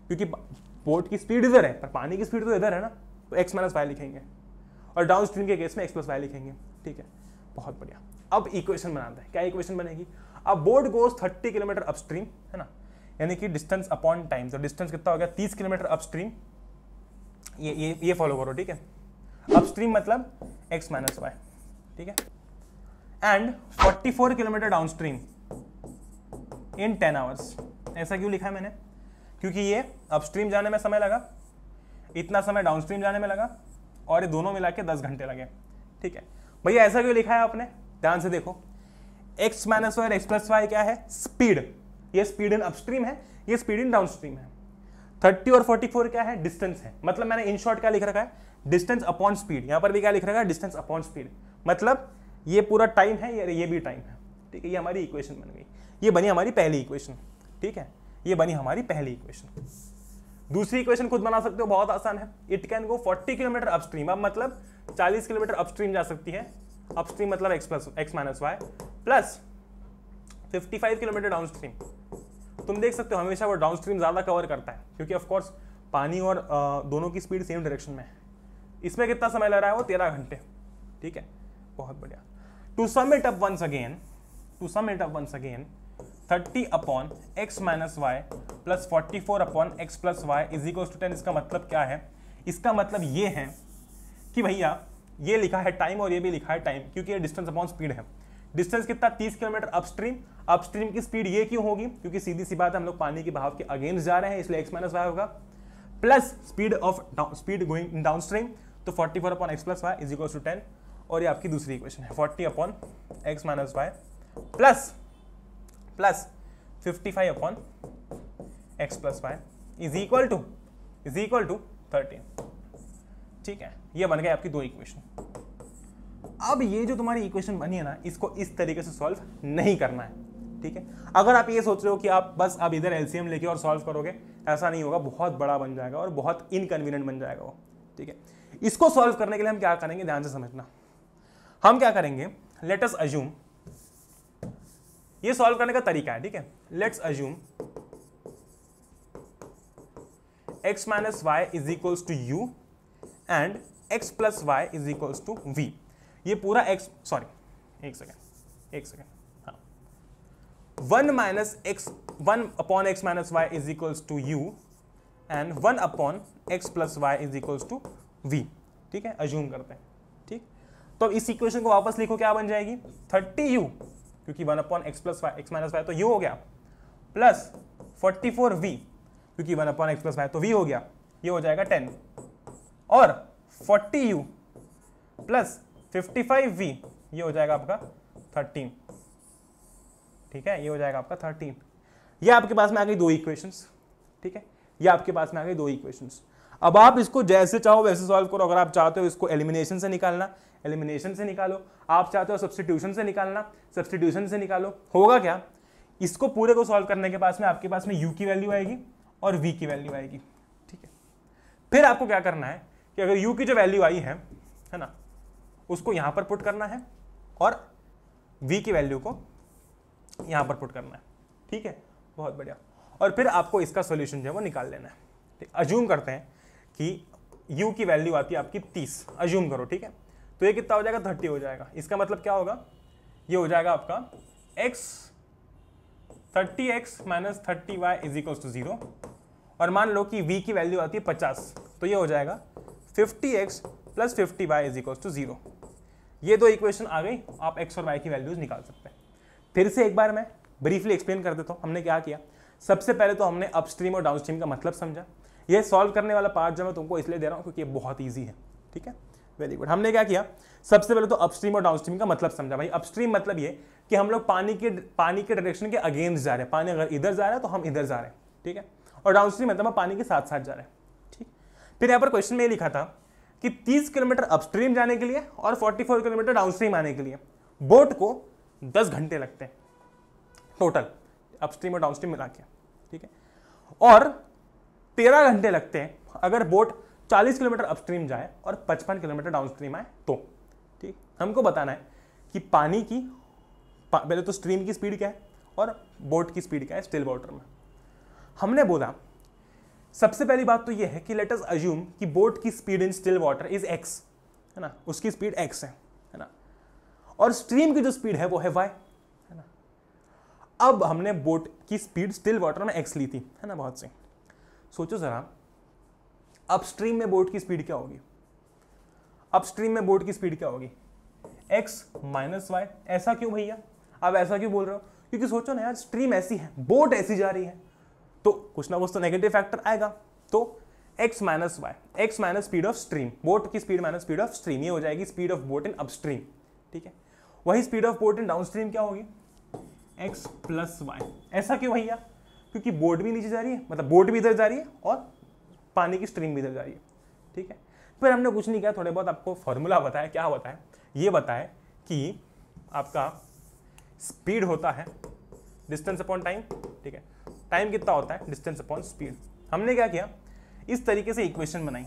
क्योंकि बोट की स्पीड इधर है पर पानी की स्पीड तो इधर है ना, तो x माइनस वाई लिखेंगे, और डाउनस्ट्रीम के केस में x प्लस वाई लिखेंगे, ठीक है, बहुत बढ़िया। अब इक्वेशन बनाते हैं, क्या इक्वेशन बनेगी, अब बोट गोज 30 किलोमीटर अपस्ट्रीम, है ना, यानी कि डिस्टेंस अपॉन टाइम, तो डिस्टेंस कितना हो गया 30 किलोमीटर अपस्ट्रीम, ये फॉलो करो, ठीक है, अपस्ट्रीम मतलब x माइनस वाई, ठीक है, and 44 kilometre downstream in 10 hours. ऐसा क्यों लिखा है मैंने, क्योंकि ये अपस्ट्रीम जाने में समय लगा, इतना समय डाउनस्ट्रीम जाने में लगा, और ये दोनों मिला के 10 घंटे लगे, ठीक है। भैया ऐसा क्यों लिखा है आपने, ध्यान से देखो, x माइनस वाई और x प्लस वाई क्या है, स्पीड, ये स्पीड इन अपस्ट्रीम है, ये स्पीड इन डाउनस्ट्रीम है। 30 और 44 क्या है, डिस्टेंस है, मतलब मैंने इन शॉर्ट क्या लिख रखा है, डिस्टेंस अपॉन स्पीड, यहां पर भी क्या लिख रखा है, डिस्टेंस अपॉन स्पीड, मतलब ये पूरा टाइम है, ये भी टाइम है, ठीक है। ये हमारी इक्वेशन बन गई, ये बनी हमारी पहली इक्वेशन, ठीक है, ये बनी हमारी पहली इक्वेशन। दूसरी इक्वेशन खुद बना सकते हो, बहुत आसान है, it can go 40 kilometre upstream, अब मतलब 40 किलोमीटर अपस्ट्रीम जा सकती है, अपस्ट्रीम मतलब x minus y, plus 55 kilometre downstream. तुम देख सकते हो हमेशा वो डाउनस्ट्रीम ज्यादा कवर करता है, क्योंकि ऑफ कोर्स पानी और दोनों की स्पीड सेम डायरेक्शन में है। इसमें कितना समय लग रहा है, वो 13 घंटे, ठीक है, बहुत बढ़िया। To sum it up once again 30 upon x minus y plus 44 upon x plus y is equal to 10। इसका मतलब क्या है, इसका मतलब ये है कि भैया ये लिखा है टाइम और ये भी लिखा है टाइम, क्योंकि ये डिस्टेंस अपॉन स्पीड है। डिस्टेंस कितना, 30 किलोमीटर अपस्ट्रीम, अपस्ट्रीम की स्पीड ये क्यों होगी, क्योंकि सीधी सी बात है हम लोग पानी के बहाव के अगेंस्ट जा रहे हैं, इसलिए x माइनस वाई होगा, प्लस स्पीड गोइंग डाउनस्ट्रीम, तो 44 upon x plus y is equal to 10, और ये आपकी दूसरी इक्वेशन है, 40 upon x minus y plus 55 upon x plus y is equal to 13, ठीक है। ये बन गए आपकी दो इक्वेशन। अब ये जो तुम्हारी इक्वेशन बनी है ना, इसको इस तरीके से सॉल्व नहीं करना है, ठीक है। अगर आप ये सोच रहे हो कि आप बस अब इधर एलसीएम लेके और सॉल्व करोगे, ऐसा नहीं होगा, बहुत बड़ा बन जाएगा और बहुत इनकन्वीनियंट बन जाएगा वो, ठीक है। इसको सॉल्व करने के लिए हम क्या करेंगे, ध्यान से समझना, हम क्या करेंगे, लेट अस अज्यूम, ये सॉल्व करने का तरीका है, ठीक है। Let's assume x minus y is equals to u and x plus y is equals to v। ये पूरा x, सॉरी एक सेकेंड, हाँ, 1 upon x minus y is equals to u and 1 upon x plus y is equals to v, ठीक है, अज्यूम करते हैं, ठीक। तो इस इक्वेशन को वापस लिखो, क्या बन जाएगी, 30u, क्योंकि 1 upon x plus y, x minus y तो u हो गया, प्लस 44v, क्योंकि 1 अपॉन x प्लस वाई तो v हो गया, ये हो जाएगा 10, और 40u प्लस 55v, ये हो जाएगा आपका 13, ठीक है, ये हो जाएगा आपका 13। ये आपके पास में आ गई दो इक्वेशंस, ठीक है, ये आपके पास में आ गई दो इक्वेशंस। अब आप इसको जैसे चाहो वैसे सॉल्व करो। अगर आप चाहते हो इसको एलिमिनेशन से निकालना, एलिमिनेशन से निकालो, आप चाहते हो सब्स्टिट्यूशन से निकालना, सब्स्टिट्यूशन से निकालो। होगा क्या, इसको पूरे को सॉल्व करने के पास में आपके पास में u की वैल्यू आएगी और v की वैल्यू आएगी, ठीक है। फिर आपको क्या करना है कि अगर u की जो वैल्यू आई है ना, उसको यहां पर पुट करना है और v की वैल्यू को यहां पर पुट करना है, ठीक है, बहुत बढ़िया। और फिर आपको इसका सॉल्यूशन जो है वो निकाल लेना है, ठीक। अज्यूम करते हैं कि u की वैल्यू आती है आपकी 30, अज्यूम करो, ठीक है। तो ये कितना हो जाएगा, 30 हो जाएगा। इसका मतलब क्या होगा, ये हो जाएगा आपका x 30x minus 30y is equal to 0, और मान लो कि v की वैल्यू आती है 50, तो ये हो जाएगा 50x plus 50y is equal to 0। ये दो इक्वेशन आ गई, आप x और y की वैल्यूज निकाल सकते हैं। फिर से एक बार मैं ब्रीफली एक्सप्लेन कर देता हूँ हमने क्या किया। सबसे पहले तो हमने अपस्ट्रीम और डाउनस्ट्रीम का मतलब समझा। ये सॉल्व करने वाला पार्ट जो मैं तुमको इसलिए दे रहा हूँ क्योंकि ये बहुत ईजी है, ठीक है, वेरी गुड। हमने क्या किया, सबसे पहले तो अपस्ट्रीम और डाउनस्ट्रीम का मतलब समझा। भाई अपस्ट्रीम मतलब ये कि हम लोग पानी के डायरेक्शन के अगेंस्ट जा रहे हैं, पानी अगर इधर जा रहा है तो हम इधर जा रहे हैं, ठीक है। और डाउनस्ट्रीम मतलब हम पानी के साथ साथ जा रहे हैं, ठीक। फिर यहाँ पर क्वेश्चन में ये लिखा था कि 30 किलोमीटर अपस्ट्रीम जाने के लिए और 44 किलोमीटर डाउनस्ट्रीम आने के लिए बोट को 10 घंटे लगते हैं टोटल, अपस्ट्रीम और डाउनस्ट्रीम मिला के, ठीक है। और 13 घंटे लगते हैं अगर बोट 40 किलोमीटर अपस्ट्रीम जाए और 55 किलोमीटर डाउनस्ट्रीम आए तो, ठीक। हमको बताना है कि पानी की पहले तो स्ट्रीम की स्पीड क्या है और बोट की स्पीड क्या है स्टिल वाटर में। हमने बोला सबसे पहली बात तो यह है कि लेट अस अज्यूम कि बोट की speed in still water is x, है ना, उसकी स्पीड x है ना, और स्ट्रीम की जो स्पीड है वो है y, है ना। अब हमने बोट की स्पीड स्टिल वाटर में x ली थी, है ना, बहुत सही। सोचो जरा अपस्ट्रीम में बोट की स्पीड क्या होगी, अपस्ट्रीम में बोट की स्पीड क्या होगी, x माइनस वाई। ऐसा क्यों भैया, आप ऐसा क्यों बोल रहे हो? क्योंकि सोचो ना यार, स्ट्रीम ऐसी है, बोट ऐसी जा रही है, तो कुछ ना कुछ तो नेगेटिव फैक्टर आएगा। तो x minus y, x minus speed of stream, boat की speed minus speed of stream, ये हो जाएगी speed of boat in upstream, ठीक है। वही speed of boat in downstream क्या होगी, x प्लस वाई। ऐसा क्यों भैया? क्योंकि बोट भी नीचे जा रही है, मतलब बोट भी इधर जा रही है और पानी की स्ट्रीम भी इधर जा रही है, ठीक है। फिर हमने कुछ नहीं किया, थोड़े बहुत आपको फॉर्मूला बताया। क्या बताया? ये बताया कि आपका स्पीड होता है डिस्टेंस अपॉन टाइम, ठीक है। टाइम कितना होता है? Distance upon speed. हमने क्या किया, इस तरीके से इक्वेशन बनाई।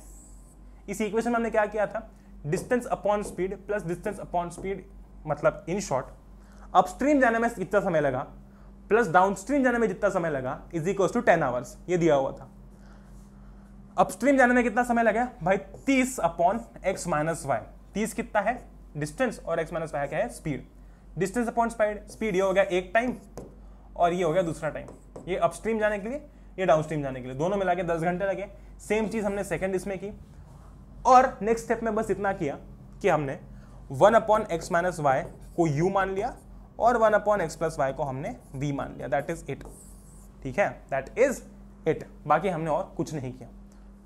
इस इक्वेशन में हमने क्या किया था, distance upon speed plus distance upon speed, मतलब इन शॉर्ट अपस्ट्रीम जाने में कितना समय लगा प्लस डाउनस्ट्रीम जाने में जितना समय लगा इज इक्वल टू 10 आवर्स। ये दिया हुआ था। अपस्ट्रीम जाने में कितना समय लगा भाई, 30 अपॉन एक्स माइनस वाई। 30 कितना है डिस्टेंस और एक्स माइनस वाई क्या है स्पीड। डिस्टेंस अपॉन स्पीड, ये हो गया एक टाइम और ये हो गया दूसरा टाइम। ये अपस्ट्रीम जाने के लिए, ये डाउनस्ट्रीम जाने के लिए, दोनों मिला के 10 घंटे लगे। सेम चीज हमने सेकंड इसमें की। और नेक्स्ट स्टेप में बस इतना किया कि हमने 1 अपॉन एक्स माइनस वाई को u मान लिया और 1 अपॉन एक्स प्लस वाई को हमने v मान लिया। दैट इज इट, ठीक है, दैट इज इट। बाकी हमने और कुछ नहीं किया,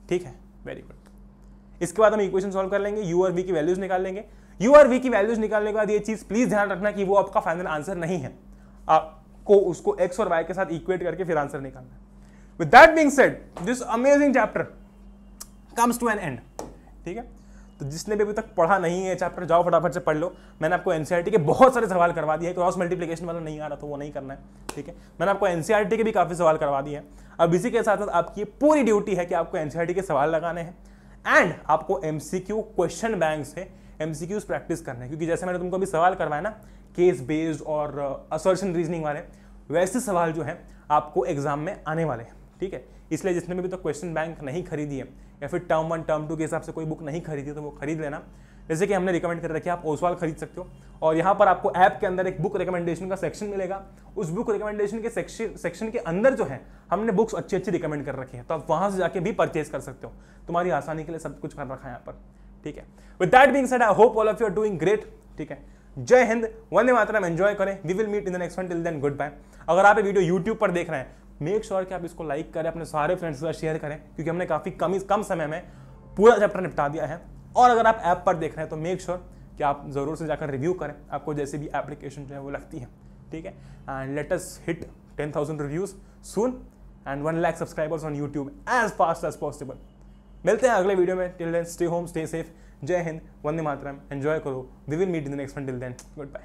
ठीक है, वेरी गुड। इसके बाद हम इक्वेशन सॉल्व कर लेंगे, u और v की वैल्यूज निकाल लेंगे। u और v की वैल्यूज निकालने के बाद ये चीज प्लीज ध्यान रखना कि वो आपका फाइनल आंसर नहीं है, आपको उसको x और y के साथ इक्वेट करके फिर आंसर निकालना है। With that being said, this amazing chapter comes to an end, ठीक है। तो जिसने भी अभी तक पढ़ा नहीं है चैप्टर, जाओ फटाफट से पढ़ लो। मैंने आपको एनसीईआरटी के बहुत सारे सवाल करवा दिए हैं। क्रॉस मल्टीप्लिकेशन वाला नहीं आ रहा तो वो नहीं करना है, ठीक है। मैंने आपको एनसीईआरटी के भी काफी सवाल करवा दिए हैं। अब इसी के साथ साथ आपकी पूरी ड्यूटी है कि आपको एनसीईआरटी के सवाल लगाने हैं एंड आपको एमसीक्यू क्वेश्चन बैंक से एमसीक्यूज प्रैक्टिस करना है। क्योंकि जैसे मैंने तुमको अभी सवाल करवाया ना केस बेस्ड और असर्शन रीजनिंग वाले, वैसे सवाल जो है आपको एग्जाम में आने वाले हैं, ठीक है। इसलिए जिसने भी तो क्वेश्चन बैंक नहीं खरीदी है या फिर टर्म 1 टर्म 2 के हिसाब से कोई बुक नहीं खरीदी तो वो खरीद लेना। जैसे कि हमने रिकमेंड कर रखी है, आप ओसवाल खरीद सकते हो। और यहाँ पर आपको ऐप के अंदर एक बुक रिकमेंडेशन का सेक्शन मिलेगा। उस बुक रिकमेंडेशन के सेक्शन के अंदर जो है हमने बुक्स अच्छी अच्छी रिकमेंड कर रखी है, तो आप वहां से जाके भी परचेज कर सकते हो। तुम्हारी आसानी के लिए सब कुछ कर रखा है यहाँ पर, ठीक है। With that being said, I hope all of you are doing great, ठीक है। जय हिंद, वंदे मातरम, एंजॉय करें। We will meet in the next one, till then goodbye. अगर आप ये वीडियो यूट्यूब पर देख रहे हैं, मेक श्योर कि आप इसको लाइक करें, अपने सारे फ्रेंड्स के साथ शेयर करें, क्योंकि हमने काफी कम समय में पूरा चैप्टर निपटा दिया है। और अगर आप ऐप पर देख रहे हैं तो मेक श्योर कि आप जरूर से जाकर रिव्यू करें, आपको जैसे भी एप्लीकेशन जो है वो लगती है, ठीक है। And let us hit 10,000 reviews soon and 1 lakh subscribers on YouTube as fast as possible. मिलते हैं अगले वीडियो में। Till then stay home, stay safe. जय हिंद, वंदे मातरम, एंजॉय करो। We will meet in the next one, till then good bye.